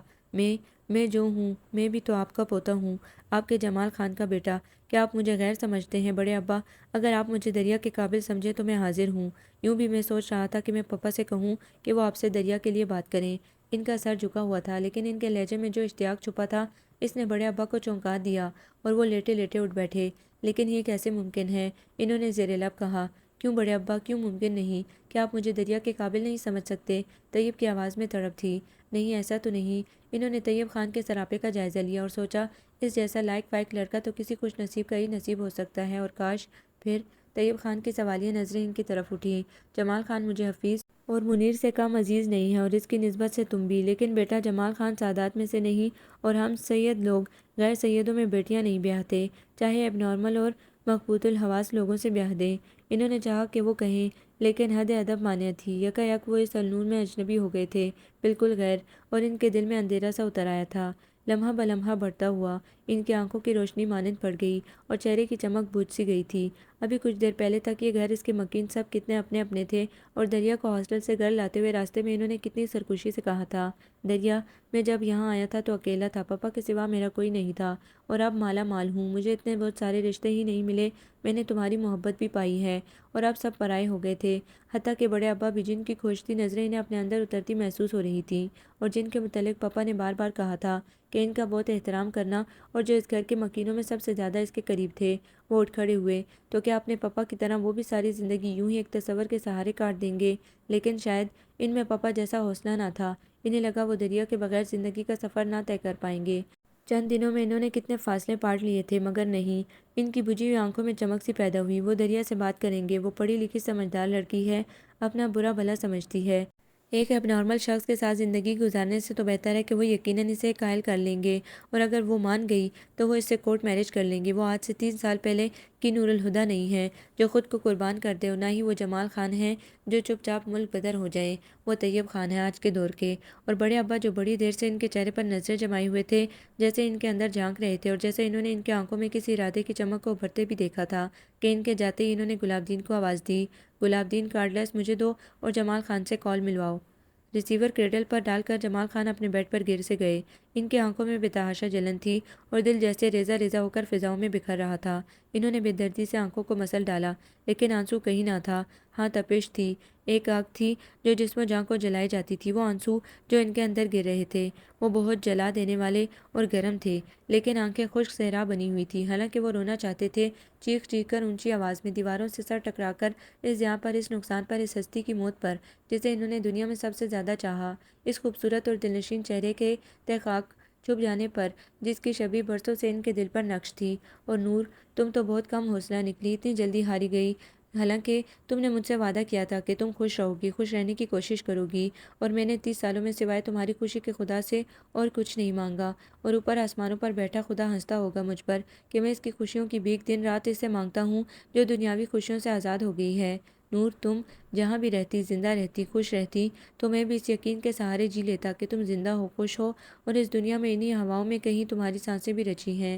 میں جو ہوں، میں بھی تو آپ کا پوتا ہوں، آپ کے جمال خان کا بیٹا۔ کیا آپ مجھے غیر سمجھتے ہیں بڑے ابا؟ اگر آپ مجھے دریا کے قابل سمجھیں تو میں حاضر ہوں۔ یوں بھی میں سوچ رہا تھا کہ میں پپا سے کہوں کہ وہ آپ سے دریا کے لیے بات کریں۔ ان کا سر جھکا ہوا تھا، لیکن ان کے لہجے میں جو اشتیاق چھپا تھا اس نے بڑے ابا کو چونکا دیا، اور وہ لیٹے لیٹے اٹھ بیٹھے۔ لیکن یہ کیسے ممکن ہے؟ انہوں نے زیر لب کہا۔ کیوں بڑے ابا، کیوں ممکن نہیں؟ کیا آپ مجھے دریا کے قابل نہیں سمجھ سکتے؟ طیب کی آواز میں تڑپ تھی۔ نہیں، ایسا تو نہیں۔ انہوں نے طیب خان کے سراپے کا جائزہ لیا اور سوچا اس جیسا لائق فائق لڑکا تو کسی خوش نصیب کا ہی نصیب ہو سکتا ہے، اور کاش۔ پھر طیب خان کی سوالیہ نظریں ان کی طرف اٹھیں۔ جمال خان مجھے حفیظ اور منیر سے کم عزیز نہیں ہے، اور اس کی نسبت سے تم بھی، لیکن بیٹا جمال خان سادات میں سے نہیں، اور ہم سید لوگ غیر سیدوں میں بیٹیاں نہیں بیاہتے، چاہے اب نارمل اور مقبوط الحواس لوگوں سے بیاہ دیں۔ انہوں نے چاہا کہ وہ کہیں، لیکن حد ادب مانع تھی۔ یکا یک وہ اس النور میں اجنبی ہو گئے تھے، بالکل غیر، اور ان کے دل میں اندھیرا سا اتر آیا تھا۔ لمحہ بلمحہ بڑھتا ہوا، ان کی آنکھوں کی روشنی مانند پڑ گئی، اور چہرے کی چمک بجھ سی گئی تھی۔ ابھی کچھ دیر پہلے تک یہ گھر، اس کے مکین سب کتنے اپنے اپنے تھے، اور دریا کو ہاسٹل سے گھر لاتے ہوئے راستے میں انہوں نے کتنی سرکشی سے کہا تھا، دریا، میں جب یہاں آیا تھا تو اکیلا تھا، پپا کے سوا میرا کوئی نہیں تھا، اور اب مالا مال ہوں، مجھے اتنے بہت سارے رشتے ہی نہیں ملے، میں نے تمہاری محبت بھی پائی ہے، اور اب سب پرائے ہو گئے تھے، حتیٰ کہ بڑے ابا بھی، جن کی کھوجتی نظریں انہیں اپنے اندر اترتی محسوس ہو رہی تھیں، اور جن کے متعلق پپا نے بار بار کہا تھا کہ ان کا بہت احترام کرنا، اور جو اس گھر کے مکینوں میں سب سے زیادہ اس کے قریب تھے۔ وہ اٹھ کھڑے ہوئے۔ تو کیا اپنے پپا کی طرح وہ بھی ساری زندگی یوں ہی ایک تصور کے سہارے کاٹ دیں گے؟ لیکن شاید ان میں پپا جیسا حوصلہ نہ تھا۔ انہیں لگا وہ دریا کے بغیر زندگی کا سفر نہ طے کر پائیں گے۔ چند دنوں میں انہوں نے کتنے فاصلے پاٹ لیے تھے، مگر نہیں۔ ان کی بجھی ہوئی آنکھوں میں چمک سی پیدا ہوئی۔ وہ دریا سے بات کریں گے، وہ پڑھی لکھی سمجھدار لڑکی ہے، اپنا برا بھلا سمجھتی ہے۔ ایک اب نارمل شخص کے ساتھ زندگی گزارنے سے تو بہتر ہے کہ وہ یقیناً اسے قائل کر لیں گے، اور اگر وہ مان گئی تو وہ اس سے کورٹ میرج کر لیں گے۔ وہ آج سے 3 سال پہلے کی نور الہدیٰ نہیں ہے جو خود کو قربان کر دے، اور نہ ہی وہ جمال خان ہیں جو چپ چاپ ملک بدر ہو جائیں۔ وہ طیب خان ہیں آج کے دور کے۔ اور بڑے ابا جو بڑی دیر سے ان کے چہرے پر نظریں جمائے ہوئے تھے، جیسے ان کے اندر جھانک رہے تھے، اور جیسے انہوں نے ان کے آنکھوں میں کسی ارادے کی چمک کو ابھرتے بھی دیکھا تھا، کہ ان کے جاتے ہی انہوں نے گلاب دین کو آواز دی، گلاب دین، کارڈلیس مجھے دو اور جمال خان سے کال ملواؤ۔ ریسیور کریڈل پر ڈال کر جمال خان اپنے بیڈ پر گر سے گئے۔ ان کی آنکھوں میں بے تحاشا جلن تھی، اور دل جیسے ریزہ ریزہ ہو کر فضاؤں میں بکھر رہا تھا۔ انہوں نے بے دردی سے آنکھوں کو مسل ڈالا، لیکن آنسو کہیں نہ تھا۔ ہاں، تپش تھی، ایک آگ تھی جو جسم و جاں کو جلائی جاتی تھی۔ وہ آنسو جو ان کے اندر گر رہے تھے وہ بہت جلا دینے والے اور گرم تھے، لیکن آنکھیں خشک صحرا بنی ہوئی تھیں۔ حالانکہ وہ رونا چاہتے تھے، چیخ چیخ کر، اونچی آواز میں، دیواروں سے سر ٹکرا کر، اس زیاں پر، اس نقصان پر، اس ہستی کی موت پر جسے انہوں نے دنیا میں سب سے زیادہ چاہا، اس خوبصورت اور دلنشین چہرے کے تہ خاک چھپ جانے پر، جس کی شبیہ برسوں سے ان کے دل پر نقش تھی۔ اور نور، تم تو بہت کم حوصلہ نکلی، اتنی جلدی ہاری گئی، حالانکہ تم نے مجھ سے وعدہ کیا تھا کہ تم خوش رہو گی، خوش رہنے کی کوشش کرو گی، اور میں نے 30 سالوں میں سوائے تمہاری خوشی کے خدا سے اور کچھ نہیں مانگا، اور اوپر آسمانوں پر بیٹھا خدا ہنستا ہوگا مجھ پر کہ میں اس کی خوشیوں کی بھیک دن رات اس سے مانگتا ہوں جو دنیاوی خوشیوں سے آزاد ہو گئی ہے۔ نور، تم جہاں بھی رہتی، زندہ رہتی، خوش رہتی، تو میں بھی اس یقین کے سہارے جی لیتا کہ تم زندہ ہو، خوش ہو، اور اس دنیا میں انہی ہواؤں میں کہیں تمہاری سانسیں بھی رچی ہیں۔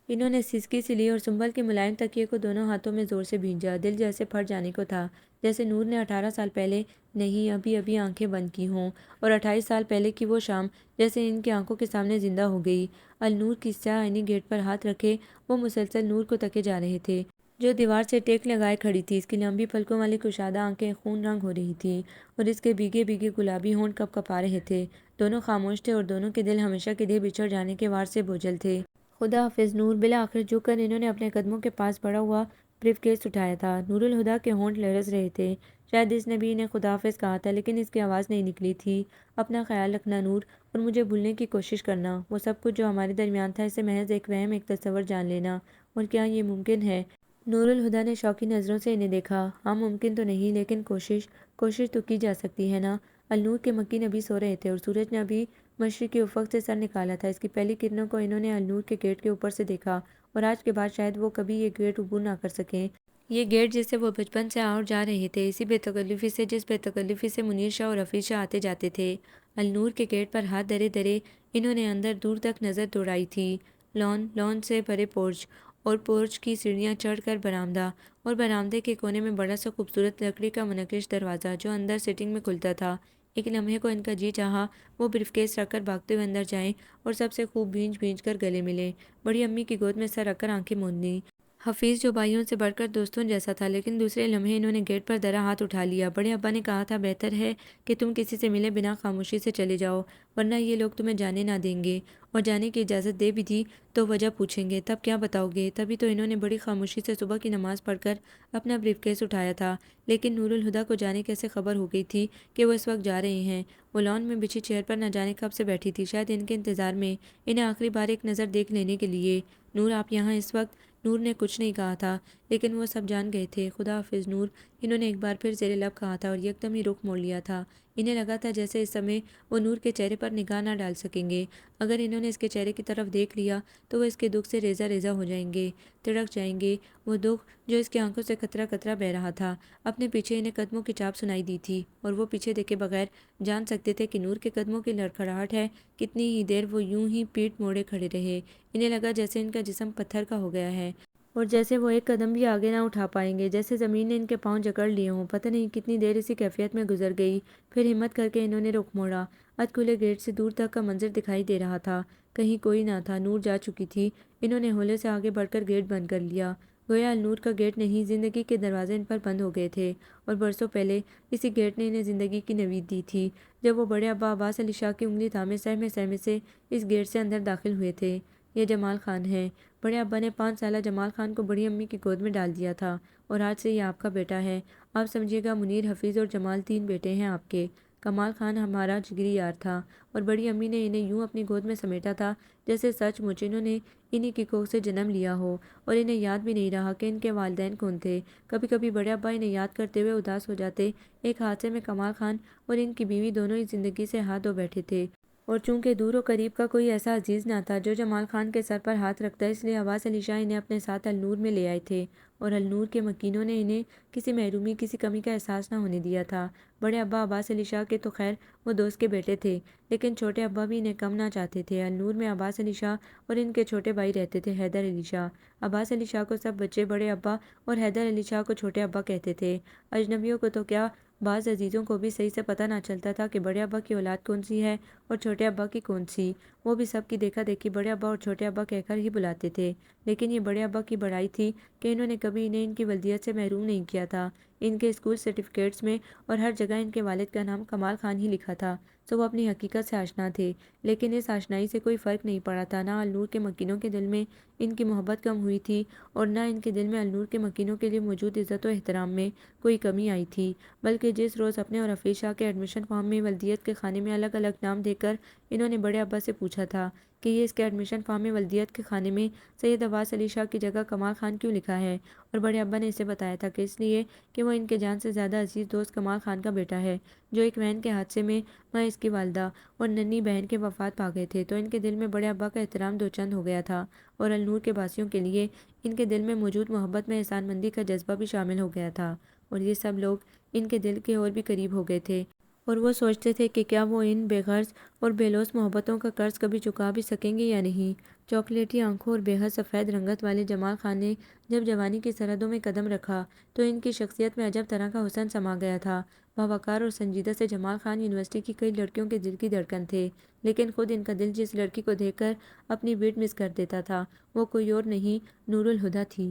انہوں نے سسکی سی لی اور سنبل کے ملائم تکیے کو دونوں ہاتھوں میں زور سے بھینجا۔ دل جیسے پھٹ جانے کو تھا، جیسے نور نے 18 سال پہلے، نہیں، ابھی ابھی آنکھیں بند کی ہوں، اور 28 سال پہلے کی وہ شام جیسے ان کی آنکھوں کے سامنے زندہ ہو گئی۔ النور کی سیاہ آئینی گیٹ پر ہاتھ رکھے وہ مسلسل نور کو تکے جا رہے تھے۔ جو دیوار سے ٹیک لگائے کھڑی تھی۔ اس کی لمبی پلکوں والی کشادہ آنکھیں خون رنگ ہو رہی تھیں اور اس کے بھیگے بھیگے گلابی ہونٹ کپ کپا رہے تھے۔ دونوں خاموش تھے اور دونوں کے دل ہمیشہ کے لیے بچھڑ جانے کے وار سے بوجھل تھے۔ خدا حافظ نور، بالآخر جھک کر انہوں نے اپنے قدموں کے پاس پڑا ہوا بریف کیس اٹھایا تھا۔ نور الہدیٰ کے ہونٹ لرز رہے تھے۔ شاید اس نے بھی انہیں خدا حافظ کہا تھا، لیکن اس کی آواز نہیں نکلی تھی۔ اپنا خیال رکھنا نور، اور مجھے بھولنے کی کوشش کرنا۔ وہ سب کچھ جو ہمارے درمیان تھا اسے محض ایک وہم، ایک تصور جان لینا۔ اور کیا یہ ممکن ہے؟ نور الہدیٰ نے شوقی نظروں سے انہیں دیکھا۔ ہاں، ممکن تو نہیں، لیکن کوشش تو کی جا سکتی ہے نا۔ النور کے مکین ابھی سو رہے تھے اور سورج نے ابھی مشرقی افق سے سر نکالا تھا۔ اس کی پہلی کرنوں کو انہوں نے النور کے گیٹ کے اوپر سے دیکھا، اور آج کے بعد شاید وہ کبھی یہ گیٹ عبور نہ کر سکیں۔ یہ گیٹ جس سے وہ بچپن سے آ اور جا رہے تھے، اسی بے تکلفی سے جس بے تکلفی سے منیر شاہ اور حفیظ شاہ آتے جاتے تھے۔ النور کے گیٹ پر ہاتھ دھرے دھرے انہوں نے اندر دور تک نظر دوڑائی تھی۔ لان سے بھرے پورچ، اور پورچ کی سیڑھیاں چڑھ کر برآمدہ، اور برآمدے کے کونے میں بڑا سا خوبصورت لکڑی کا منقش دروازہ جو اندر سٹنگ میں کھلتا تھا۔ ایک لمحے کو ان کا جی چاہا وہ بریف کیس رکھ کر بھاگتے ہوئے اندر جائیں اور سب سے خوب بھینج بھینج کر گلے ملیں، بڑی امی کی گود میں سر رکھ کر آنکھیں موند لیں۔ حفیظ جو بھائیوں سے بڑھ کر دوستوں جیسا تھا، لیکن دوسرے لمحے انہوں نے گیٹ پر دھرا ہاتھ اٹھا لیا۔ بڑے ابا نے کہا تھا بہتر ہے کہ تم کسی سے ملے بنا خاموشی سے چلے جاؤ، ورنہ یہ لوگ تمہیں جانے نہ دیں گے، اور جانے کی اجازت دے بھی دی تو وجہ پوچھیں گے، تب کیا بتاؤ گے؟ تبھی تو انہوں نے بڑی خاموشی سے صبح کی نماز پڑھ کر اپنا بریف کیس اٹھایا تھا۔ لیکن نور الہدیٰ کو جانے کیسے خبر ہو گئی تھی کہ وہ اس وقت جا رہے ہیں؟ وہ لان میں بچھی چیئر پر نہ جانے کب سے بیٹھی تھی، شاید ان کے انتظار میں، انہیں آخری بار ایک نظر دیکھ لینے کے لیے۔ نور، آپ یہاں اس وقت؟ نور نے کچھ نہیں کہا تھا، لیکن وہ سب جان گئے تھے۔ خدا حافظ نور، انہوں نے ایک بار پھر زیر لب کہا تھا اور یکدم ہی رخ موڑ لیا تھا۔ انہیں لگا تھا جیسے اس سمے وہ نور کے چہرے پر نگاہ نہ ڈال سکیں گے۔ اگر انہوں نے اس کے چہرے کی طرف دیکھ لیا تو وہ اس کے دکھ سے ریزہ ریزہ ہو جائیں گے، تڑک جائیں گے۔ وہ دکھ جو اس کی آنکھوں سے قطرہ قطرہ بہہ رہا تھا، اپنے پیچھے انہیں قدموں کی چاپ سنائی دی تھی، اور وہ پیچھے دیکھے بغیر جان سکتے تھے کہ نور کے قدموں کی لڑکھڑاہٹ ہے۔ کتنی ہی دیر وہ یوں ہی پیٹھ موڑے کھڑے رہے۔ انہیں لگا جیسے ان کا جسم پتھر کا ہو گیا ہے، اور جیسے وہ ایک قدم بھی آگے نہ اٹھا پائیں گے، جیسے زمین نے ان کے پاؤں جکڑ لیے ہوں۔ پتہ نہیں کتنی دیر اسی کیفیت میں گزر گئی، پھر ہمت کر کے انہوں نے رخ موڑا۔ ادھ کھلے گیٹ سے دور تک کا منظر دکھائی دے رہا تھا، کہیں کوئی نہ تھا، نور جا چکی تھی۔ انہوں نے ہولے سے آگے بڑھ کر گیٹ بند کر لیا، گویا النور کا گیٹ نہیں، زندگی کے دروازے ان پر بند ہو گئے تھے، اور برسوں پہلے اسی گیٹ نے انہیں زندگی کی نوید دی تھی، جب وہ بڑے ابا عباس علی شاہ کی انگلی تھامے سہمے سہمے سے اس گیٹ سے اندر داخل ہوئے تھے۔ یہ جمال خان ہے۔ بڑے ابا نے 5 سالہ جمال خان کو بڑی امی کی گود میں ڈال دیا تھا، اور آج سے یہ آپ کا بیٹا ہے۔ آپ سمجھیے گا، منیر، حفیظ اور جمال 3 بیٹے ہیں آپ کے۔ کمال خان ہمارا جگری یار تھا، اور بڑی امی نے انہیں یوں اپنی گود میں سمیٹا تھا جیسے سچ مچ انہوں نے انہی کی کوکھ سے جنم لیا ہو، اور انہیں یاد بھی نہیں رہا کہ ان کے والدین کون تھے۔ کبھی کبھی بڑے ابا انہیں یاد کرتے ہوئے اداس ہو جاتے۔ ایک حادثے میں کمال خان اور ان کی بیوی دونوں ہی زندگی سے ہاتھ دھو بیٹھے تھے، اور چونکہ دور و قریب کا کوئی ایسا عزیز نہ تھا جو جمال خان کے سر پر ہاتھ رکھتا، اس لیے عباس علی شاہ انہیں اپنے ساتھ النور میں لے آئے تھے، اور النور کے مکینوں نے انہیں کسی محرومی، کسی کمی کا احساس نہ ہونے دیا تھا۔ بڑے ابا عباس علی شاہ کے تو خیر وہ دوست کے بیٹے تھے، لیکن چھوٹے ابا بھی انہیں کم نہ چاہتے تھے۔ النور میں عباس علی شاہ اور ان کے چھوٹے بھائی رہتے تھے، حیدر علی شاہ۔ عباس علی شاہ کو سب بچے بڑے ابا اور حیدر علی شاہ کو چھوٹے ابا کہتے تھے۔ اجنبیوں کو تو کیا، بعض عزیزوں کو بھی صحیح سے پتہ نہ چلتا تھا کہ بڑے ابا کی اولاد کون سی ہے اور چھوٹے ابا کی کون سی۔ وہ بھی سب کی دیکھا دیکھی بڑے ابا اور چھوٹے ابا کہہ کر ہی بلاتے تھے، لیکن یہ بڑے ابا کی بڑائی تھی کہ انہوں نے کبھی انہیں ان کی ولدیت سے محروم نہیں کیا تھا۔ ان کے اسکول سرٹیفکیٹس میں اور ہر جگہ ان کے والد کا نام کمال خان ہی لکھا تھا، سو وہ اپنی حقیقت سے آشنا تھے، لیکن اس آشنائی سے کوئی فرق نہیں پڑا تھا۔ نہ النور کے مکینوں کے دل میں ان کی محبت کم ہوئی تھی، اور نہ ان کے دل میں النور کے مکینوں کے لیے موجود عزت و احترام میں کوئی کمی آئی تھی، بلکہ جس روز اپنے اور حفیظ شاہ کے ایڈمیشن فارم میں ولدیت کے خانے میں الگ الگ نام دے کر انہوں نے بڑے ابا سے پوچھا تھا کہ یہ اس کے ایڈمیشن فارم میں ولدیت کے خانے میں سید عباس علی شاہ کی جگہ کمال خان کیوں لکھا ہے، اور بڑے ابا نے اسے بتایا تھا کہ اس لیے کہ وہ ان کے جان سے زیادہ عزیز دوست کمال خان کا بیٹا ہے، جو ایک وین کے حادثے میں ماں اس کی والدہ اور ننھی بہن کے وفات پا گئے تھے، تو ان کے دل میں بڑے ابا کا احترام دو چند ہو گیا تھا، اور النور کے باسیوں کے لیے ان کے دل میں موجود محبت میں احسان مندی کا جذبہ بھی شامل ہو گیا تھا، اور یہ سب لوگ ان کے دل کے اور بھی قریب ہو گئے تھے، اور وہ سوچتے تھے کہ کیا وہ ان بے غرض اور بے لوث محبتوں کا قرض کبھی چکا بھی سکیں گے یا نہیں۔ چاکلیٹی آنکھوں اور بے حد سفید رنگت والے جمال خان نے جب جوانی کی سرحدوں میں قدم رکھا تو ان کی شخصیت میں عجب طرح کا حسن سما گیا تھا۔ باوقار اور سنجیدہ سے جمال خان یونیورسٹی کی کئی لڑکیوں کے دل کی دھڑکن تھے، لیکن خود ان کا دل جس لڑکی کو دیکھ کر اپنی بیٹ مس کر دیتا تھا وہ کوئی اور نہیں، نور الہدیٰ تھی۔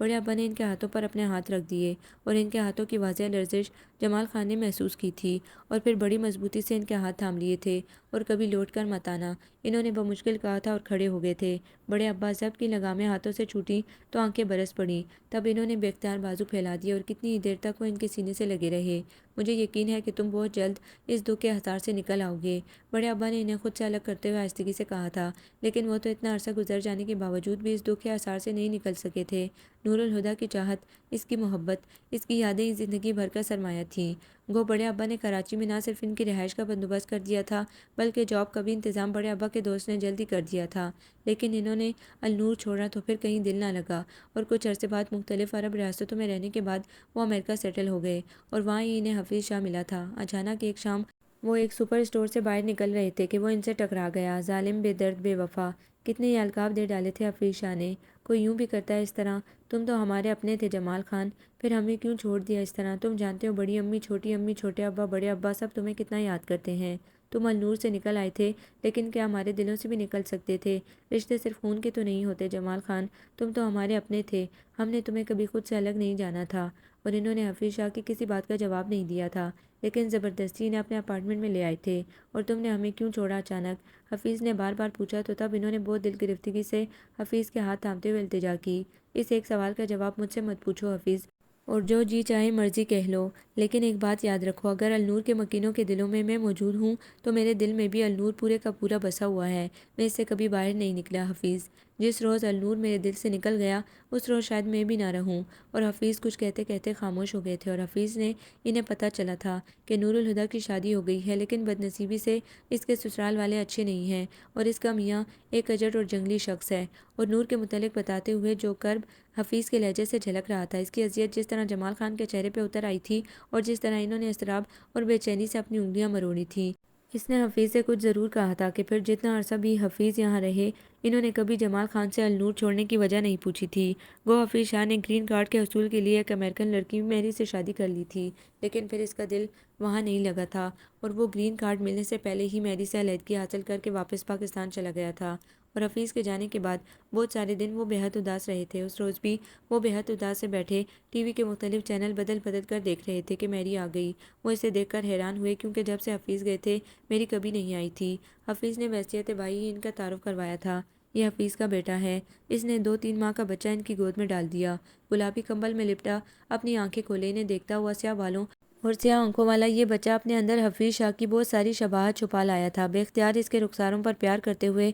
بڑے ابا نے ان کے ہاتھوں پر اپنے ہاتھ رکھ دیے اور ان کے ہاتھوں کی واضح لرزش جمال خان نے محسوس کی تھی اور پھر بڑی مضبوطی سے ان کے ہاتھ تھام لیے تھے اور کبھی لوٹ کر مت آنا، انہوں نے بمشکل کہا تھا اور کھڑے ہو گئے تھے۔ بڑے ابا ضبط کی لگامیں ہاتھوں سے چھوٹی تو آنکھیں برس پڑیں، تب انہوں نے بے اختیار بازو پھیلا دیے اور کتنی ہی دیر تک وہ ان کے سینے سے لگے رہے۔ مجھے یقین ہے کہ تم بہت جلد اس دکھ کے حصار سے نکل آؤ گے، بڑے ابا نے انہیں خود سے الگ کرتے ہوئے آہستگی سے کہا تھا، لیکن وہ تو اتنا عرصہ گزر جانے کے باوجود بھی اس دکھ کے حصار سے نہیں نکل سکے تھے۔ نور الہدیٰ کی چاہت، اس کی محبت، اس کی یادیں زندگی بھر کا سرمایہ تھیں۔ گو بڑے ابا نے کراچی میں نہ صرف ان کی رہائش کا بندوبست کر دیا تھا بلکہ جاب کا بھی انتظام بڑے ابا کے دوست نے جلدی کر دیا تھا، لیکن انہوں نے النور چھوڑا تو پھر کہیں دل نہ لگا اور کچھ عرصے بعد مختلف عرب ریاستوں میں رہنے کے بعد وہ امریکہ سیٹل ہو گئے اور وہاں ہی انہیں حفیظ شاہ ملا تھا۔ اچانک ایک شام وہ ایک سپر اسٹور سے باہر نکل رہے تھے کہ وہ ان سے ٹکرا گیا۔ ظالم، بے درد، بے وفا، کتنے ہی القاب دے ڈالے تھے حفیظ شاہ نے۔ کوئی یوں بھی کرتا ہے اس طرح؟ تم تو ہمارے اپنے تھے جمال خان، پھر ہمیں کیوں چھوڑ دیا اس طرح؟ تم جانتے ہو بڑی امی، چھوٹی امی، چھوٹے ابا، بڑے ابا سب تمہیں کتنا یاد کرتے ہیں۔ تم النور سے نکل آئے تھے لیکن کیا ہمارے دلوں سے بھی نکل سکتے تھے؟ رشتے صرف خون کے تو نہیں ہوتے جمال خان، تم تو ہمارے اپنے تھے، ہم نے تمہیں کبھی خود سے الگ نہیں جانا تھا۔ اور انہوں نے حفیظ شاہ کی کسی بات کا جواب نہیں دیا تھا، لیکن زبردستی انہیں اپنے اپارٹمنٹ میں لے آئے تھے۔ اور تم نے ہمیں کیوں چھوڑا اچانک؟ حفیظ نے بار بار پوچھا تو تب انہوں نے بہت دل گرفتگی سے حفیظ کے ہاتھ تھامتے ہوئے التجا کی، اس ایک سوال کا جواب مجھ سے مت پوچھو حفیظ، اور جو جی چاہے مرضی کہہ لو، لیکن ایک بات یاد رکھو، اگر النور کے مکینوں کے دلوں میں موجود ہوں تو میرے دل میں بھی النور پورے کا پورا بسا ہوا ہے، میں اس سے کبھی باہر نہیں نکلا حفیظ۔ جس روز النور میرے دل سے نکل گیا اس روز شاید میں بھی نہ رہوں۔ اور حفیظ کچھ کہتے کہتے خاموش ہو گئے تھے اور حفیظ نے انہیں پتہ چلا تھا کہ نور الہدیٰ کی شادی ہو گئی ہے، لیکن بدنصیبی سے اس کے سسرال والے اچھے نہیں ہیں اور اس کا میاں ایک اجڑ اور جنگلی شخص ہے۔ اور نور کے متعلق بتاتے ہوئے جو کرب حفیظ کے لہجے سے جھلک رہا تھا، اس کی اذیت جس طرح جمال خان کے چہرے پہ اتر آئی تھی اور جس طرح انہوں نے اضطراب اور بے چینی سے اپنی انگلیاں مروڑی تھیں، اس نے حفیظ سے کچھ ضرور کہا تھا کہ پھر جتنا عرصہ بھی حفیظ یہاں رہے انہوں نے کبھی جمال خان سے النور چھوڑنے کی وجہ نہیں پوچھی تھی۔ وہ حفیظ شاہ نے گرین کارڈ کے حصول کے لیے ایک امریکن لڑکی میری سے شادی کر لی تھی، لیکن پھر اس کا دل وہاں نہیں لگا تھا اور وہ گرین کارڈ ملنے سے پہلے ہی میری سے علیحدگی حاصل کر کے واپس پاکستان چلا گیا تھا۔ اور حفیظ کے جانے کے بعد بہت سارے دن وہ بے حد اداس رہے تھے۔ اس روز بھی وہ بے حد اداس سے بیٹھے ٹی وی کے مختلف چینل بدل بدل کر دیکھ رہے تھے کہ میری آ گئی۔ وہ اسے دیکھ کر حیران ہوئے کیونکہ جب سے حفیظ گئے تھے میری کبھی نہیں آئی تھی۔ حفیظ نے بحیثیت بھائی ہی ان کا تعارف کروایا تھا، یہ حفیظ کا بیٹا ہے، اس نے 2-3 ماہ کا بچہ ان کی گود میں ڈال دیا۔ گلابی کمبل میں لپٹا اپنی آنکھیں کھولے انہیں دیکھتا ہوا سیاہ بالوں اور سیاہ آنکھوں والا یہ بچہ اپنے اندر حفیظ شاہ کی بہت ساری شباہت چھپا لایا تھا۔ بے اختیار اس کے رخساروں پر پیار کرتے ہوئے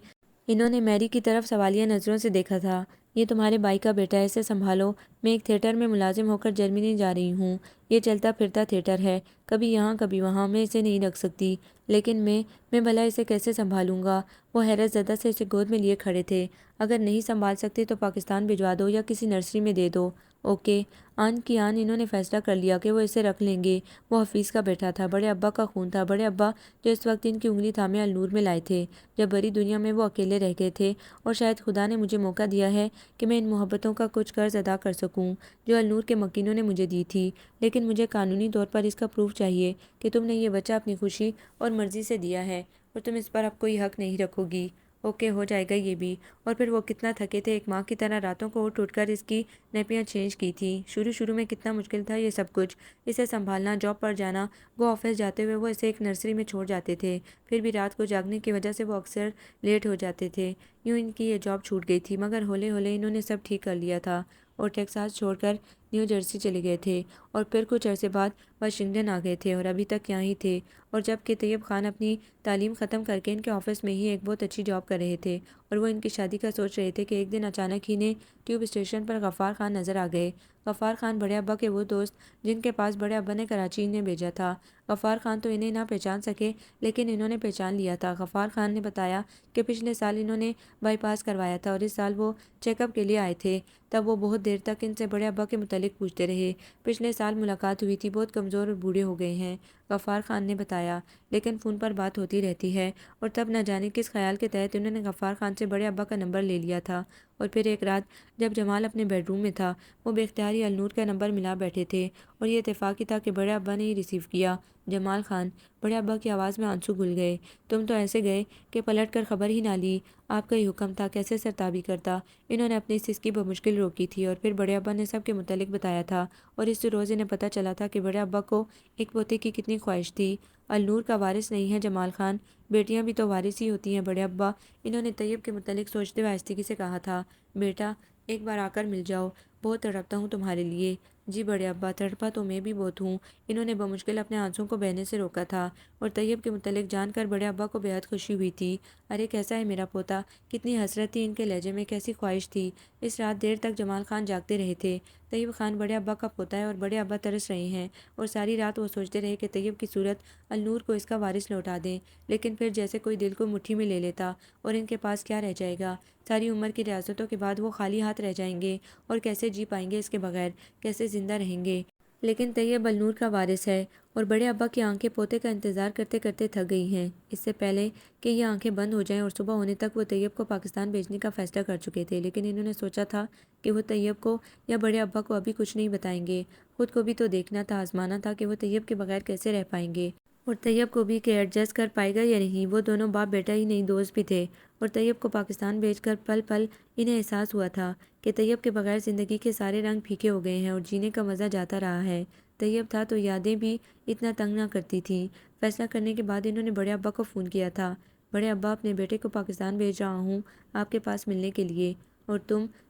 انہوں نے میری کی طرف سوالیہ نظروں سے دیکھا تھا۔ یہ تمہارے بھائی کا بیٹا ہے، اسے سنبھالو، میں ایک تھیٹر میں ملازم ہو کر جرمنی جا رہی ہوں، یہ چلتا پھرتا تھیٹر ہے، کبھی یہاں کبھی وہاں، میں اسے نہیں رکھ سکتی، لیکن میں بھلا اسے کیسے سنبھالوں گا؟ وہ حیرت زدہ سے اسے گود میں لیے کھڑے تھے۔ اگر نہیں سنبھال سکتے تو پاکستان بھجوا دو یا کسی نرسری میں دے دو۔ اوکے، آن کی آن انہوں نے فیصلہ کر لیا کہ وہ اسے رکھ لیں گے۔ وہ حفیظ کا بیٹا تھا، بڑے ابا کا خون تھا، بڑے ابا جو اس وقت ان کی انگلی تھامے النور میں لائے تھے جب بڑی دنیا میں وہ اکیلے رہ گئے تھے۔ اور شاید خدا نے مجھے موقع دیا ہے کہ میں ان محبتوں کا کچھ قرض ادا کر سکوں جو النور کے مکینوں نے مجھے دی تھی، لیکن مجھے قانونی طور پر اس کا پروف چاہیے کہ تم نے یہ بچہ اپنی خوشی اور مرضی سے دیا ہے اور تم اس پر اب کوئی حق نہیں رکھو گی۔ اوکے، ہو جائے گا یہ بھی۔ اور پھر وہ کتنا تھکے تھے، ایک ماں کی طرح راتوں کو اٹھ کر اس کی نیپیاں چینج کی تھیں۔ شروع میں کتنا مشکل تھا یہ سب کچھ، اسے سنبھالنا، جاب پر جانا، وہ آفس جاتے ہوئے وہ اسے ایک نرسری میں چھوڑ جاتے تھے، پھر بھی رات کو جاگنے کی وجہ سے وہ اکثر لیٹ ہو جاتے تھے۔ یوں ان کی یہ جاب چھوٹ گئی تھی، مگر ہولے ہولے انہوں نے سب ٹھیک کر لیا تھا اور ٹیکساس چھوڑ کر نیو جرسی چلے گئے تھے اور پھر کچھ عرصے بعد واشنگٹن آ گئے تھے اور ابھی تک یہاں ہی تھے۔ اور جب کہ طیب خان اپنی تعلیم ختم کر کے ان کے آفس میں ہی ایک بہت اچھی جاب کر رہے تھے اور وہ ان کی شادی کا سوچ رہے تھے کہ ایک دن اچانک ہی انہیں ٹیوب اسٹیشن پر غفار خان نظر آ گئے۔ غفار خان بڑے ابا کے وہ دوست جن کے پاس بڑے ابا نے کراچی انہیں بھیجا تھا۔ غفار خان تو انہیں نہ پہچان سکے لیکن انہوں نے پہچان لیا تھا۔ غفار خان نے بتایا کہ پچھلے سال انہوں نے بائی پاس کروایا تھا اور اس سال وہ چیک اپ کے لیے آئے تھے۔ تب وہ بہت دیر تک ان سے بڑے ابا کے متعلق پوچھتے رہے۔ پچھلے سال ملاقات ہوئی تھی، بہت کمزور اور بوڑھے ہو گئے ہیں۔ غفار خان نے بتایا، لیکن فون پر بات ہوتی رہتی ہے۔ اور تب نہ جانے کس خیال کے تحت انہوں نے غفار خان سے بڑے ابا کا نمبر لے لیا تھا، اور پھر ایک رات جب جمال اپنے بیڈ روم میں تھا، وہ بے اختیار النور کا نمبر ملا بیٹھے تھے، اور یہ اتفاقی تھا کہ بڑے ابا نے ہی ریسیو کیا۔ جمال خان، بڑے ابا کی آواز میں آنسو گھل گئے، تم تو ایسے گئے کہ پلٹ کر خبر ہی نہ لی، آپ کا ہی حکم تھا، کیسے سرتابی کرتا۔ انہوں نے اپنی سسکی بمشکل روکی تھی، اور پھر بڑے ابا نے سب کے متعلق بتایا تھا، اور اس روز انہیں پتہ چلا تھا کہ بڑے ابا کو ایک پوتے کی کتنی خواہش تھی۔ النور کا وارث نہیں ہے جمال خان، بیٹیاں بھی تو وارث ہی ہوتی ہیں بڑے ابا، انہوں نے طیب کے متعلق سوچتے ہوئے آہستگی سے کہا تھا۔ بیٹا، ایک بار آ کر مل جاؤ، بہت تڑپتا ہوں تمہارے لیے۔ جی بڑے ابا، تڑپا تو میں بھی بہت ہوں، انہوں نے بمشکل اپنے آنسوں کو بہنے سے روکا تھا، اور طیب کے متعلق جان کر بڑے ابا کو بے حد خوشی ہوئی تھی۔ ارے کیسا ہے میرا پوتا، کتنی حسرت تھی ان کے لہجے میں، کیسی خواہش تھی۔ اس رات دیر تک جمال خان جاگتے رہے تھے۔ طیب خان بڑے ابا کا پوتا ہے، اور بڑے ابا ترس رہے ہیں، اور ساری رات وہ سوچتے رہے کہ طیب کی صورت النور کو اس کا وارث لوٹا دیں، لیکن پھر جیسے کوئی دل کو مٹھی میں لے لیتا، اور ان کے پاس کیا رہ جائے گا، ساری عمر کی ریاستوں کے بعد وہ خالی ہاتھ رہ جائیں گے، اور کیسے جی پائیں گے اس کے بغیر، کیسے زندہ رہیں گے۔ لیکن طیب النور کا وارث ہے، اور بڑے ابا کی آنکھیں پوتے کا انتظار کرتے کرتے تھک گئی ہیں۔ اس سے پہلے کہ یہ آنکھیں بند ہو جائیں اور صبح ہونے تک وہ طیب کو پاکستان بھیجنے کا فیصلہ کر چکے تھے، لیکن انہوں نے سوچا تھا کہ وہ طیب کو یا بڑے ابا کو ابھی کچھ نہیں بتائیں گے، خود کو بھی تو دیکھنا تھا، آزمانا تھا کہ وہ طیب کے بغیر کیسے رہ پائیں گے، اور طیب کو بھی کہ ایڈجسٹ کر پائے گا یا نہیں۔ وہ دونوں باپ بیٹا ہی نہیں، دوست بھی تھے، اور طیب کو پاکستان بھیج کر پل پل انہیں احساس ہوا تھا کہ طیب کے بغیر زندگی کے سارے رنگ پھیکے ہو گئے ہیں، اور جینے کا مزہ جاتا رہا ہے۔ طیب تھا تو یادیں بھی اتنا تنگ نہ کرتی تھیں۔ فیصلہ کرنے کے بعد انہوں نے بڑے ابا کو فون کیا تھا۔ بڑے ابا، اپنے بیٹے کو پاکستان بھیج رہا ہوں آپ کے پاس ملنے کے لیے، اور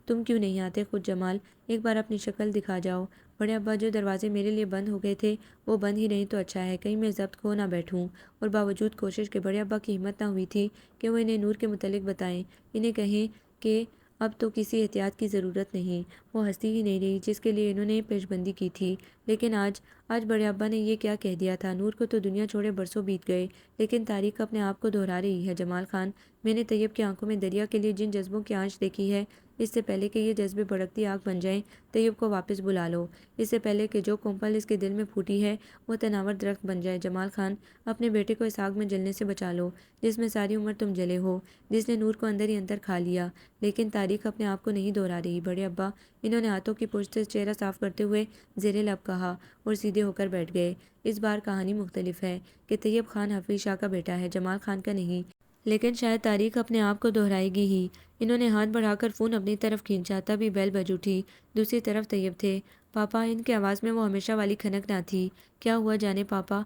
تم کیوں نہیں آتے خود جمال، ایک بار اپنی شکل دکھا جاؤ۔ بڑے ابا، جو دروازے میرے لیے بند ہو گئے تھے وہ بند ہی نہیں تو اچھا ہے، کہیں میں ضبط کھو نہ بیٹھوں۔ اور باوجود کوشش کے بڑے ابا کی ہمت نہ ہوئی تھی کہ وہ انہیں نور کے متعلق بتائیں، انہیں کہیں کہ اب تو کسی احتیاط کی ضرورت نہیں، وہ ہستی ہی نہیں رہی جس کے لیے انہوں نے پیش بندی کی تھی۔ لیکن آج بڑے ابا نے یہ کیا کہہ دیا تھا۔ نور کو تو دنیا چھوڑے برسوں بیت گئے، لیکن تاریخ اپنے آپ کو دہرا رہی ہے جمال خان۔ میں نے طیب کی آنکھوں میں دریا کے لیے جن جذبوں کی آنچ دیکھی ہے، اس سے پہلے کہ یہ جذبے بھڑکتی آگ بن جائیں، طیب کو واپس بلا لو۔ اس سے پہلے کہ جو کمپل اس کے دل میں پھوٹی ہے وہ تناور درخت بن جائے، جمال خان، اپنے بیٹے کو اس آگ میں جلنے سے بچا لو جس میں ساری عمر تم جلے ہو، جس نے نور کو اندر ہی اندر کھا لیا۔ لیکن تاریخ اپنے آپ کو نہیں دہرا رہی بڑے ابا، انہوں نے ہاتھوں کی پشت سے چہرہ صاف کرتے ہوئے زیر لب کہا، اور سیدھے ہو کر بیٹھ گئے۔ اس بار کہانی مختلف ہے کہ طیب خان حفیظ شاہ کا بیٹا ہے، جمال خان کا نہیں، لیکن شاید تاریخ اپنے آپ کو دہرائے گی ہی۔ انہوں نے ہاتھ بڑھا کر فون اپنی طرف کھینچا، تبھی بیل بج اٹھی۔ دوسری طرف طیب تھے۔ پاپا، ان کی آواز میں وہ ہمیشہ والی کھنک نہ تھی۔ کیا ہوا جانے پاپا؟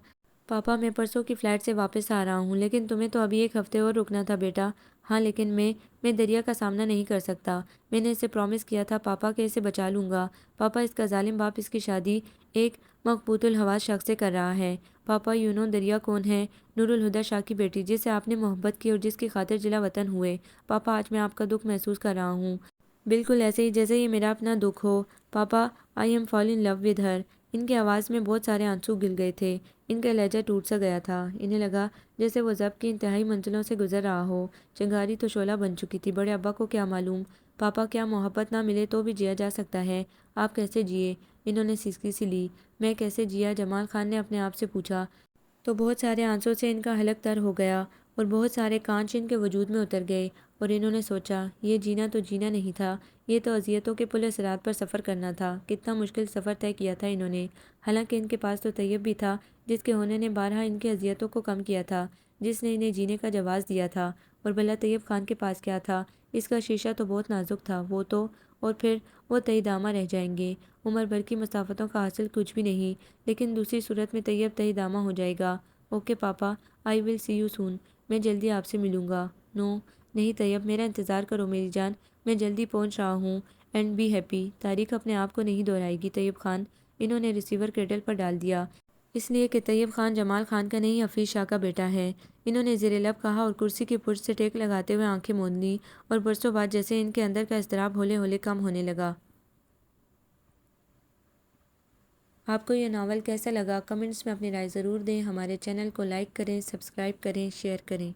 پاپا، میں پرسوں کی فلائٹ سے واپس آ رہا ہوں، لیکن تمہیں تو ابھی ایک ہفتے اور رکنا تھا بیٹا۔ ہاں، لیکن میں دریا کا سامنا نہیں کر سکتا، میں نے اسے پرومس کیا تھا پاپا کہ اسے بچا لوں گا۔ پاپا، اس کا ظالم باپ اس کی شادی ایک مقبوط الحواس شخص سے کر رہا ہے۔ پاپا، دریا کون ہے؟ نور الہدیٰ شاہ کی بیٹی، جس سے آپ نے محبت کی اور جس کی خاطر جلا وطن ہوئے۔ پاپا، آج میں آپ کا دکھ محسوس کر رہا ہوں، بالکل ایسے ہی جیسے یہ میرا اپنا دکھ ہو۔ پاپا، I am fall in love with her. ان کی آواز میں بہت سارے آنسو گر گئے تھے، ان کا لہجہ ٹوٹ سا گیا تھا، انہیں لگا جیسے وہ ضبط کی انتہائی منزلوں سے گزر رہا ہو۔ چنگاری تو شعلہ بن چکی تھی، بڑے ابا کو کیا معلوم۔ پاپا، کیا محبت نہ ملے تو بھی جیا جا سکتا ہے؟ آپ کیسے جیے؟ انہوں نے سسکی سی لی۔ میں کیسے جیا؟ جمال خان نے اپنے آپ سے پوچھا۔ تو بہت سارے آنسوں سے ان کا حلق تر ہو گیا، اور بہت سارے کانچ ان کے وجود میں اتر گئے، اور انہوں نے سوچا، یہ جینا تو جینا نہیں تھا، یہ تو اذیتوں کے پل صراط پر سفر کرنا تھا۔ کتنا مشکل سفر طے کیا تھا انہوں نے، حالانکہ ان کے پاس تو طیب بھی تھا جس کے ہونے نے بارہا ان کی اذیتوں کو کم کیا تھا، جس نے انہیں جینے کا جواز دیا تھا۔ اور بھلا طیب خان کے پاس کیا تھا؟ اس کا شیشہ تو بہت نازک تھا، وہ تو، اور پھر وہ تہی دامہ رہ جائیں گے، عمر بھر کی مسافتوں کا حاصل کچھ بھی نہیں، لیکن دوسری صورت میں طیب تہی دامہ ہو جائے گا۔ Okay papa, I will C you soon, میں جلدی آپ سے ملوں گا۔ نو، نہیں طیب، میرا انتظار کرو میری جان، میں جلدی پہنچ رہا ہوں، اینڈ بی ہیپی۔ تاریخ اپنے آپ کو نہیں دہرائے گی طیب خان۔ انہوں نے ریسیور کریڈل پر ڈال دیا، اس لیے کہ طیب خان جمال خان کا نہیں، حفیظ شاہ کا بیٹا ہے۔ انہوں نے زیر لب کہا، اور کرسی کی پشت سے ٹیک لگاتے ہوئے آنکھیں موند لیں، اور برسوں بعد جیسے ان کے اندر کا اضطراب ہولے ہولے کم ہونے لگا۔ آپ کو یہ ناول کیسا لگا؟ کمنٹس میں اپنی رائے ضرور دیں۔ ہمارے چینل کو لائک کریں، سبسکرائب کریں، شیئر کریں۔